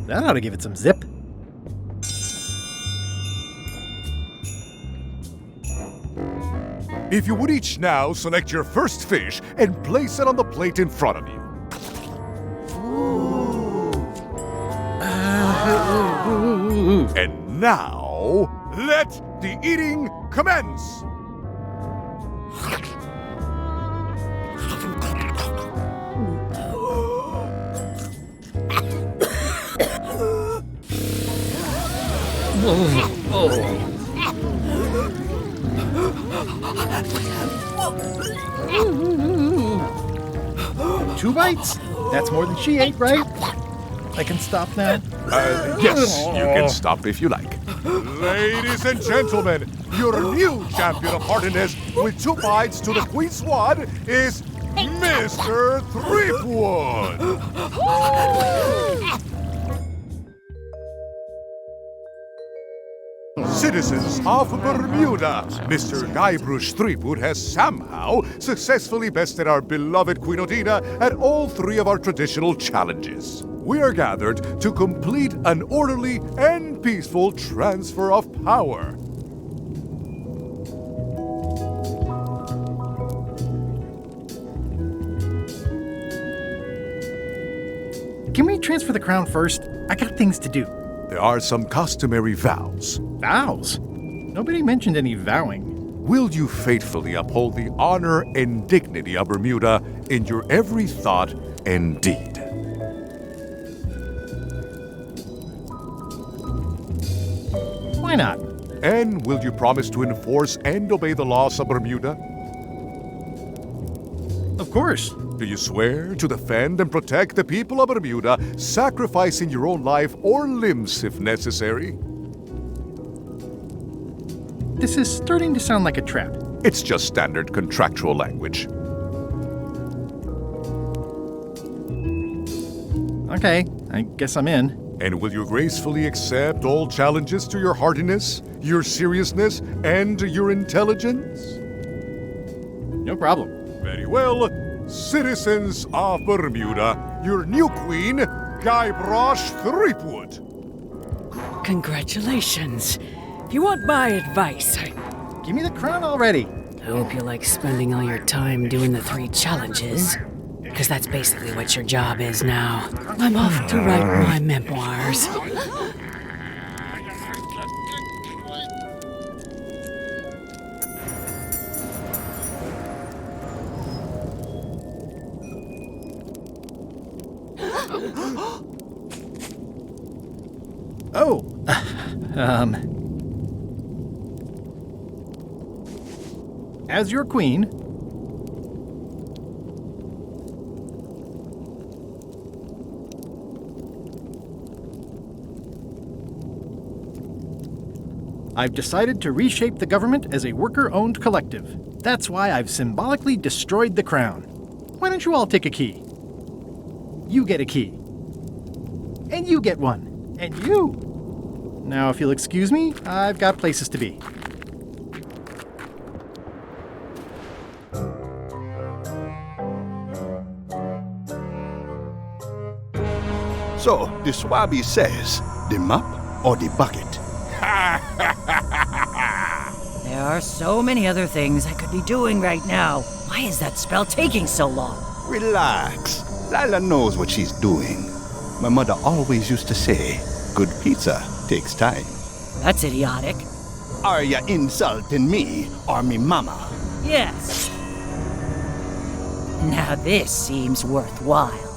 That ought to give it some zip. If you would each now select your first fish and place it on the plate in front of you. And now, let the eating commence! Two bites? That's more than she ate, right? I can stop now? Yes, you can stop if you like. Ladies and gentlemen, your new champion of hardiness with 2 bites to the Queen's Sword is Mr. Threepwood! Citizens of Bermuda, Mr. Guybrush Threepwood has somehow successfully bested our beloved Queen Odina at all 3 of our traditional challenges. We are gathered to complete an orderly and peaceful transfer of power. Can we transfer the crown first? I got things to do. There are some customary vows. Vows? Nobody mentioned any vowing. Will you faithfully uphold the honor and dignity of Bermuda in your every thought and deed? Why not? And will you promise to enforce and obey the laws of Bermuda? Of course. Do you swear to defend and protect the people of Bermuda, sacrificing your own life or limbs if necessary? This is starting to sound like a trap. It's just standard contractual language. Okay, I guess I'm in. And will you gracefully accept all challenges to your hardiness, your seriousness, and your intelligence? No problem. Very well. Citizens of Bermuda, your new queen, Guybrush Threepwood. Congratulations. If you want my advice, give me the crown already. I hope you like spending all your time doing the 3 challenges, because that's basically what your job is now. I'm off to write my memoirs. Oh, as your queen, I've decided to reshape the government as a worker-owned collective. That's why I've symbolically destroyed the crown. Why don't you all take a key? You get a key. And you get one. And you. Now, if you'll excuse me, I've got places to be. So, the Swabby says, the map or the bucket? There are so many other things I could be doing right now. Why is that spell taking so long? Relax. Lila knows what she's doing. My mother always used to say, good pizza takes time. That's idiotic. Are you insulting me or me mama? Yes. Now this seems worthwhile.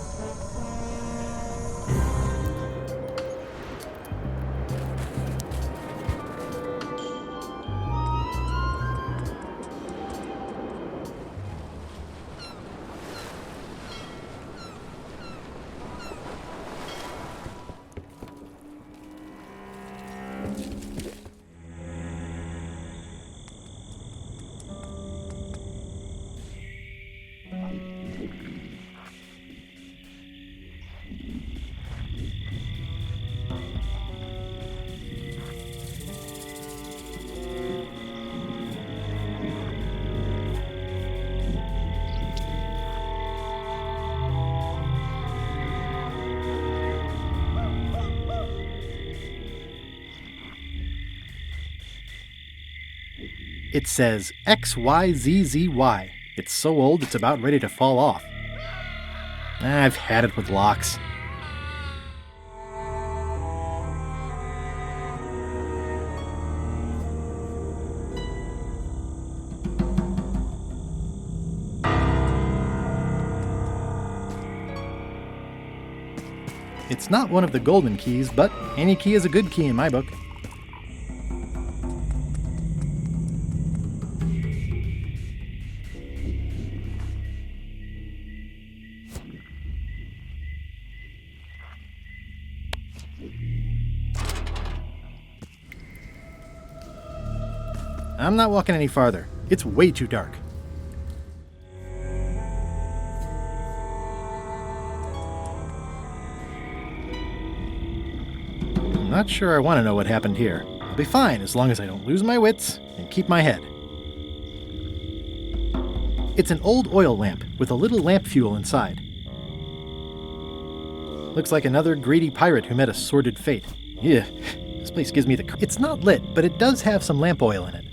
It says XYZZY. It's so old it's about ready to fall off. I've had it with locks. It's not one of the golden keys, but any key is a good key in my book. I'm not walking any farther. It's way too dark. I'm not sure I want to know what happened here. I'll be fine as long as I don't lose my wits and keep my head. It's an old oil lamp with a little lamp fuel inside. Looks like another greedy pirate who met a sordid fate. Yeah, this place gives me the... It's not lit, but it does have some lamp oil in it.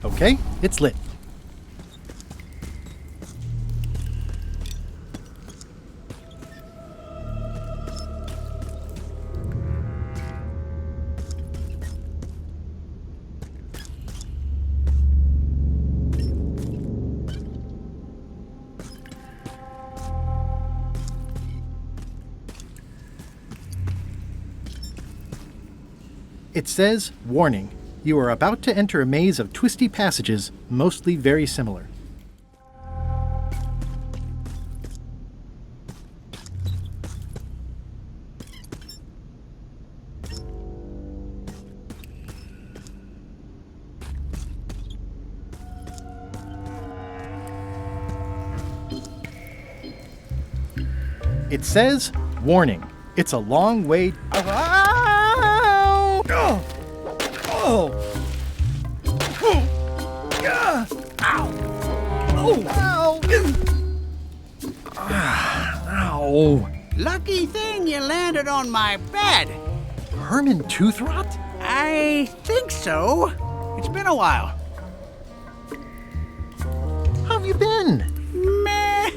Okay, it's lit. It says, warning. You are about to enter a maze of twisty passages, mostly very similar. It says, warning. It's a long way... Oh! Ow! Lucky thing you landed on my bed. Herman Tooth Rot? I think so. It's been a while. How have you been? Meh.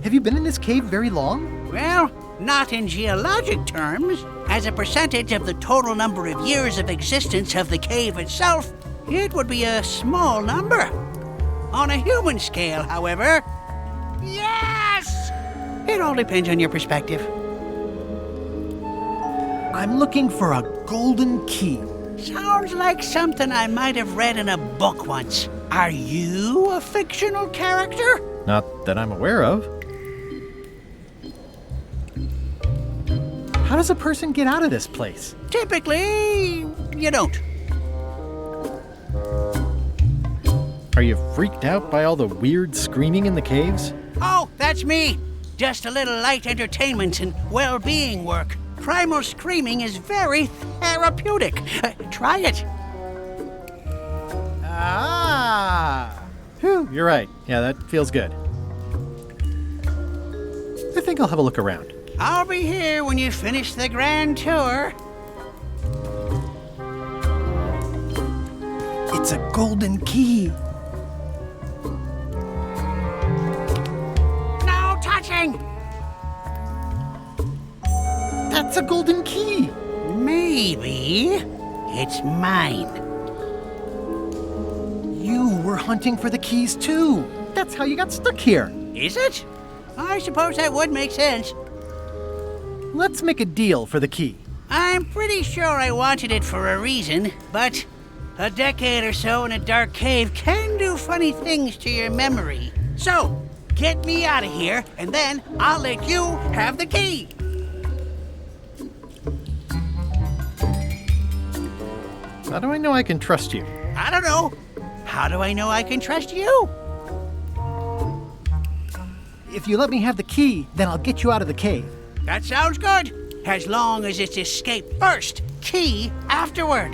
Have you been in this cave very long? Well, not in geologic terms. As a percentage of the total number of years of existence of the cave itself, it would be a small number. On a human scale, however, yes! It all depends on your perspective. I'm looking for a golden key. Sounds like something I might have read in a book once. Are you a fictional character? Not that I'm aware of. How does a person get out of this place? Typically, you don't. Are you freaked out by all the weird screaming in the caves? Oh, that's me. Just a little light entertainment and well-being work. Primal screaming is very therapeutic. Try it. Ah! Whew, you're right. Yeah, that feels good. I think I'll have a look around. I'll be here when you finish the grand tour. It's a golden key. No touching! That's a golden key. Maybe it's mine. You were hunting for the keys too. That's how you got stuck here. Is it? I suppose that would make sense. Let's make a deal for the key. I'm pretty sure I wanted it for a reason, but a decade or so in a dark cave can do funny things to your memory. So, get me out of here, and then I'll let you have the key. How do I know I can trust you? I don't know. How do I know I can trust you? If you let me have the key, then I'll get you out of the cave. That sounds good. As long as it's escape first, key afterward.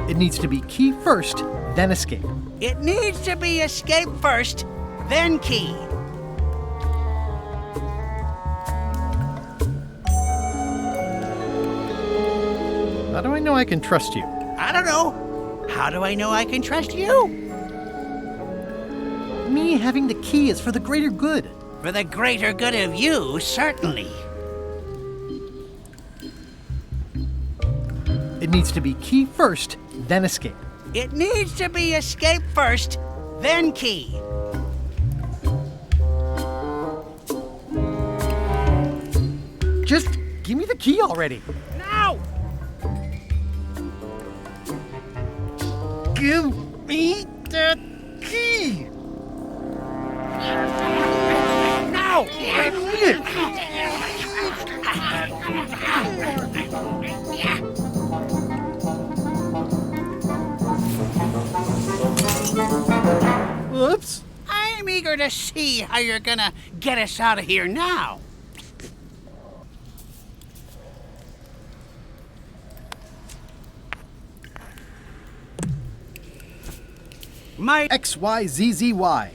It needs to be key first, then escape. It needs to be escape first, then key. How do I know I can trust you? I don't know. How do I know I can trust you? Me having the key is for the greater good. For the greater good of you, certainly. It needs to be key first, then escape. It needs to be escape first, then key. Just give me the key already. Now! Give me the key! Now! Whoops. I'm eager to see how you're gonna get us out of here now. My XYZZY.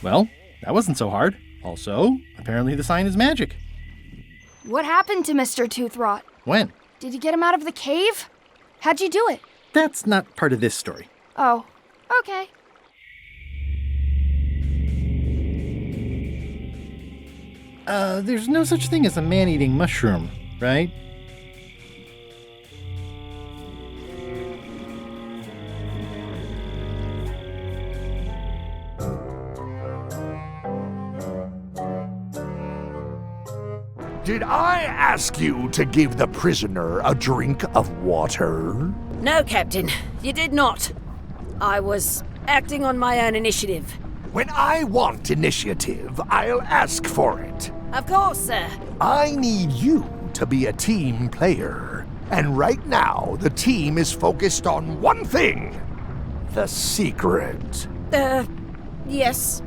Well, that wasn't so hard. Also, apparently the sign is magic. What happened to Mr. Toothrot? When? Did you get him out of the cave? How'd you do it? That's not part of this story. Oh, okay. There's no such thing as a man-eating mushroom, right? Did I ask you to give the prisoner a drink of water? No, Captain, you did not. I was acting on my own initiative. When I want initiative, I'll ask for it. Of course, sir. I need you to be a team player. And right now, the team is focused on one thing. The secret. Yes,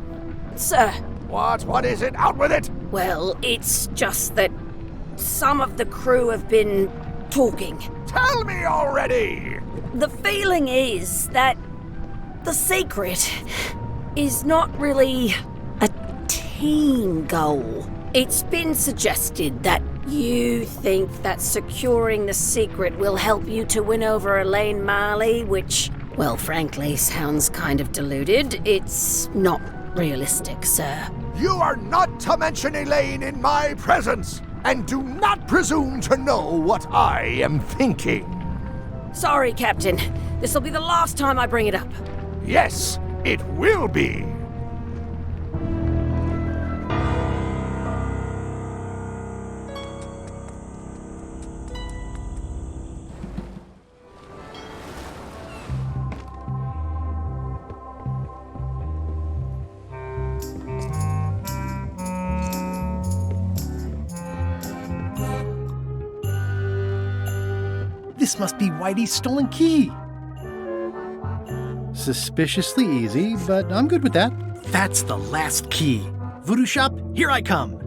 sir. What is it? Out with it! Well, it's just that some of the crew have been talking. Tell me already! The feeling is that the secret is not really a team goal. It's been suggested that you think that securing the secret will help you to win over Elaine Marley, which, well, frankly, sounds kind of deluded. It's not realistic, sir. You are not to mention Elaine in my presence! and do not presume to know what I am thinking. Sorry, Captain. This'll be the last time I bring it up. Yes, it will be. This must be Whitey's stolen key. Suspiciously easy, but I'm good with that. That's the last key. Voodoo Shop, here I come.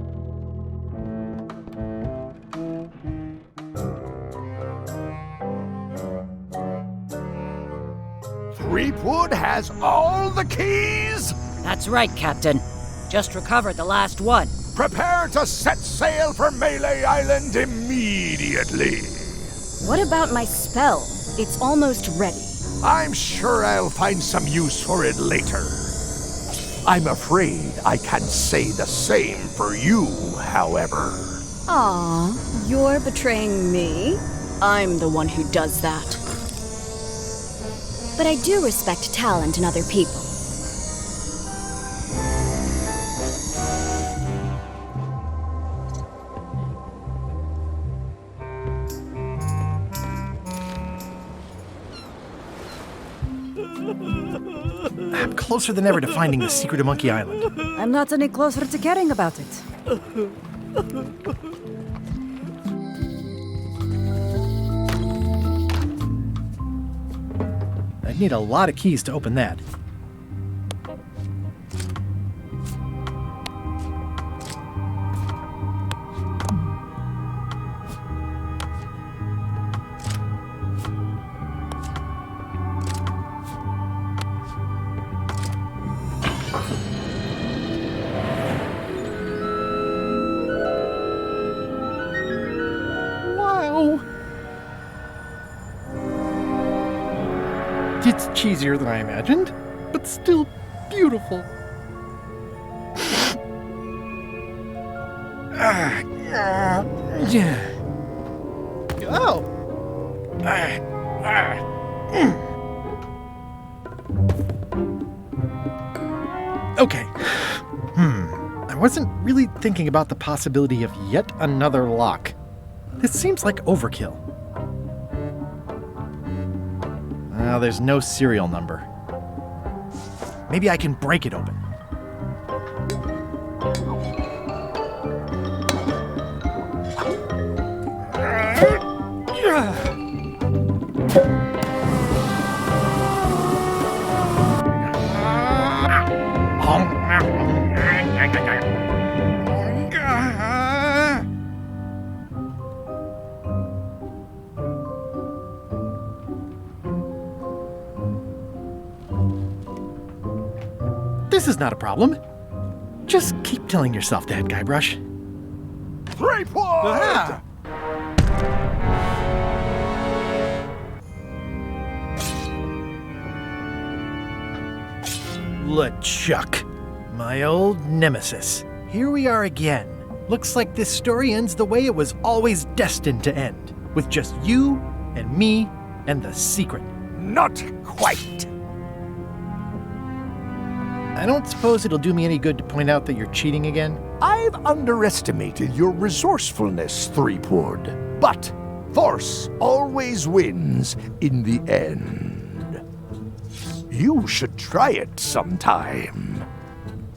Threepwood has all the keys? That's right, Captain. Just recovered the last one. Prepare to set sail for Melee Island immediately. What about my spell? It's almost ready. I'm sure I'll find some use for it later. I'm afraid I can't say the same for you, however. Aw, you're betraying me? I'm the one who does that. But I do respect talent in other people. I'm closer than ever to finding the secret of Monkey Island. I'm not any closer to caring about it. I'd need a lot of keys to open that. It's cheesier than I imagined, but still beautiful. Oh. Okay. I wasn't really thinking about the possibility of yet another lock. This seems like overkill. There's no serial number. Maybe I can break it open. This is not a problem. Just keep telling yourself that, Guybrush. Threepwood! LeChuck, my old nemesis. Here we are again. Looks like this story ends the way it was always destined to end, with just you and me and the secret. Not quite. I don't suppose it'll do me any good to point out that you're cheating again? I've underestimated your resourcefulness, Threepwood. But force always wins in the end. You should try it sometime.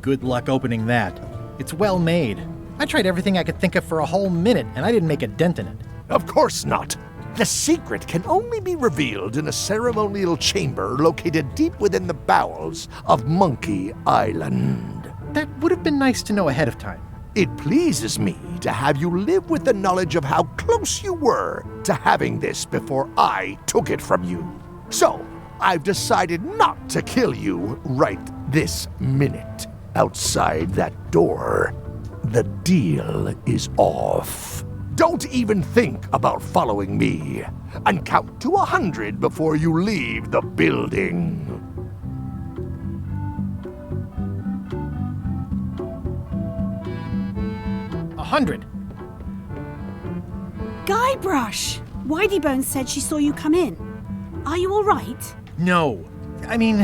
Good luck opening that. It's well made. I tried everything I could think of for a whole minute, and I didn't make a dent in it. Of course not. The secret can only be revealed in a ceremonial chamber located deep within the bowels of Monkey Island. That would have been nice to know ahead of time. It pleases me to have you live with the knowledge of how close you were to having this before I took it from you. So, I've decided not to kill you right this minute. Outside that door, the deal is off. Don't even think about following me, and count to 100 before you leave the building. 100. Guybrush! Whiteybones said she saw you come in. Are you all right? No. I mean,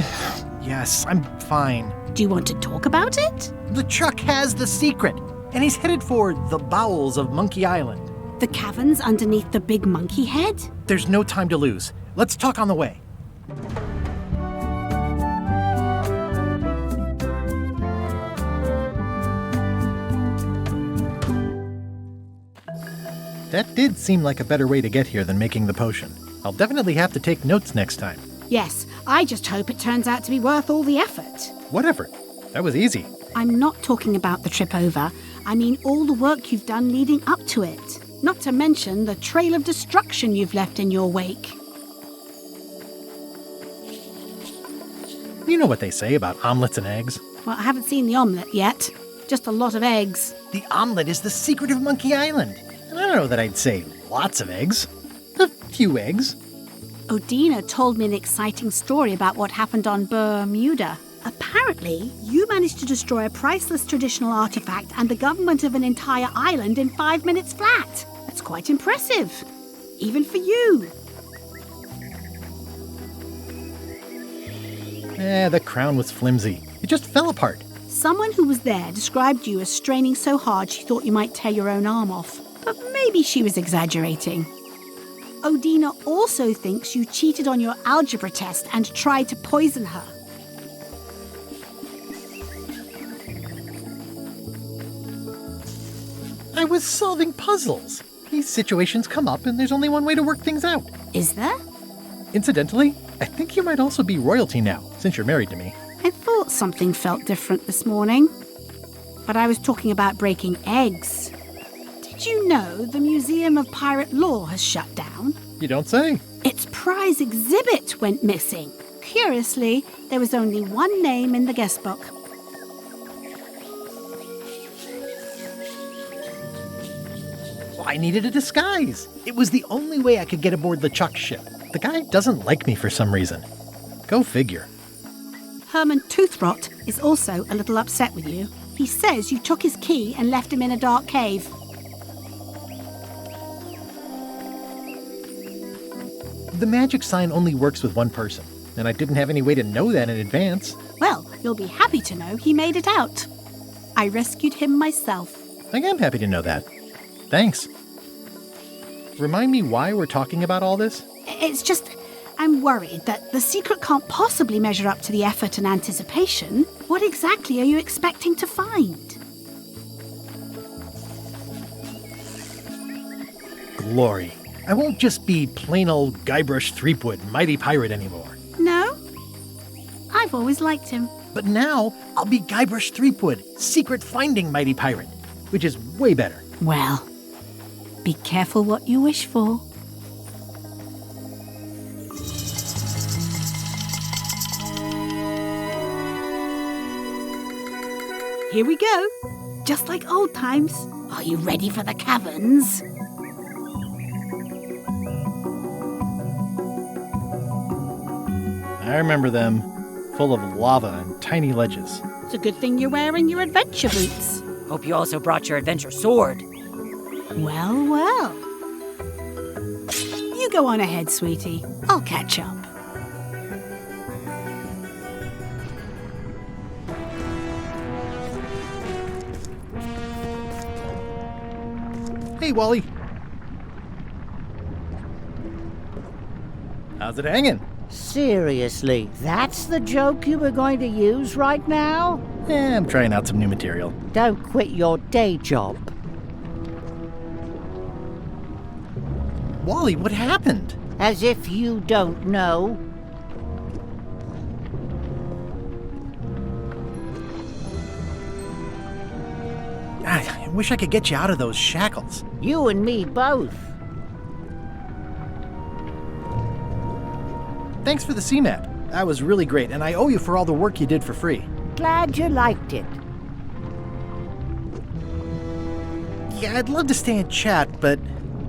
yes, I'm fine. Do you want to talk about it? LeChuck has the secret, and he's headed for the bowels of Monkey Island. The caverns underneath the big monkey head? There's no time to lose. Let's talk on the way. That did seem like a better way to get here than making the potion. I'll definitely have to take notes next time. Yes, I just hope it turns out to be worth all the effort. Whatever. That was easy. I'm not talking about the trip over. I mean all the work you've done leading up to it. Not to mention the trail of destruction you've left in your wake. You know what they say about omelets and eggs. Well, I haven't seen the omelette yet. Just a lot of eggs. The omelet is the secret of Monkey Island. And I don't know that I'd say lots of eggs. A few eggs. Odina told me an exciting story about what happened on Bermuda. Apparently, you managed to destroy a priceless traditional artifact and the government of an entire island in 5 minutes flat. That's quite impressive. Even for you. The crown was flimsy. It just fell apart. Someone who was there described you as straining so hard she thought you might tear your own arm off. But maybe she was exaggerating. Odina also thinks you cheated on your algebra test and tried to poison her. I was solving puzzles. These situations come up and there's only one way to work things out. Is there? Incidentally, I think you might also be royalty now, since you're married to me. I thought something felt different this morning. But I was talking about breaking eggs. Did you know the Museum of Pirate Lore has shut down? You don't say. Its prize exhibit went missing. Curiously, there was only one name in the guest book. I needed a disguise. It was the only way I could get aboard LeChuck's ship. The guy doesn't like me for some reason. Go figure. Herman Toothrot is also a little upset with you. He says you took his key and left him in a dark cave. The magic sign only works with one person, and I didn't have any way to know that in advance. Well, you'll be happy to know he made it out. I rescued him myself. I am happy to know that. Thanks. Remind me why we're talking about all this? It's just, I'm worried that the secret can't possibly measure up to the effort and anticipation. What exactly are you expecting to find? Glory. I won't just be plain old Guybrush Threepwood, mighty pirate anymore. No? I've always liked him. But now, I'll be Guybrush Threepwood, secret finding mighty pirate, which is way better. Well, be careful what you wish for. Here we go. Just like old times. Are you ready for the caverns? I remember them, full of lava and tiny ledges. It's a good thing you're wearing your adventure boots. Hope you also brought your adventure sword. Well, well. You go on ahead, sweetie. I'll catch up. Hey, Wally. How's it hanging? Seriously, that's the joke you were going to use right now? I'm trying out some new material. Don't quit your day job. Wally, what happened? As if you don't know. I wish I could get you out of those shackles. You and me both. Thanks for the C-map. That was really great, and I owe you for all the work you did for free. Glad you liked it. Yeah, I'd love to stay and chat, but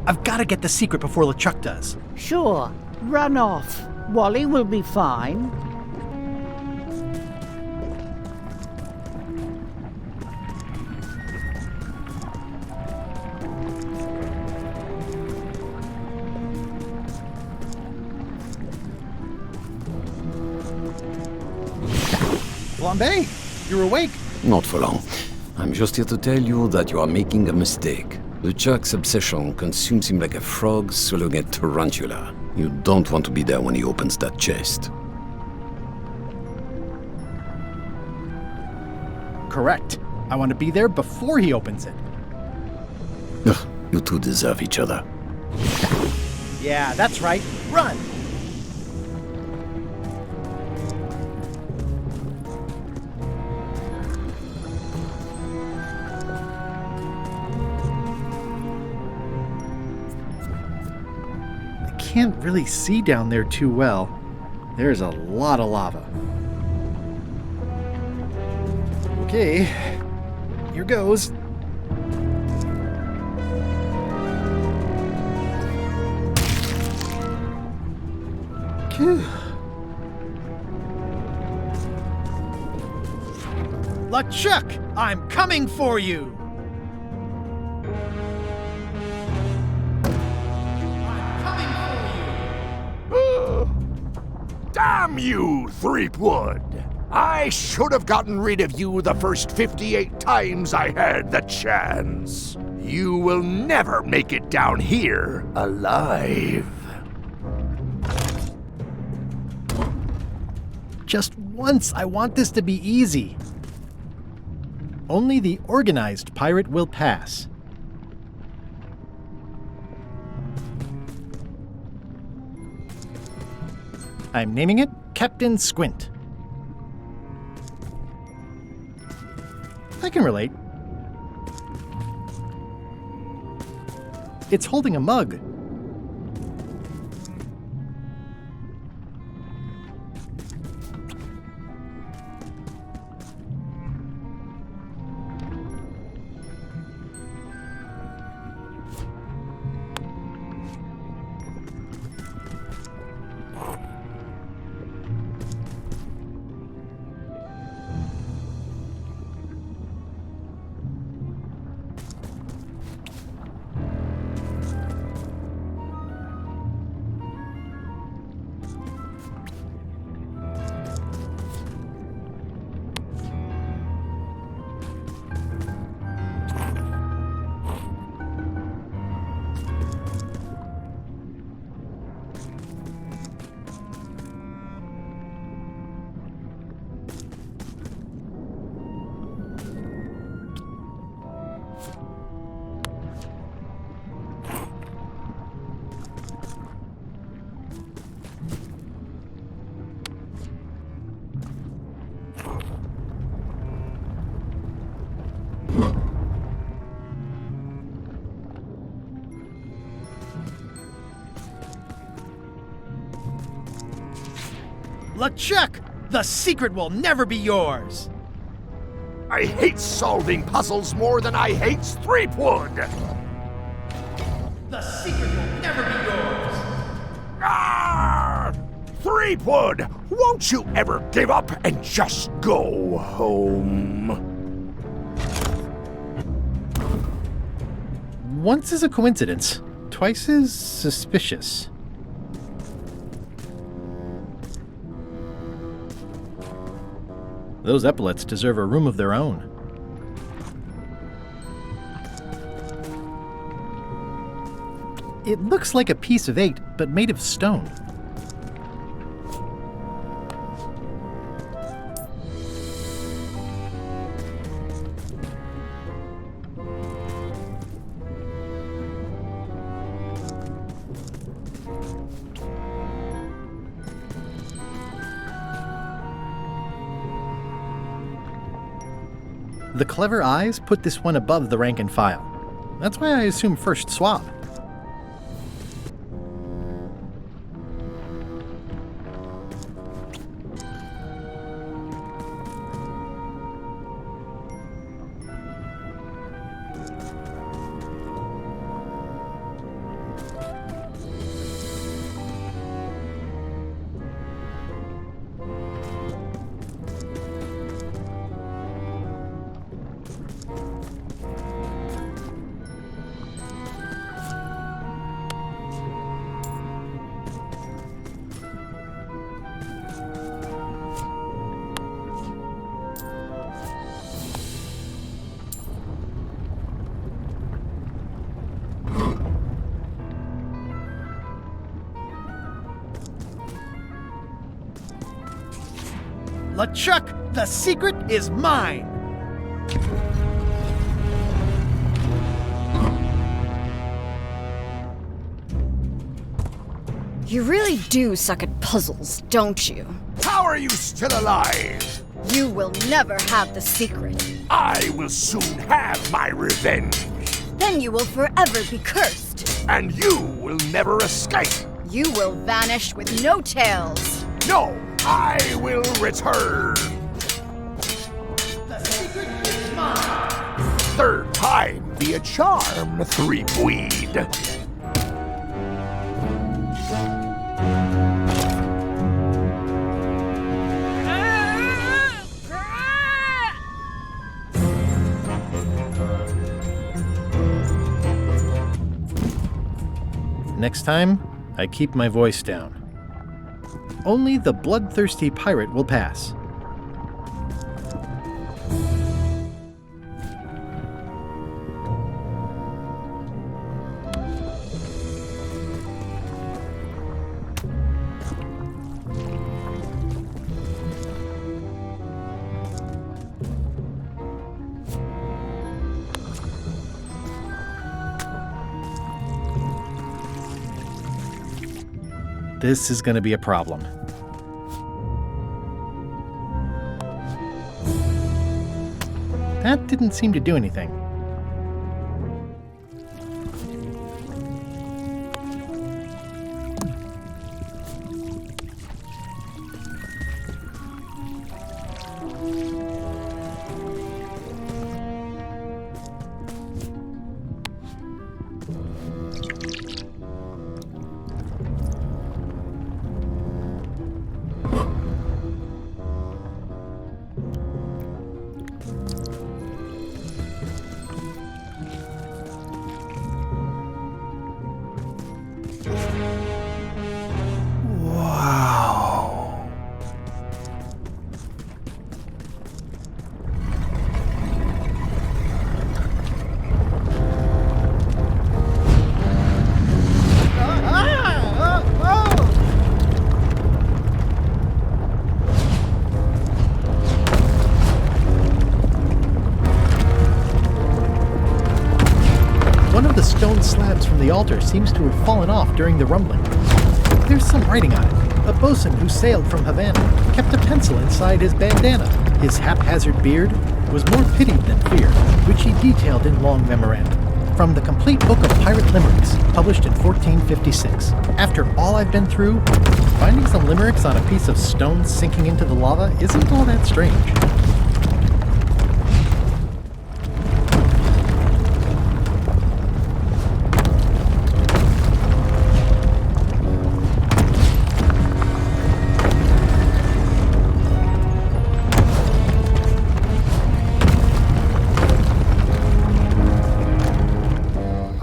I've got to get the secret before LeChuck does. Sure. Run off. Wally will be fine. Flambe, you're awake. Not for long. I'm just here to tell you that you are making a mistake. Lechuck's obsession consumes him like a frog swallowing a tarantula. You don't want to be there when he opens that chest. Correct. I want to be there before he opens it. Ugh, you two deserve each other. Yeah, that's right. Run! I can't really see down there too well. There's a lot of lava. Okay, here goes. Lechuck, I'm coming for you! Damn you, Threepwood! I should have gotten rid of you the first 58 times I had the chance. You will never make it down here alive. Just once, I want this to be easy. Only the organized pirate will pass. I'm naming it Captain Squint. I can relate. It's holding a mug. LeChuck, the secret will never be yours. I hate solving puzzles more than I hate Threepwood. The secret will never be yours. Ah! Threepwood, won't you ever give up and just go home? Once is a coincidence, twice is suspicious. Those epaulets deserve a room of their own. It looks like a piece of 8, but made of stone. The clever eyes put this one above the rank and file. That's why I assume first swap. LeChuck, the secret is mine! You really do suck at puzzles, don't you? How are you still alive? You will never have the secret. I will soon have my revenge. Then you will forever be cursed. And you will never escape. You will vanish with no tails. No, I will return. The secret is mine! Third time be a charm, three-bweed. Next time, I keep my voice down. Only the bloodthirsty pirate will pass. This is going to be a problem. That didn't seem to do anything. Stone slabs from the altar seems to have fallen off during the rumbling. There's some writing on it. A bosun who sailed from Havana kept a pencil inside his bandana. His haphazard beard was more pitied than feared, which he detailed in long memorandum. From the complete book of pirate limericks, published in 1456. After all I've been through, finding some limericks on a piece of stone sinking into the lava isn't all that strange.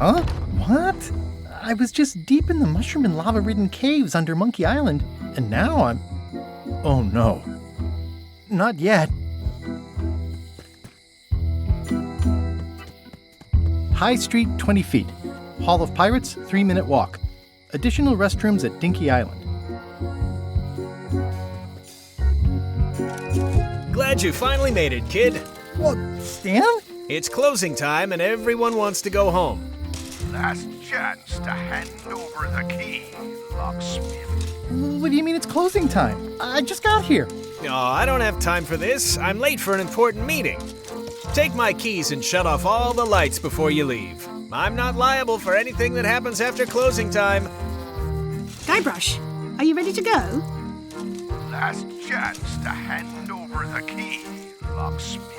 Huh? What? I was just deep in the mushroom and lava-ridden caves under Monkey Island, and now I'm... Oh no. Not yet. High Street, 20 feet. Hall of Pirates, 3-minute walk. Additional restrooms at Dinky Island. Glad you finally made it, kid. What, Stan? It's closing time and everyone wants to go home. Last chance to hand over the key, locksmith. What do you mean it's closing time? I just got here. No, I don't have time for this. I'm late for an important meeting. Take my keys and shut off all the lights before you leave. I'm not liable for anything that happens after closing time. Guybrush, are you ready to go? Last chance to hand over the key, locksmith.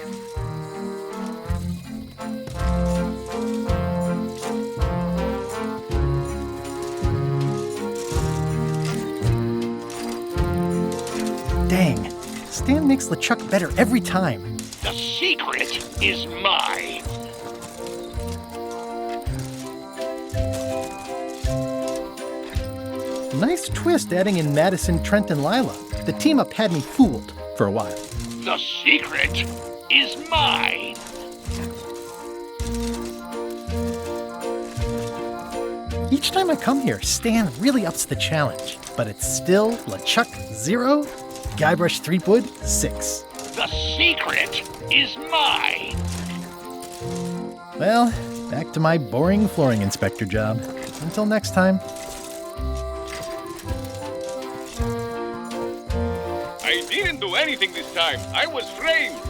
Dang, Stan makes LeChuck better every time. The secret is mine. Nice twist adding in Madison, Trent, and Lila. The team up had me fooled for a while. The secret is mine. Each time I come here, Stan really ups the challenge. But it's still LeChuck 0, Guybrush Threepwood, 6. The secret is mine. Well, back to my boring flooring inspector job. Until next time. I didn't do anything this time. I was framed.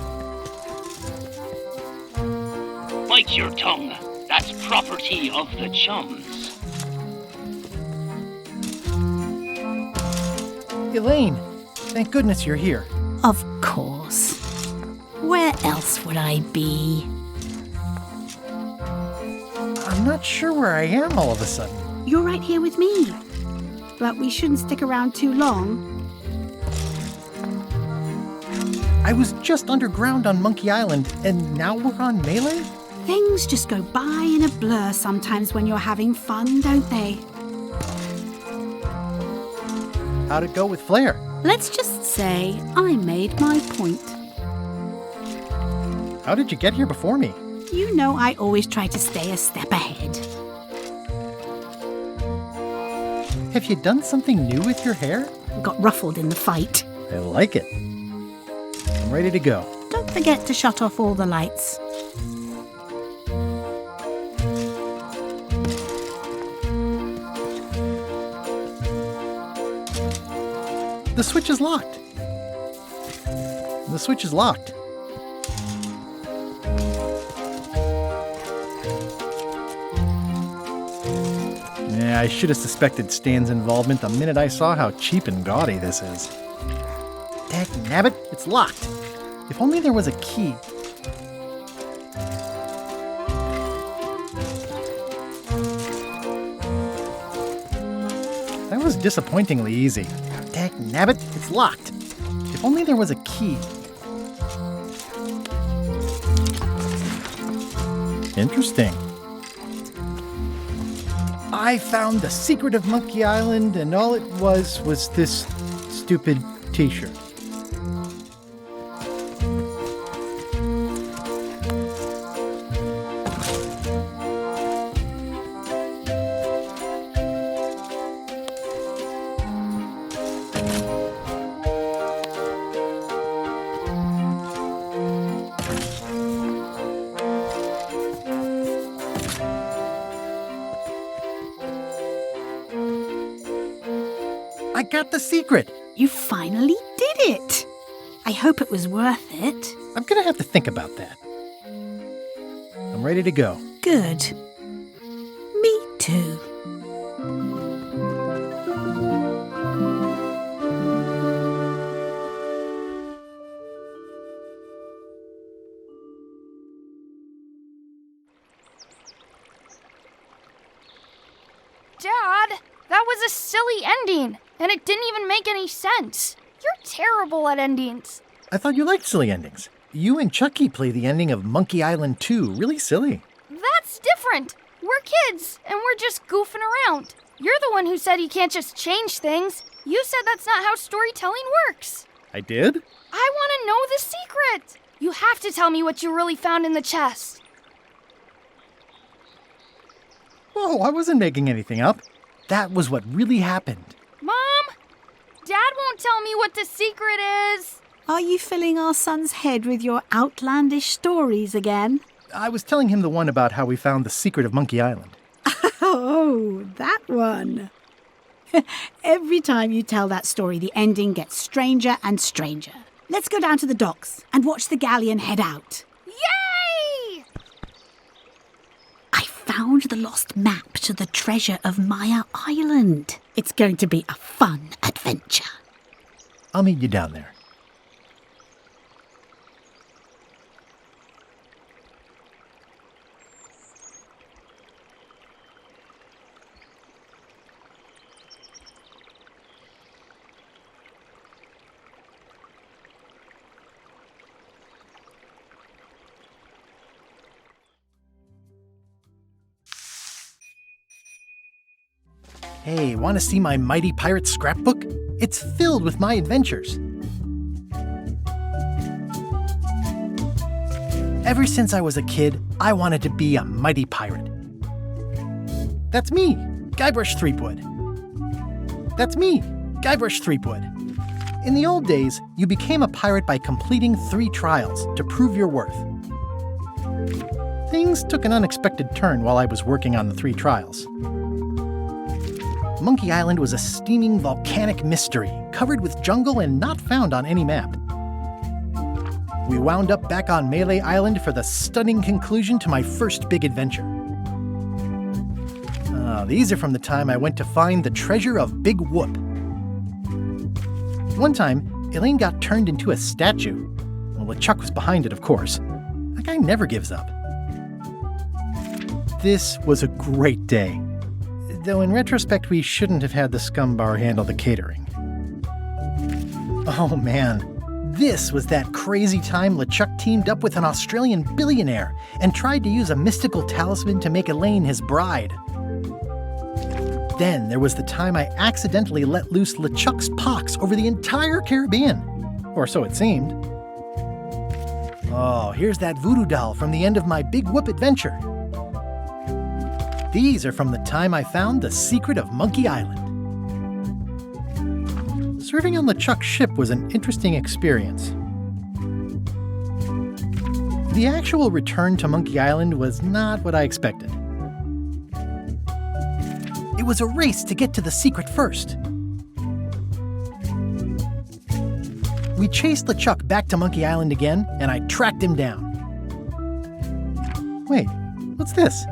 Bite your tongue. That's property of the chums. Elaine, thank goodness you're here. Of course. Where else would I be? I'm not sure where I am all of a sudden. You're right here with me. But we shouldn't stick around too long. I was just underground on Monkey Island, and now we're on Melee? Things just go by in a blur sometimes when you're having fun, don't they? How'd it go with Flair? Let's just say I made my point. How did you get here before me? You know I always try to stay a step ahead. Have you done something new with your hair? Got ruffled in the fight. I like it. I'm ready to go. Don't forget to shut off all the lights. The switch is locked. The switch is locked. Yeah, I should have suspected Stan's involvement the minute I saw how cheap and gaudy this is. Dagnabbit, it's locked. If only there was a key. That was disappointingly easy. Dagnabbit, it's locked. If only there was a key. Interesting. I found the secret of Monkey Island, and all it was this stupid t-shirt. I got the secret! You finally did it! I hope it was worth it. I'm gonna have to think about that. I'm ready to go. Good. Me too. Dad, that was a silly ending, and it didn't even make any sense. You're terrible at endings. I thought you liked silly endings. You and Chucky play the ending of Monkey Island 2 really silly. That's different. We're kids, and we're just goofing around. You're the one who said you can't just change things. You said that's not how storytelling works. I did? I want to know the secret. You have to tell me what you really found in the chest. Whoa, I wasn't making anything up. That was what really happened. Mom? Dad won't tell me what the secret is. Are you filling our son's head with your outlandish stories again? I was telling him the one about how we found the secret of Monkey Island. Oh, that one. Every time you tell that story, the ending gets stranger and stranger. Let's go down to the docks and watch the galleon head out. Yay! I found the lost map to the treasure of Maya Island. It's going to be a fun adventure. I'll meet you down there. Hey, want to see my Mighty Pirate scrapbook? It's filled with my adventures. Ever since I was a kid, I wanted to be a mighty pirate. That's me, Guybrush Threepwood. That's me, Guybrush Threepwood. In the old days, you became a pirate by completing 3 trials to prove your worth. Things took an unexpected turn while I was working on the 3 trials. Monkey Island was a steaming volcanic mystery, covered with jungle and not found on any map. We wound up back on Melee Island for the stunning conclusion to my first big adventure. These are from the time I went to find the treasure of Big Whoop. One time, Elaine got turned into a statue. Well, Lechuck was behind it, of course. That guy never gives up. This was a great day. Though in retrospect, we shouldn't have had the scumbar handle the catering. Oh man, this was that crazy time Lechuck teamed up with an Australian billionaire and tried to use a mystical talisman to make Elaine his bride. Then there was the time I accidentally let loose Lechuck's pox over the entire Caribbean. Or so it seemed. Oh, here's that voodoo doll from the end of my Big Whoop adventure. These are from the time I found the secret of Monkey Island. Serving on Lechuck's ship was an interesting experience. The actual return to Monkey Island was not what I expected. It was a race to get to the secret first. We chased Lechuck back to Monkey Island again, and I tracked him down. Wait, what's this?